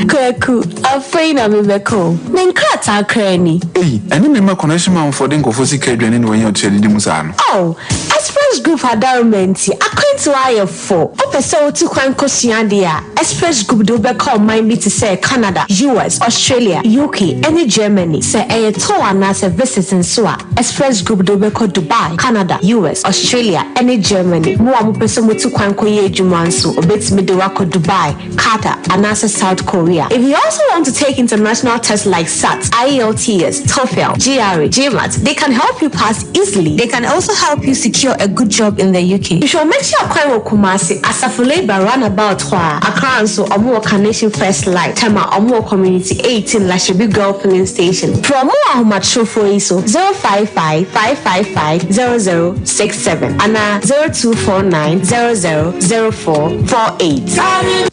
Kwaku afraid na me beko na nkrata krani eni me ma connection ma for den kofo sika adwane ne wanya otiri di musa no oh Express Group adormenti akwenti wa ye for opese otu kwan kosua de a Express Group do be call mind me to say Canada US Australia UK any Germany say e to ana say visits so a Express Group do be call Dubai Canada US Australia any Germany mo am pese mo tu kwan koye adwuma nso obetimi de wako Dubai Qatar and South Korea. If you also want to take international tests like SAT, IELTS, TOEFL, GRE, GMAT, they can help you pass easily. They can also help you secure a good job in the UK. You should make sure you Kumasi Asafule Runabout Accra so Omo Carnation First Light, Tema Omo Community 18 Lashibi Girl Filling Station. For more Macho for ISO 055-555-0067 and 0249-000448.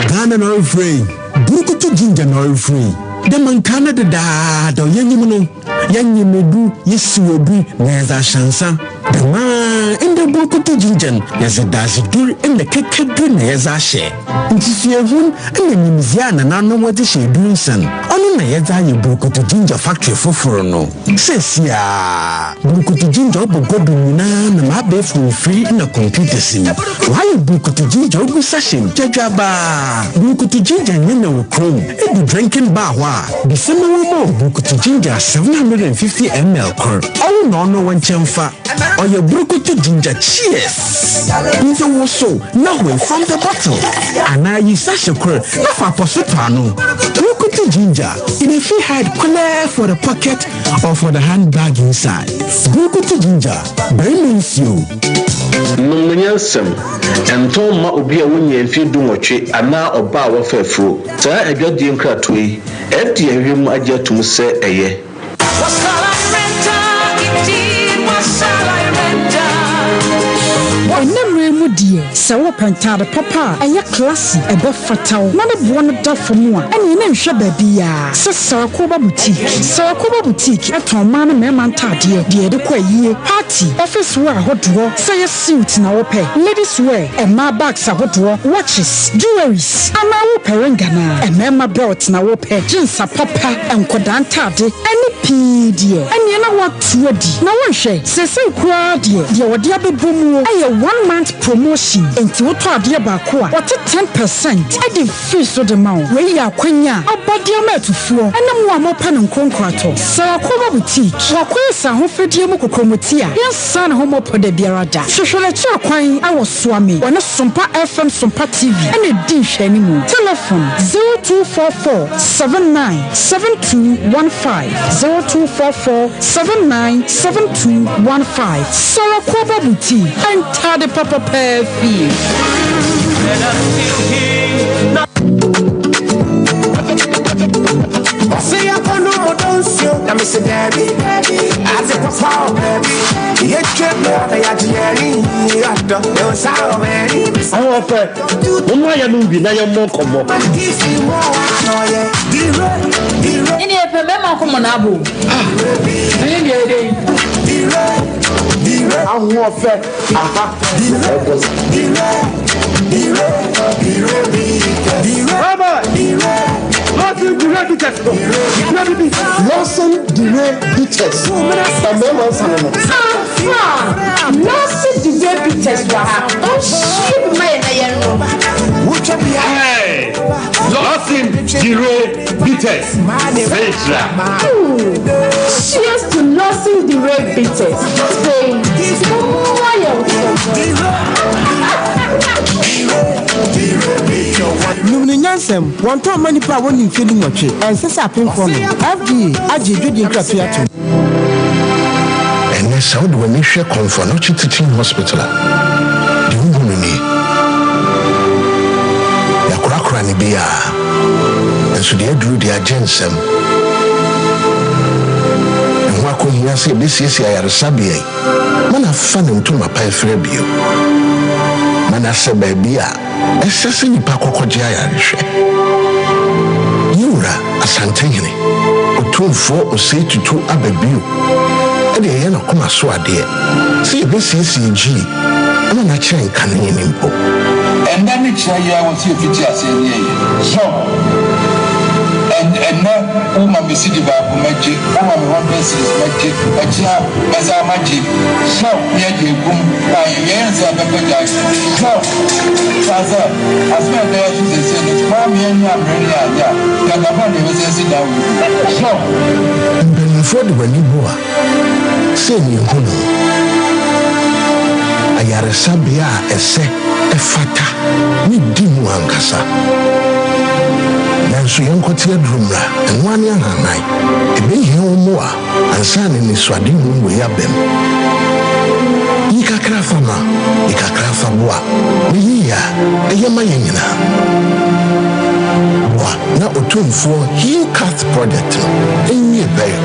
Ghana no free. Bukutu ginger no free. The man Canada da yanyimuno. Yanyimedu yesuobu neza shansa. The man in the Bukutu ginger yes a dash dur in the kekedu neza she. Ntisiyehun ene nimziana na no what she doing son. Onu na yeza ye Bukutu ginger factory foforo no. Sesia Bukutu ginger obogodu nyina na mabe free na computer sim. Why Bukutu ginger obu session jajaba. Bukutu ginger nyina wo chrome. E be drinking bar wa. The same wo Bukutu ginger 750 ml core. Oh no one chamfa. Or your Bukutu ginger cheers. Into also now from the bottle. And now you sash a core. Not for positano. Bukutu ginger. In a free hide clear for the pocket or for the handbag inside. Bukutu ginger. Very means you. Nyansem enton ma obi a wonye mfi dunwotwe ana oba wa fafuro saa adwadi nkratoi FD ahwem agye atum se eye die se wo pentade papa eye classy ebe fataw na ne bo no da fomu a ene ne nhwe ba bia se Sakoba boutique eton ma na mema ntade de de kwa yie party office wear hodo se ye suit na wo pe ladies wear e ma bags ahodo watches jewelries ama wo perengana e mema belt na wo pe jeans papa enkoda ntade ene pidie ene na watu adi na wo hwe se kwa de wo de abebumu aye 1 month promotion enti wo to ade ba ko a what 10% edi free so de ma we ya kwanya abade amatufuo ene mo amopa ne nkonkrato Sakoba boutique wakwesa ho fedie mu kokromoti a yensa na ho mopo de biarada hwehwele chi akwan awo soame wona Sompa FM Sompa TV ene di hwani mu telephone 0244797215 0244797215 Sakoba boutique entade papa perfect Say I don't know don't you let me say baby as a papa baby you trip me I jerry I don't know how many oh pé mo ya no bi na ya mo komo ini e pe me ma komo na abo ni de ahun ofe aha Lawson Dire Beaches. Lost the way Peters don't ship my Hey, lost him the Peters. Cheers to losing the way Peters. Numni Yansem, one time many power in feeling watch it, and says I think for me. FD, Aji, Judy, Grafia. And that's how do we share comfort, not teaching hospital. The woman, Yakrakran Bia, and so they drew their gensem. And what could you say this is a Sabia? Man, have fun into my pie for you. Man, I said, baby, Essentially, Paco Jaya. Yura, a Santini, or 2-4 or say to 2 Ababu. And the end of Comasua, dear. See, this is CG. I'm not trying canning impo. And then it's a year was here for just a year. So, and now, woman be city by magic, woman one person is magic, a child as our magic. So, yeah, you boom, by years of the project. So, as my dad used to say, it's mommy and young, yeah, the money was a sit down. So, and before the when you were, say me, Ayarasabia, a se, a fata, me dimu ankasa. So young Cotia Drumra and 1 year and night, a big hill more, and son in the swaddling room we have them. Ika Krafama, Ika Krafabua, Mia, a Yamayana. Now, a 2-4 heel cut project in me a bear.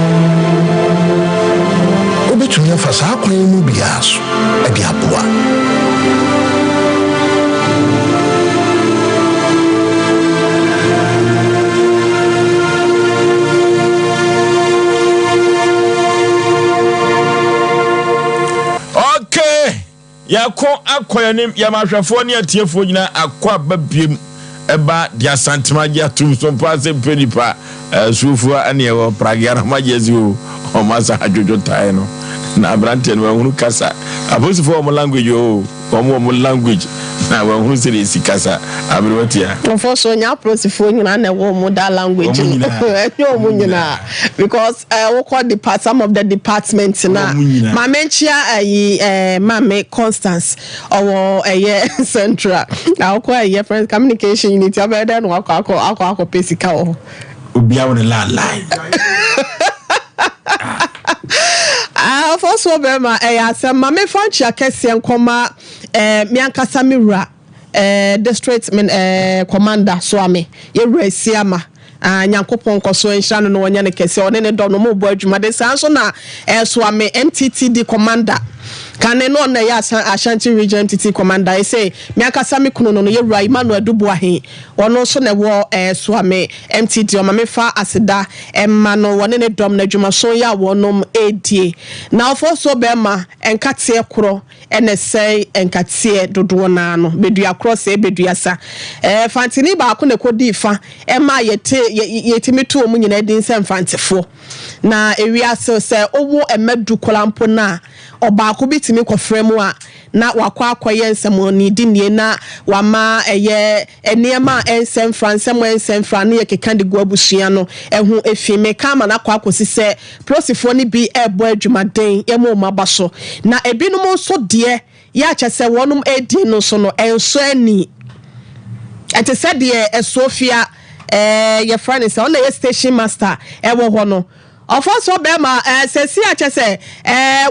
Obitunia Fasaqua in Mubias, a Diabua. Yako akoyanim yamahwefo ne atiefo nyina akwa babiem eba dia santimagia tum Sompa Asem Mpe Nipa sufu ane ewo pragiara majezi o masa ajojo tai no na abrante no hunu kasa abosifo o language o mo language na wa hunu se esi kasa abrotia for so nya prosifo nyina na wo mo da language enyo mo nyina because we call the some of the departments na ma menchia mame Constance or central na ko friends communication unit abeda no akọ pesika o obia won la line first of all Asem mame fanchi akese nkoma miankasa miwura district commander so ame yewura siama nyankopon koso enhira no wonya ne kese one ne do no mo bo adwuma de sanso na so ame MTTD commander kan no na ya Ashanti region MTT commander I say miankasa me kuno no yewura Emmanuel Dubuahin wono so ne wo so ame MTT o mame fa aseda emma no wone ne dom na adwuma so ya wonom edie na ofo so be ma enkate koro ene sei enkate dodo na no bedua cross e bedua sa fantini ba ko ne kodi fa emma yetimi to mu nyina din se mfantefo na ewia se owo emedu kolampo na obaako bitimi kofremu a na wakwa akoye nsemoni dinie na wama eniema ensem fransem ensem franu ye kekande go abusua no ehu efime kama na kwa akosi se prosifo ni bi ebo adwumaden emo mabaso na ebinom so de ya kyese wonum edi no so no enso ani ate se de Sofia ye friend say on the station master ewo ho no ofo be ma sesi achese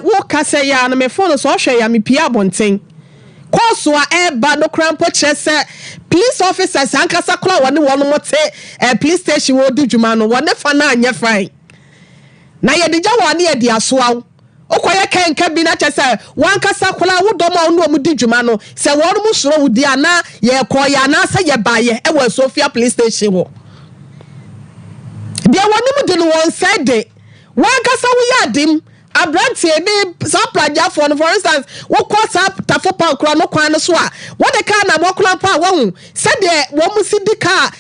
wo kase ya na me phone so hwe ya me pia bonten koso a eba no krampo kyese police officers ankasa kula wone wono mote police station wo di dwuma no wone fa na anya fine na ye digya wone ye di asoa okoye kenka bi na kyese wankasa kula wo dom a no mu di dwuma no se wono mu soro wo di ana ye koya na se ye baye e wo Sofia police station wo dia wonu mu de no one side wankasa wo ya dim abrantie bi sa plaja for instance wo call sa tafo pa kura no kwan no so a wo de ka na bokula pa wo se de wo mu si di ka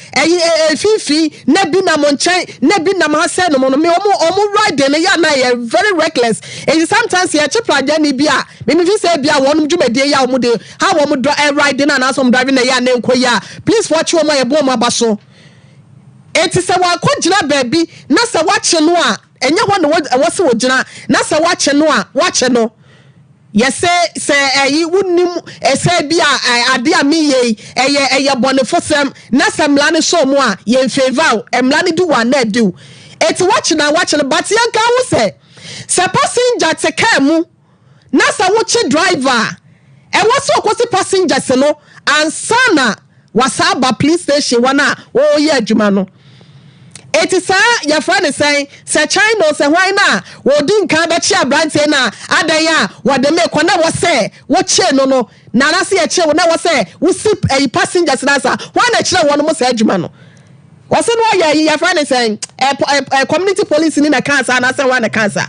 fifi na bi na mo nchen na bi na ma se no mo me omo ride ne ya na ye very reckless and sometimes ye che plaja ni bi a me fi say bi a wonum dwumade ya wo de how wo mu ride na some driving na ya na enkoya please watch wo ma ye bo ma baso eti se wa ko gina baabi na se wache no a enye ho no wo se wo gina na se wache no a wache no yese se wunim ese bi a ade a me ye eye bonefosem na se mla ne so mu a ye favor emla ne du wa na do eti wache no but ye ka wo se passenger te car mu na se wo che driver e wo so ko se passengers no ansana wasaba police station wana wo ye adwuma no eti sa ya friend say se China se hwan na wo din kan ba chi abrante na adan a wo de me ko na wo se wo che no na na se ye che wo na wo se wo sip passengers na sa hwan na kire wo no mo se adwuma no wo se no ya friend say community police ni na kansa na se hwan na kansa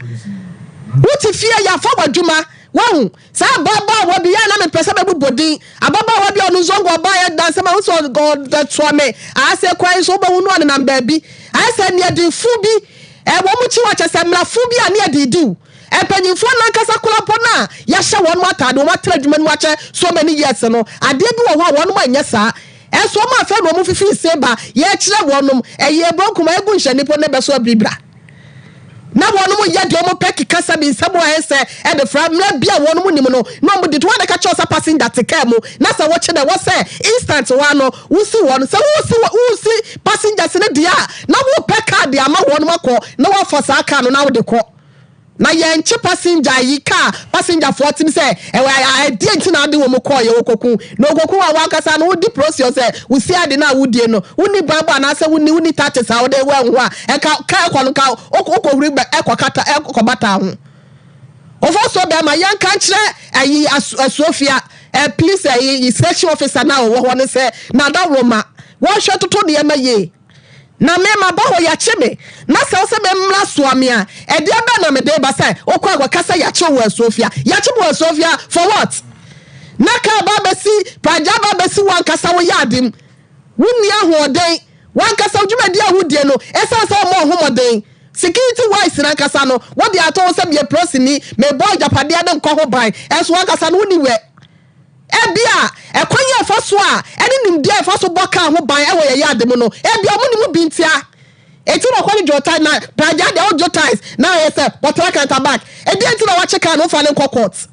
wo ti fie ya fa wadwuma wow sa baba wa biya na me pesa be bodin ababa wa biya onu zongo ba ya dance ma so god that to me I say kwai so ba wonu na baabi I say ne de fu bi wo mu chi wa chese mla fu bi a ne de du panyimfo na kasa kula pona ya hye wonu atade wo atra dwuma nu ache so many years no ade bi wo ho wonu ma nya sa so ma fa no mu fifi se ba ye kire wonu ye bronkuma egu nhye nipo ne be so bribra na wonu mu ya de omo peki kasa bi nsabo ese e de fra mra bia wonu mu nim no no mu de to na ka chosa passenger te car mu na sa wo che na wo se instant one no wo si wonu se wo si passengers ne dia na wo peka de ama wonu makọ na wo for sa car no na wo de ko na ye nche passenger yi car passenger 40 say e die nti na de wo mu ko ye wo koku no koku wa wakasa no wo di process say wo si ade na wo die no woni baba na say woni touches how dey wen ho a e ka ko no ka okowuri e ko kata e ko bata ho ofo so be ma yan kan kire ayi asofia police ayi section officer na wo ho ne say na da roma wo hwe toto ne ma ye na me ma ba ho ya cheme na se be mra soame a e de ba na me de ba sai okwa agwa kasa ya che wo asofia ya che wo asofia for what na ka ba besi praja ba besi wan kasa wo ya adim wunni ahoden wan kasa dwumadi ahudie no esa sa mo homoden security wise na kasa no what they are told say be prosini me boy japade ade nko ho ban enso wan kasa no wuni we ebia ekwanye afaso a ene nimdi afaso boka ho ban e wo ye adem no ebia mo ni mu bintia eti no kwani jota na praja de o jotais na yes but I can't back e dey enti na wa check no fa le court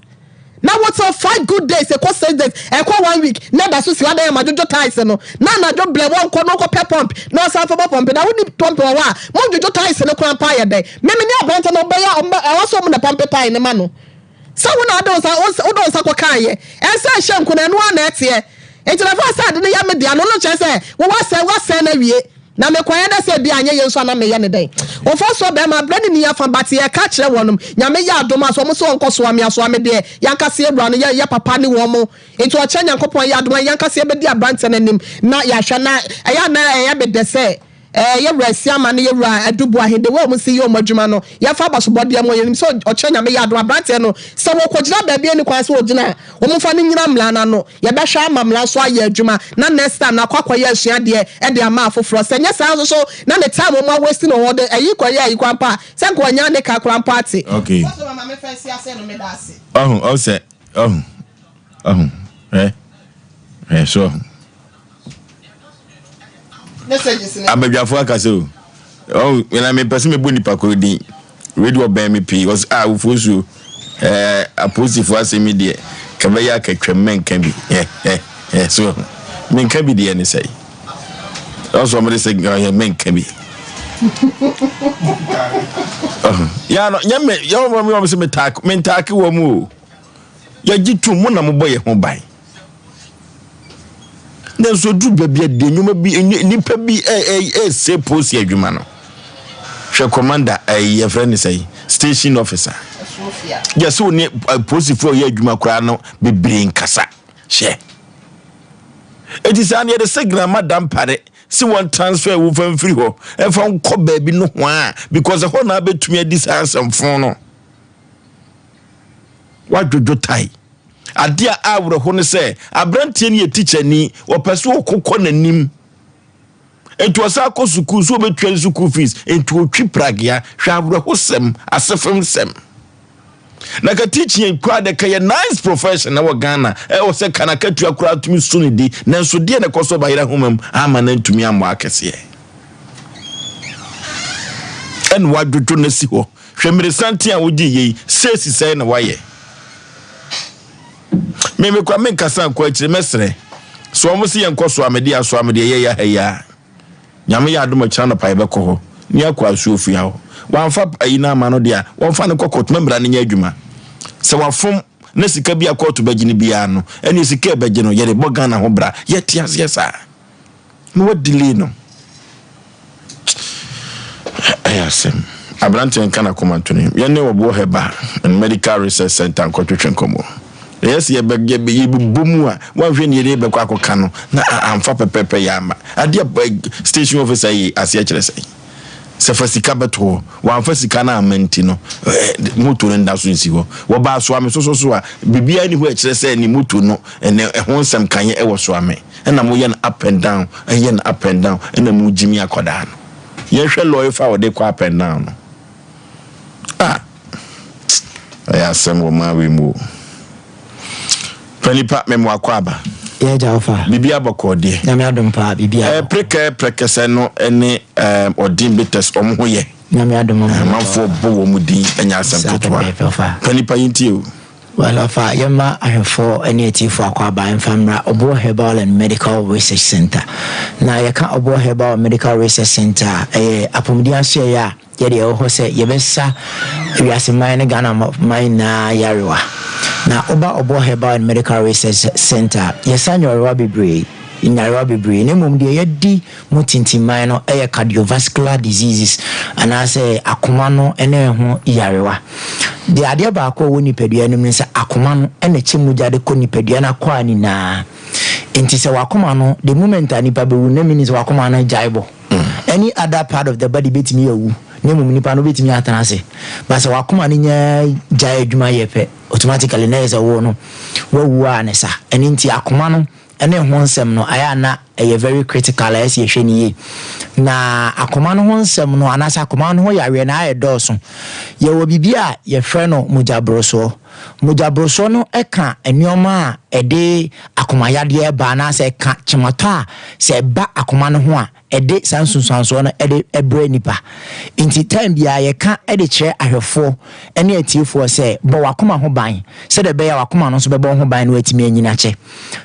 na what so 5 good days e ko 6 days e ko 1 week na da so si wa da ma jotais no na jo ble won ko no ko pe pump na sa fa pump na woni pump wa mo jotais no ko pa ye dey me ni abanta no be ya e wa so mo na pump pa ne ma no so wona do sa ko kan ye e sa hye nko na no na ete e tira fa sa de ne ya me dia no no che se wo wa se na wie na me kwanya da se bia anye ye nso na me ye ne den o fo so be ma brand ni ya fa bate ye ka kire wonum nya me ya adoma so mo so nko so amia so ame de ya ka se ebra no ya papa ni wo mo enti o che nyankopon ya adoma ya ka se be di abrante na nim na ya hwa na ya be de se ye wresi ama ne ye wra adubu ahede wo mu si ye omadwuma no ya fa basobode am ye so o che nya me ya adoma abrante no se wo kogina ba bia ni kwan se wo gina wo mu fa ni nyina mla na no ye be hwa ama mla so aye adwuma na next time na kwakwa ye asua de e de ama afoforo se nya sa so na ne time mo waste no wode ayi kwa pa se ko nya ne ka kran party okay so mama me fa si ase no me da ase o se so messages ni abadwafo akase o na me pese me boni pa ko din radio ban me pi was Oforisuo apostifo asemi de ka be ya ka twemmen kan bi so men kan bi de ne sai also me say ya men kan bi ya no nyame ya mo se me tak wo mu ya jitu mu na mo boye ho bai na so du bebia de nyuma bi nipa bi se post adwuma no hwe commander your friend say station officer yes so ni post for your adwuma kura no bebre nkasa hwe it is an the signal madam pare si one transfer wo fan free ho e fa nko ba bi no ho a because ho na betumi adi sansam fon no wadwojo tai adia awre ho ne se abrantie ne teacher ni opese okokọ nanim enti wasa akọ school so betwa school fees enti otwi pragia hwa awre ho sem asefem sem na ka teaching kwa de ka nice profession na Ghana o se kana ka tua kura tumi suni di na nso de na koso ba yira homam ama na ntumi amwa akese en wadwojo na si ho hwemire santi a wogi yi sesi sai na waye meme kwa menkasa kwa chire mesre so omo si yenkoso amede aso amede ye ya heya nyame ya adoma chana pa ebekọ ho ni akwa asuofu ya ho wanfa ayina ama no dia wonfa ne kokot membra ne nya adwuma se wafom na sika bia koto bagini bia no eni sika bagye no ye de boga na ho bra ye tias yesa no delay no ayasem Abranten kana komantuni ye ne obo heba medical research center nkotwetwe nkomo yes ye bumu a wanhwe ne ye bekọ akoka no na amfa pepepe ya ama ade station officer yi ase akire sei se fasika beto wanfa sika na amenti no moto ne ndaso nsi ho wo ba so ame so a bibia ni ho akire sei ni moto no ene ho nsem kanye ewo so ame na mo ye up and down na mo jimi akoda no ye hwe lawyer fa wo de kwa up and down no Asem wo ma we mu Penipa memo akwaba ye jaofa bibia bokode nyame adom pa bibia preke se no ene odin betes omhoye nyame adom manfo bo wo mu din enya asem totwa Penipa yinti o well afa yema ahefo ene etifo akwaba enfamra Obo Herbal and Medical Research Center na yeka Obo Herbal Medical Research Center apomdi ahye ya yede ho se yebesa wiaseman ne Ghana man na yarewa na Obo Herbal and Medical Research Center yesanyo rewa bebre inyarewa bebre ne mum de yedi mutintiman no cardiovascular diseases anase akoma no ene ho yarewa de ade ba akọ woni padua no nsa akoma no ene chemuja de koni padua na kwa ni na enti se wakoma no the moment anipa be wu na means wakoma no jaibo any other part of the body betimi yawu nemu nipa no betimi atanase ba se wakoma ni nya jai adwuma yepe automatically na yesa wo no wawu anesa eni nti akoma no ene ho nsem no aya na very critical as ye hwani ye na akoma no ho nsem no anasa akoma no ho yawe na aye doso ye wo bibia ye hwe no mujabroso no eka enioma ede akoma yade ba na se ka chimato a se ba akoma no ho a ede sansunsanso no ede ebre nipa inti time bia ye ka ede kire ahwefo ene atiefo se bo wakoma ho ban se de be ya wakoma no so be bo ho ban no atimi anyina che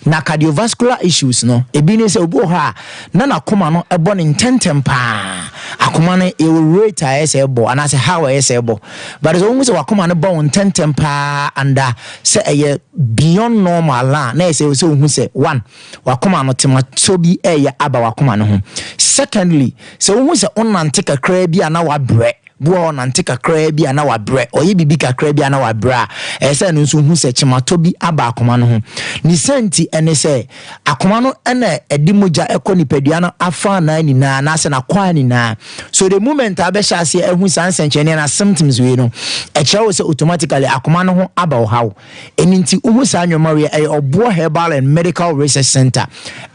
na cardiovascular issues no ebi ne se obo ha na koma no ebo ne ntentem pa akoma no e rate as ebo ana se how as ebo but so we se wakoma no bo ntentem pa anda se eye beyond normal la na se so hu se one wakoma no temato bi eye aba wakoma no ho secondly so hu se onante kakra bi ana wa bre bo nante kakra bi ana wa bre oye bibi kakra bi ana wa bra ese no nso hu se chimato bi aba akoma no ho ni senti ene se akoma no ene edimoja ekoni padua no afa na ni na se na kwa ni na so the moment abesha ase ehu sansenchene na symptoms we no e chewo se automatically akoma no ho aba o hawo eninti uhu sa anwoma we Obo Herbal and Medical Research Center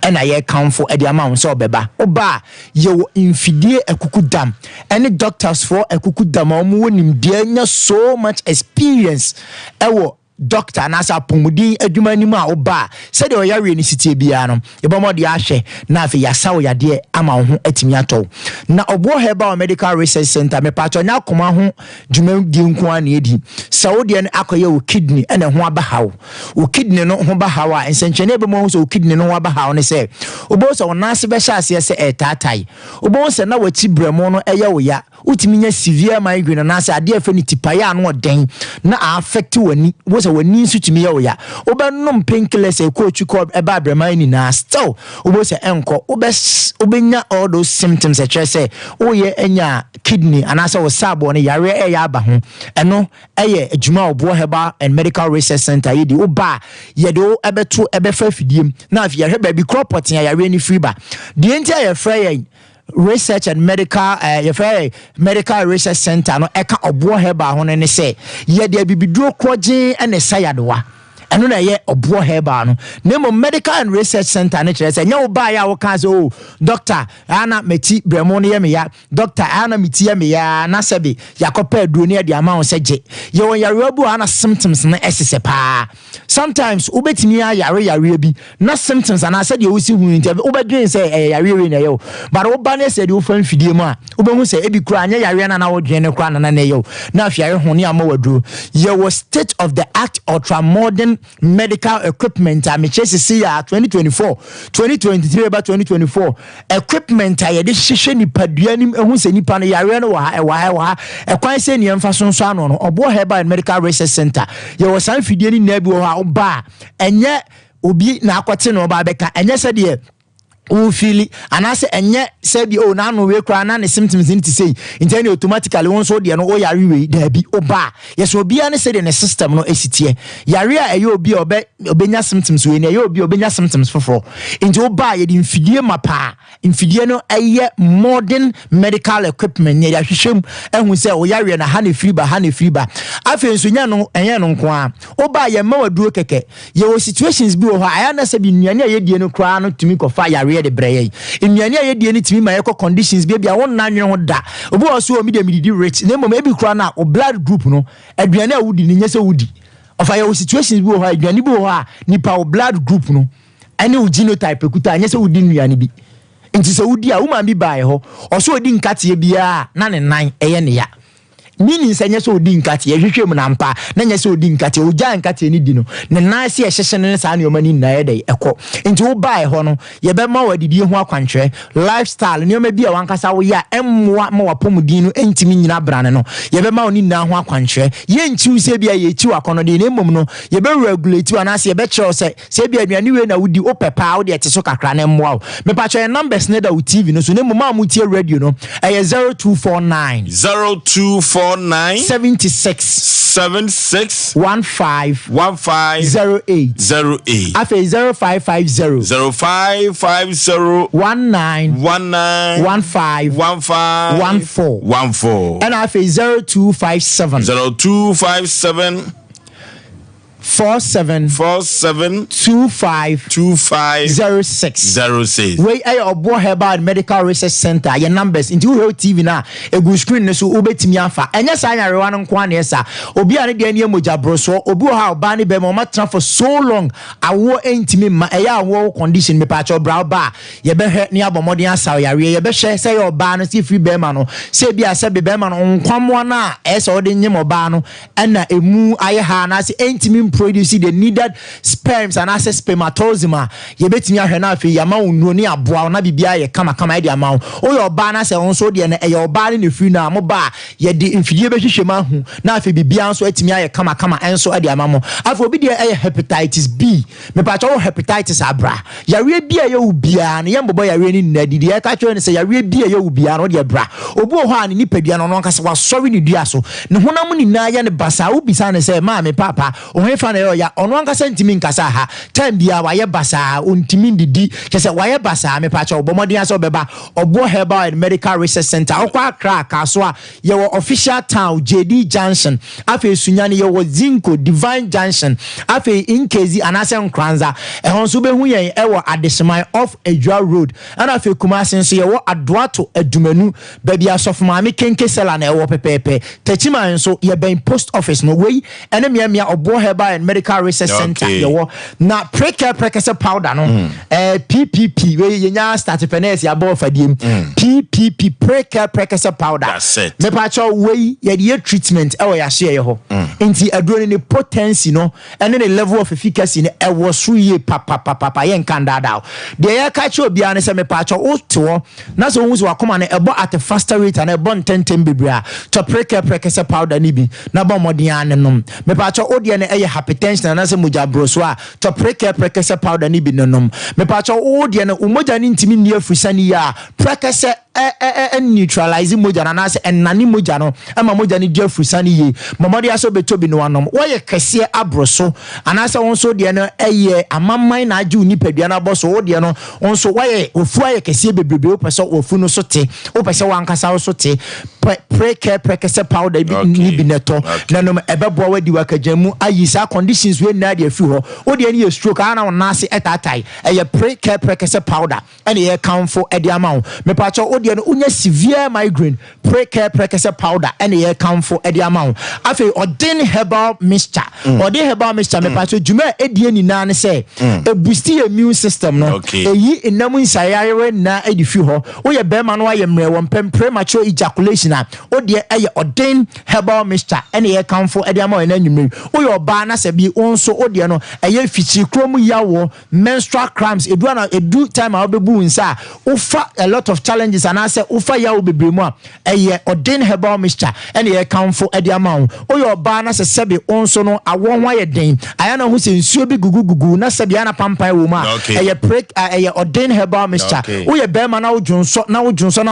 ena ye kanfo e de ama so obeba oba ye wo infidie ekukudam ene doctors for ekukudama omo nimde anya so much experience ewo doctor nasa pomudi adwuma ni ma oba se de oyare ni sitie bia no ebomo de ahwe na afi yasawo yade ama ho atimi ato na Obo Herbal Medical Research Center me pato nya koma ho dwuma di nko an edi sawo de ne akoye o kidney ene ho abahawo o kidney no ho bahawo a ensenchene ebemo so o kidney no ho abahawo ne se obo so nase be sha ase se etatai obo se na wati bremo no eye wo ya utimi nya severe migraine na ase ade afa ni tipaya no den na affect wani so wani nsu timi ya oya obenom painkillers e ko chuko eba brema ni na still obo se enko obenya all those symptoms e say oye enya kidney anasa wo sabo ne yare ya aba ho eno eye adwuma Obo Herbal and Medical Research Center yedi oba yedo ebeto ebefa fidiem na afia hwe ba bi crop pot ya yare ni free ba de enti ya frɛ Research and Medical Medical Research Center no eka obo heba ho ne say ye de bibiduro kroje ene sayadowa eno na ye obo heba no nemo Medical and Research Center ne kire say nya wo ba ya wo kan say oh doctor ana meti bremo ne ye me ya doctor ana meti ye me ya na sebe yakopa aduro ne de ama wo seje ye won yare bu ana symptoms na esese pa sometimes ubetimi yare bi na symptoms ana say de wo si hu nti ubedwen say yare we na ye but wo ba ne say de wo fan fidie mu a ubehu say ebi kura anya yare na wo dwen ne kura na na ye na afiare ho ne ama waduro ye was state of the art ultra modern medical equipment a me chese see ya 2024 2023 about 2024 equipment a ye de hwehwe nipadua nim ehu se nipa no yare no wa ekwan se ne emfa sonso ano no obo herbal and medical research center ye was san fidie ni na bi wo ha oba enye obi na akote no oba beka enye se de feel anase enye say bi na no we kra na ne symptoms nti say intend automatically won so de no o yare we da bi oba yes obi an say de ne system no esitie yare a eyo obi obenya symptoms we ne eyo obi obenya symptoms foforo nti oba ye di mfidie mapa mfidie no eye modern medical equipment ne ya hwehwem ehun say o yare na ha ne friba afen so nya no enye no nko a oba ye ma waduro keke ye wo situations bi wo ha aya na say bi nuane a ye die no kra no tumi ko fa yare de breye nnuane a ye die ni timi ma ye conditions bia won na nwen ho da obi o so o mi de mididi rich na mom ebi kura na o blood group no aduane a wudi ni nyese wudi of your situations bi o ha aduane bi o ha nipa o blood group no ane o genotype ekuta nyese wudi nnuane bi nti se wudi a woman bi bae ho o so odi nkate bia na ne nan eye ne ya mini senye so odi nkate ye hwehwem na mpa na nye so odi nkate o ja nkate ni di no ne nan se ye hyehye ne sa ne omani na ye dey ekọ nti wo bae ho no ye be ma wadidi ho akwanhwe lifestyle ne omabi a wankasa wo ya emmoa ma wapomudin no entimi nyina brane no ye be ma oni na ho akwanhwe ye nchiu se bia ye chi wakono de ne mmom no ye be regulate ana se ye be chew se bia aduane we na wodi opepa wo de ete so kakra na emmoa wo me pa che numbers ne da wo TV no so ne mmom amutie radio no eye 0249 76 15 08 afa 0550 19 15 and afa 0257 47 25 06 we obo herbal medical research center your numbers into World TV na egu screen ne so obetimi afa enye sa anyarewa no nko ane esa obi ane de ane moja broso obi ha oba ne be mo matra for so long awo entimi ma eya awo condition me pa cho bra ba ye be hwe ne abomodin asa yare ye be hwe say oba no si free be ma no say bia say be ma no nkwamo na esa ode nyem oba no na emu aye ha na se entimi produce the needed sperms and access spermatozoa ye betimi ahwe na afi yama unuo ni aboa na bibia ye kama ye ama o yo ba na se onso de na ye oba ne free na mo ba ye de mfidie behwehwe ma hu na afi bibia nso atimi aye kama enso de ama mo afi obi de hepatitis B me pa cho hepatitis abra yare bia ye ubia na ye mbobo yare ni nadidi ye ka cho ne se yare bia ye ubia no de bra obi ho ani nipadua no nka se wasori ni dua so ne honam ni na ye ne basa ubisa ne se ma me papa o na ya ono ankasa ntimi nkasa ha time bia waye basa ontimi ndidi kese waye basa me pa cha obomodin asa obeba obo herbal and medical research center okwa akra kaso a ye wo official town JD Junction afi sunyane ye wo Zinco Divine Junction afi Inkezi anase nkranza ehonso behu yen e wo Adesman off Edua Road and afi Kumasi nso ye wo Adoato Adumanu baby asofoma me kenke sela na e wo pepepe techima nso ye ben post office no wey ene mia obo herbal and medical research center yo na prekese powder no PPP we yenya startpreneurs ya bo fadiem PPP prekese powder me pa cho we ye treatment e wo ya share ho nti aduro ne potency no ene ne level of efficacy ne e wo so ye papa ye nkanda da de ye ka cho bia ne se me pa cho o to na so hu so akoma ne ebo at a faster rate and ebo ntenten bebra to prekese powder ni bi na bo modin anenom me pa cho o de ne e hypertension na se moja broso a to prekese powder ni bi nonom me pa cho o de ne umoja ni ntimi ni afusani ya prekese neutralize moja na na se enani moja no ama moja ni dia frusani ye momodi aso betobi no anom wo ye kese abroso anase won so de no eye amamman na aju ni padua na boso wo de no won so wo ye ofu aye kese bebrebe wo pese ofu no so te wo pese wankasa wo so te prekese powder ni bineto na no ebebo wadi wakajamu ayisa conditions we na de afi ho wo de ni stroke ana won nase etatai eye prekese powder ene ye count edi amount me pacho odi no unya severe migraine prekese powder ene ye count for edi amount afi odin herbal mixture odin herbal mixture me pacho juma edi ni na ne say e boost your immune system no eyi enamu nsayare na edi fi ho wo ye be ma no aye mre won premature ejaculation a odi eye odin herbal mixture ene ye count for edi amount na nwumre wo ye oba na se bi onso odi no eye fichi krom yawo menstrual cramps edu time a obebu nsa ufa a lot of challenges and I say ufa ya obebremu a odin herbal mixture and ye count for edi amount o your ba na se sebe onso no awon wa ye den aya na hu se nsuo bi gugu na sebe ana pampan wo ma ye odin herbal mixture o ye be ma na wodwonso na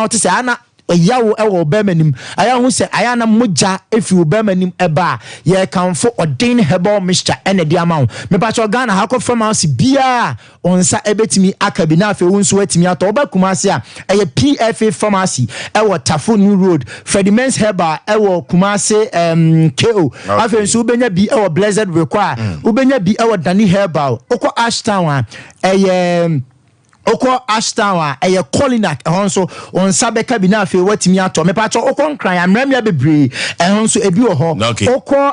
wote se ana yawo ewo bemanim aya hu se aya na moja efi obemanim eba ye kanfo odin herbal mixture ene di amount me pa cho Ghana ha ko pharmacy bia onsa ebetimi akabi na afi wonso atimi ato oba kumase a eye PFA pharmacy ewo Tafo New Road Fredimens Herbal ewo kumase KO afi nso ubenya bi ewo Blessed Require ubenya bi ewo Dani Herbal okọ Ashtown eye Oko Ashtown eye Colinac ehonso onsa beka bi na afi watimi ato me pa cho oko nkran amramia bebre ehonso ebi wo ho oko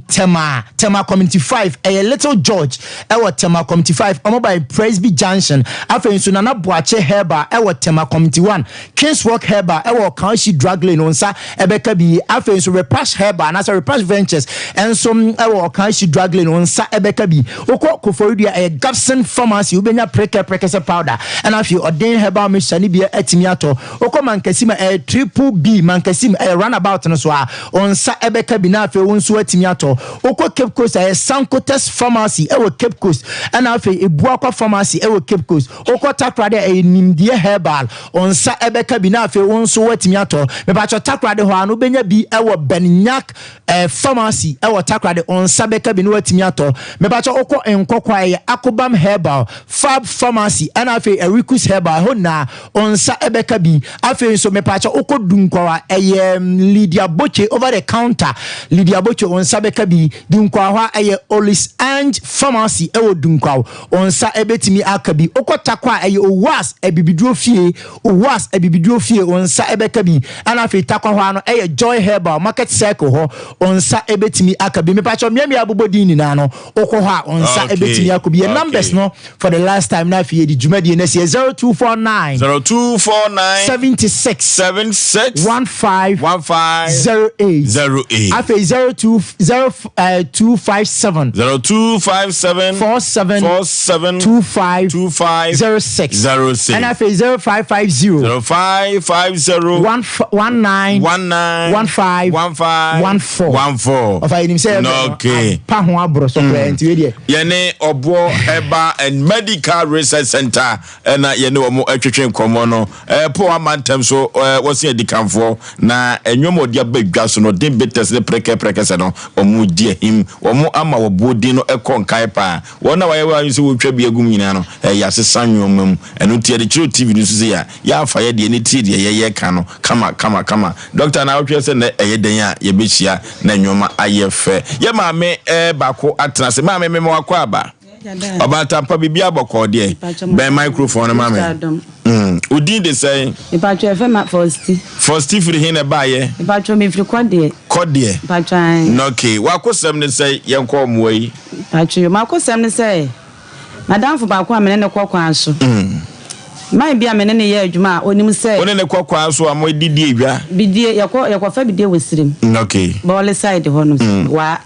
Tema Community 5 eye Little George ewo Tema Community 5 omo by Presby Junction afi nso na Boache Herbal ewo Tema Community 1 Kingswalk Herbal ewo Kanshi Drug Lane onsa ebeka bi afi nso Repash Herbal na Repash Ventures enso ewo Kanshi Drug Lane onsa ebeka bi oko Koforidua eye Gabson Pharmacy ubenya prekese and if you ordain herbal mixture ni bia atimi ato oko mankasima triple B mankasima runabout no so onsa ebeka bi na afi wonso atimi ato oko Cape Coast Sankotes Pharmacy ewo Cape Coast and afi Ebuakwa Pharmacy ewo Cape Coast oko takrade nimdie herbal onsa ebeka bi na afi wonso atimi ato me ba cho takrade ho anu benya bi ewo Benyak Pharmacy ewo takrade onsa beka bi no atimi ato me ba cho oko enkokwa Akobam Herbal Fab Pharmacy and afi Erikus Herbal ho na onsa ebeka bi afi so me pacha oko dunkwa Lydia Boche over the counter Lydia Boche onsa beka bi dunkwa ho Olis Ange Pharmacy ewo dunkwa onsa ebetimi akabi oko takwa Owas ebibiduro fie onsa ebeka bi ana afi takwa ho no Joy Herbal Market Circle ho onsa ebetimi akabi me pacha miami abobodi ni na no oko ho onsa ebetimi akabi numbers no for the last time na afi di jumadi na 0249 76 15 08 afi 0257 47 25 06 and afi 0550 15 of I him say pa ho abro so plenty we dey yene obo herbal and medical research center na yene omo atwetwe komo no po amantem so wose edikanfo na enwomo dia badwa so no den betes ne preke se no omo die him omo ama wobodi no ekonkai pa wona waye so wotwa bi agum nyina no ya sesa nwomam eno tie de chiro tv no so ya afa ye de ne tie de ye ka no kama doctor na wotwe se na den ya ye behia na nwoma aye fe ye maame bako atena se maame me wakwa aba Obata pa bibia aboko de be microphone mama udin de say Ipacho FM first free hin e ba ye Ipacho me free kode Ipacho okay wakosem ne say yenko omo yi Ipacho yo makosem ne say madam fo ba ko amene ne kokwan so mai bia amene ne ye adwuma onim say one ne kokwan so amo didi edwa bidie yakọ fa bidie wesirim okay bole side ho no wa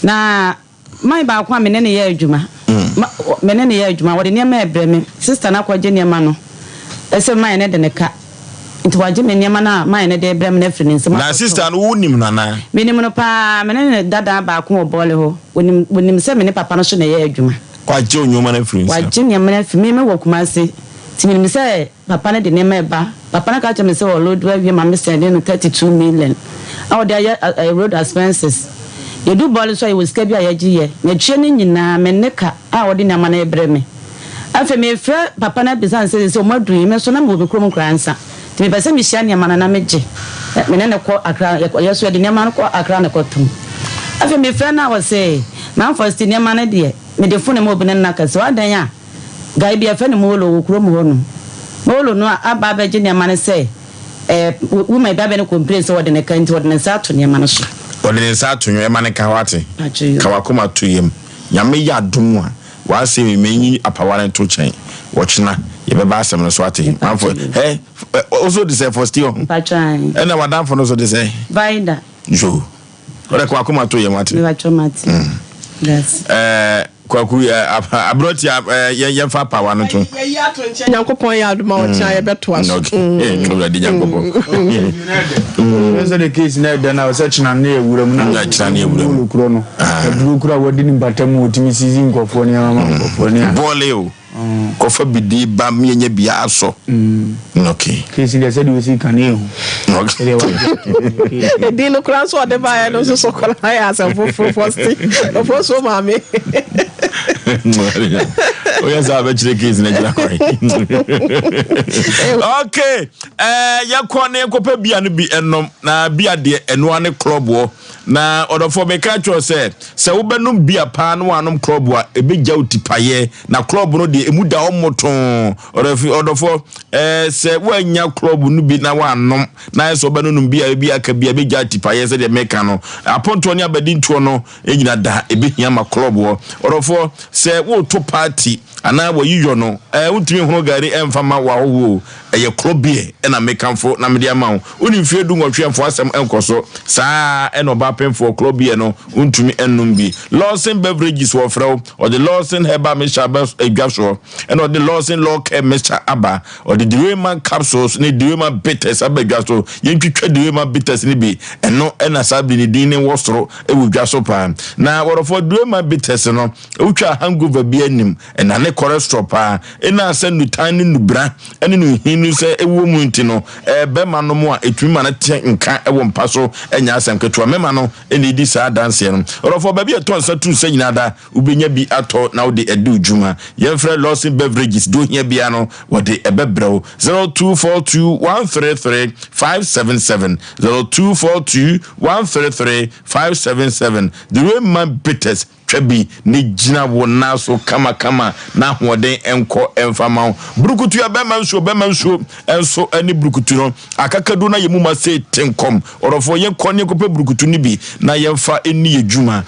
na mai ba kwa menene ye adwuma menene ye adwuma wode ne ma ebreme sister na kwaje ne ma no ese mai ne de ne ka nti waje me ne ma na mai ne de ebreme na firi nsema na sister no wonim nana menim no pa menene dada ba kwa bole ho wonim se me ne papa no so ne ye adwuma kwaje onyoma na firi nsema waje ne ma na firi me wo kuma se ti menim se papa ne de ne ma ba papa na ka che me say o load we ma me send no 32 million our there road expenses you do ball so you will scape ya ye na tue ni nyina me neka a wo de nyama na ebre me afa me fra papa na bisa say o maduru me so na me obekrom kransa ti me pese me hia nyama na meje me ne ko akra ye so de nyama ko akra na ko tum afa me fra na wo say man first nyama na de me de fune mo obinen na ka so adan ya gai bia fa ne mo lo kuro mo no mo lo no aba ba je nyama na say woman baba ne complain so wode ne kanti wode ne sa to nyama no so wode ne sa to nyama ne kawate kawakoma to yem nyame ya dum a wa se me menyi apaware to chen wochina ye beba asem no so ate manfo also the say for still patran na wadan for no so the say vaida jo wode kawakoma to yem ate me wa chomati yes kwaku abroti ye fa power no to ye ya to nche nyankopon ya aduma o chia ye beto aso no de nyankopon so the case na da na search na na ewuram na chira na ewuram kuro no duru kuro wodi ni batam otimi sisi nkofo ni mama nkofo ni bole o kofa bidi ba mienya bia aso okay case dey say we see kan ehu okay di no kran so de ba ya no so kola ya Asem for so mame oya za ba chire case na jira kwai okay yakone kopa bia no bi enom na bia de eno ane club wo na odofo me ka cho se wo benum bia pa no anom club wa ebegya utipaye na club no de emu da omoton odofo se wanya club no bi na wanom na so benum bia ka bia begya utipaye se de meka no aponto ni abadi ntuo no enyina da ebehia ma club wo odofo se wo to party ana wo yiyo no untimi hono gari emfama wa wo eye club bi e na mekanfo na media ma wo uni fie du nwotwemfo asem enkoso saa e no ba penfo club bi no untimi ennum bi Lawson beverages wo frɛw or the Lawson herbal mixture edwaso and or the Lawson law care mixture aba or the Deweyman capsules ni Deweyman bitters abedwaso yentwitwa Deweyman bitters ni bi eno na sabi ni din ni wosoro e wudwaso pa na worofo Deweyman bitters no utwa hangover bi anim na ne cholesterol pa ena asa nutan ni nubra ene no hinu se ewo mu nti no bema no mo a etumi na te nka ewo mpaso enya asem keto mema no ene di sa dance no worofo ba bi eto nsa tu se nyina da ubenya bi ato na wo de edu juma yemfre Lawson beverages do hia bia no wo de ebebrɛw 0242133577 0242133577 the Deweyman bitters Trebi ni jina wona so kama na hoden enko emfama brukutu ya bema nso enso ani brukutu no akakadu na yemu ma se tenkom orofo ye konye kope brukutu ni bi na yemfa eni ejuma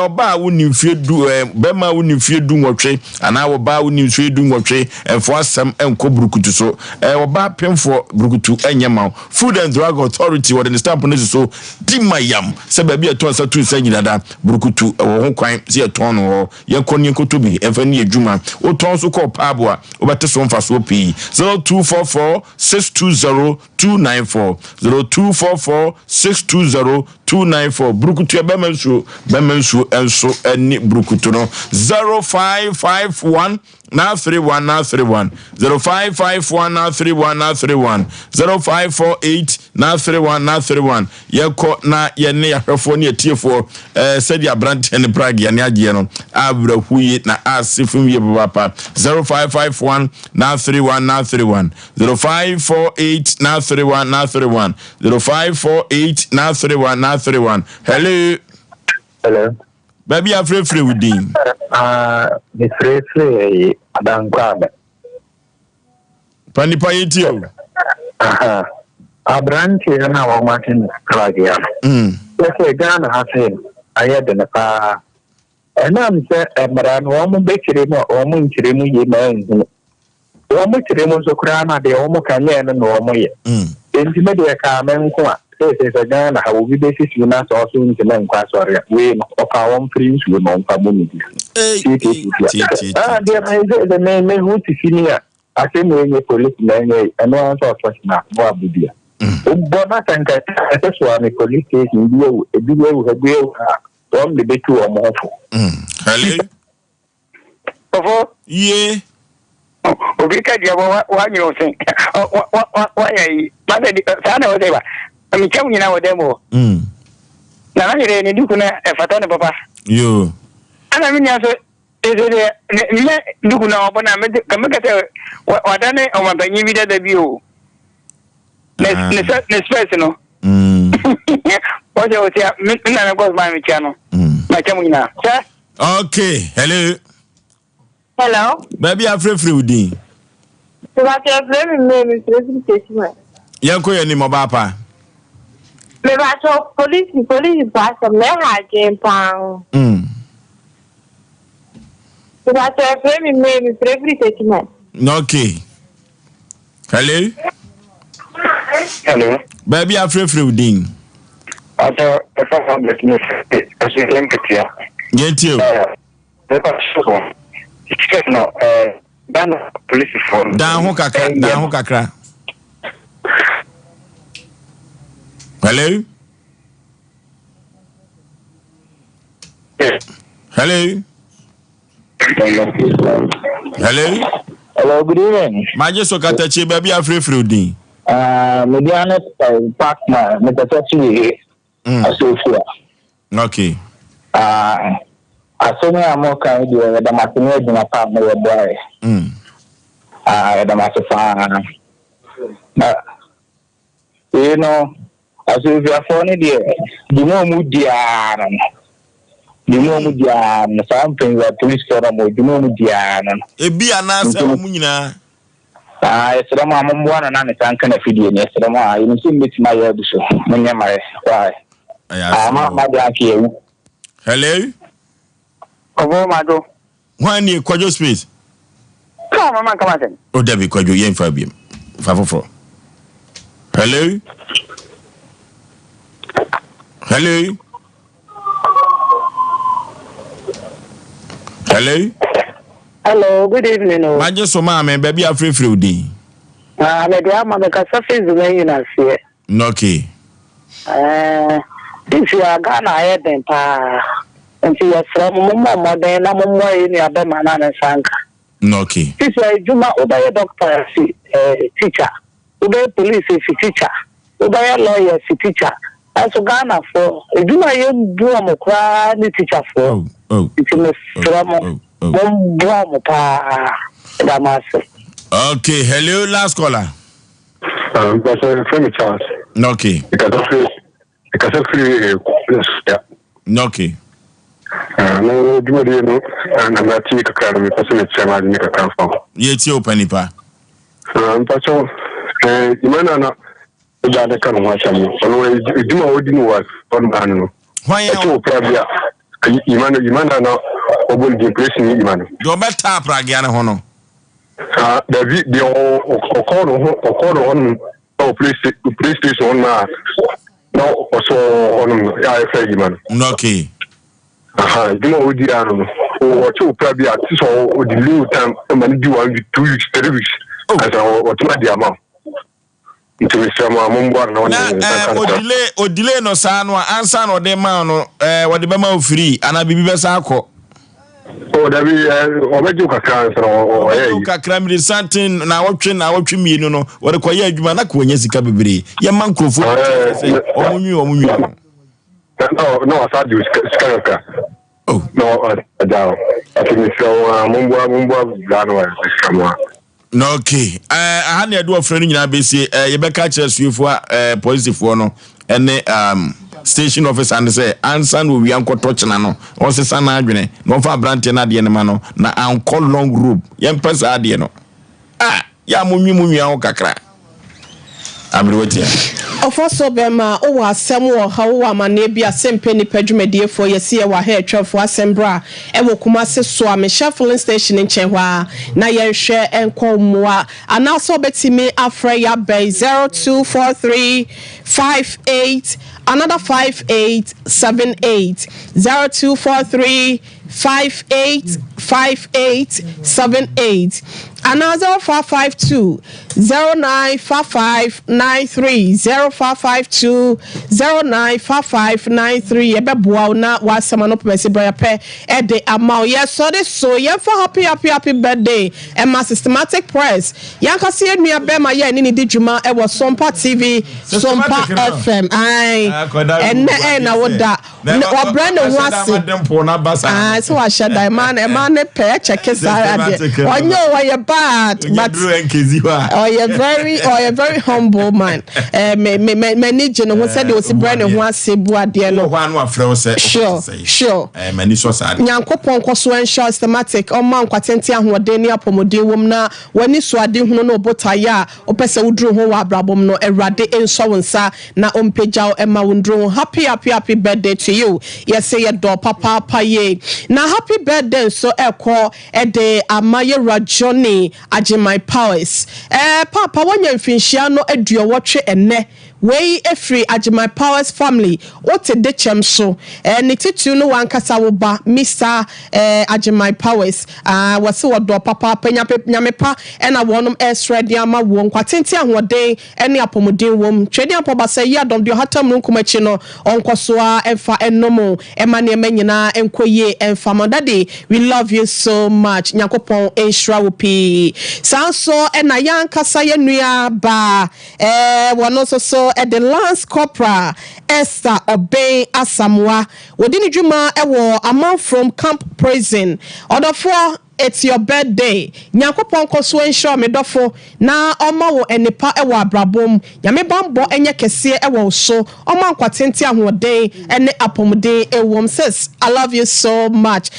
oba woni mfie du bema woni mfie du nwotwe ana oba woni mfie du nwotwe enfo asem enko brukutu so oba pemfo brukutu enyema Food and Drug Authority what the stamp no so dimayam se ba bi eto ansa tu sanyidada brukutu wo ho kwan si eton ho ye konye kotobi enfani ejuma o ton so ko paabo a obete so mfa so pi 0244620294 0244620294 brukutu bemansu enso eni brukutu no 0551 na 31 0551 na 31 0548 na 31 yeko na ye ne yahwefo ne etiefo sedi abrante ne brag ya ne agye no abrahuye na asifum ye papa 0551 na 31 0548 na 31 0548 na 31 hello baby afrefre within the free adankwa pani payeti o abrante na wa martin kragia yes Ghana hasen ayede na pa enam se emra no mo bekire mo o mo nkire mu ye ma nhu o mo kire mo so kra na de o mo kanye no no mo ye enti me de ka menko a se Ghana ha obi be sisi na so so nti na nkwa sori we no o ka won prince we no mfa mo ni de me hu ti finia Asem Mpe police na nye eno anso na bo abudia bona tanka so na police station biwo ebiwo hagwe ha tom de betu o mo fo hello Ovo ye obi ka dia wa nyi o sen wa yai ma de sa na o de ba mi chem nyina o de mo na na yire ni duku na e fata ne papa yo ana mi nya so ne duku na obo na me ka te wa da ne o ma banyi bi da bi o ne space no oje o tia mi na na go ma mi tia no ma chem nyina sa okay hello baby afrefre udin so what you blame me presentation yanko yani mo ba pa me ba so police ba so me ha game pan so what you blame me presentation okay hello baby afrefre udin ata efa fa business kasi empetia yentio no dan police phone dan ho kakra hello hello good evening maje so katachi baby afrefre udin mediana partner me tatachi asofia okay asome amoka ndi da matene adina pa me boy da matfa asofia phone di mo mu diana something that police for mo di mo mu diana ebi anase mu nyina esra mo ambo na ne sanka na fidie ne esra mo yin sim bitima ya du so munya mare why ma dia ki ewu hello Obo mado. Wani kwajo space. Come on, come on. O debi kwajo yen fa biem. Fa foforo. Hello. Hello, good evening. Maje so ma me baby afrefre udi. Me do am me ka surface when you na see. Okay. If you are Ghana head then pa nti ya from mumma modern na mumma ni abema na sanka okay this is juma obey doctor si teacher obey police si teacher obey lawyer si teacher aso Ghana for juma ye do am kra ni teacher for it's me from mumma pa da masse okay hello last caller that's a friend Charles okay because okay no jumadi no na mati kakara mi paso me chama ni kakara fa yeti opanipa mpacho imana na da da kan wa chama ono juma odi no wa on ban no hwan to probia imana na obol di place ni imana do beta pragia ne ho no David the okoro on police station na no also on ya fa imana okay juma odi ano o to probia so o delay time man di 1 week 2 weeks 3 weeks as o to di amount into we sama mumbo na o delay no sa no ansa no de ma no wo de be ma free ana bibi be sa akọ o da bi o meju kakra so o ye kakra mi santin na wotwe mienu no wo de koye adwuma na ko nya sika bebre ye man krofo o munwi no asadi skanka no down I think so mumbo gano kama no okay aha na edo ofre no nyina be sie ye be ka kire suefo police no ene station officer and say answer no wi ankoto chena no o se sana adwene no fa brante na de ne ma no na anko long rope ye mpesa ade no ya munwi an kakra abirwati Ofoso bema o wa asem wo ha wo amane bia Asem Mpe Nipa dwumadie yesi ye wa ha twafo asembra e wo kuma se so a me filling station nche hwa na ye hwe enkomoa ana so betimi afra ya bay 024358 another 5878 0243585878 and 0552 095593 0552 095593 ebeboa na wasema no pese bra pe e de amao yes so ye for happy birthday Emma Systematic Press yanka se enua be ma ye ni di dwuma e wo Sompa TV Sompa FM ai enne na woda o brand wase so wa shada man pe check sara de onyo wa ye bad but oh you very humble man me need no who said o si brand ho asebu ade no ho anu afre wo se sure mani so sad nyankopon koso ensure systematic o man kwatenti ahoden ni apomode wom na wani so ade hunu no botaya o pese wudru ho wa abrabom no erade enso wonsa na ompejao ema wundru happy birthday to you yes say your door papa ye na happy birthday so ekọ ede amaye rajoni Ajimai powers papa wanya mfinhia no aduowotwe enne wey efri Ajimai powers family wote de chem so ne titu no wankasa wo ba Mr Ajimai powers wase wodo papa nyamepa na wonum esredi ama wo nkwatenti ahoden ene apomodin wom twedi apoba say ya dom de hatam no nkomachi no onkosoa emfa enomo ema ne emanyina enkoye emfa modade we love you so much nyakopon ensura wo pi sanso na yankasa yenua ba wono so the Lance Corporal Esther Obey Asamoah wodini dwuma ewo amount from camp prison odofo it's your birthday nyankopon koso ensure me dofo na oma wo enipa ewo abrabom nyame bambo enye kese ewo so oma nkwatenti ahoden ene apomden ewom sis I love you so much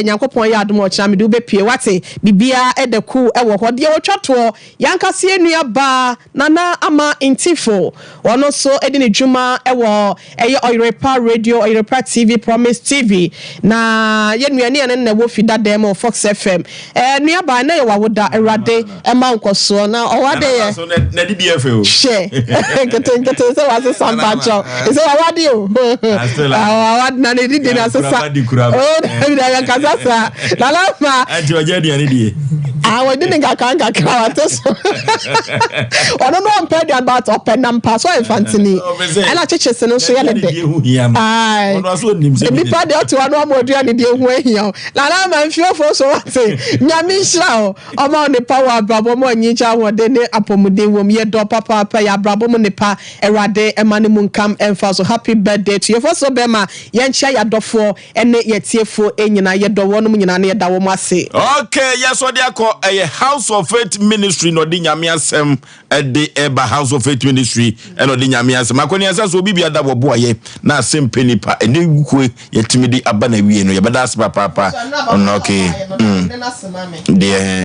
nyankopon ya adom ochina me do be pie wate bibia edeku ewo hode wotwato yankase enua ba nana ama intifo wono so edini dwuma ewo eye Oirepa radio Oirepa TV Promise TV na yenua ne na wo fidade Fox FM nua ba na ye wawoda erade ema nkoso na owade ye na di BFO she kete se wase sambacho se wawade o awad na ne di na sesa oh na ya kasasa la ma anti waje di ani die wadi ninga kanga krawato so ono no mpedi about open number so infantini ela chechese no so ya ne de ono so nim se mi pa de otu anu amodua ne de hu ehia la ma mfiofo so wate nyame nhira o oma ne power abrabo mo anyicha wode ne apomuden wom ye do papa ya abrabo mo ne pa erade emane munkam emfa so happy birthday to you for so bema ye nchia ya dofo ene ye tiefo enyina ye do wonum nyina ne ye da wo ase okay yes odi akọ a House of Faith Ministry no di nyame asem de eba House of Faith Ministry eno di nyame asem akoni asa so bibia da bobo aye na Asem Mpe Nipa ene gukwe yetimidi aba na wie no ye beda aspa papa okay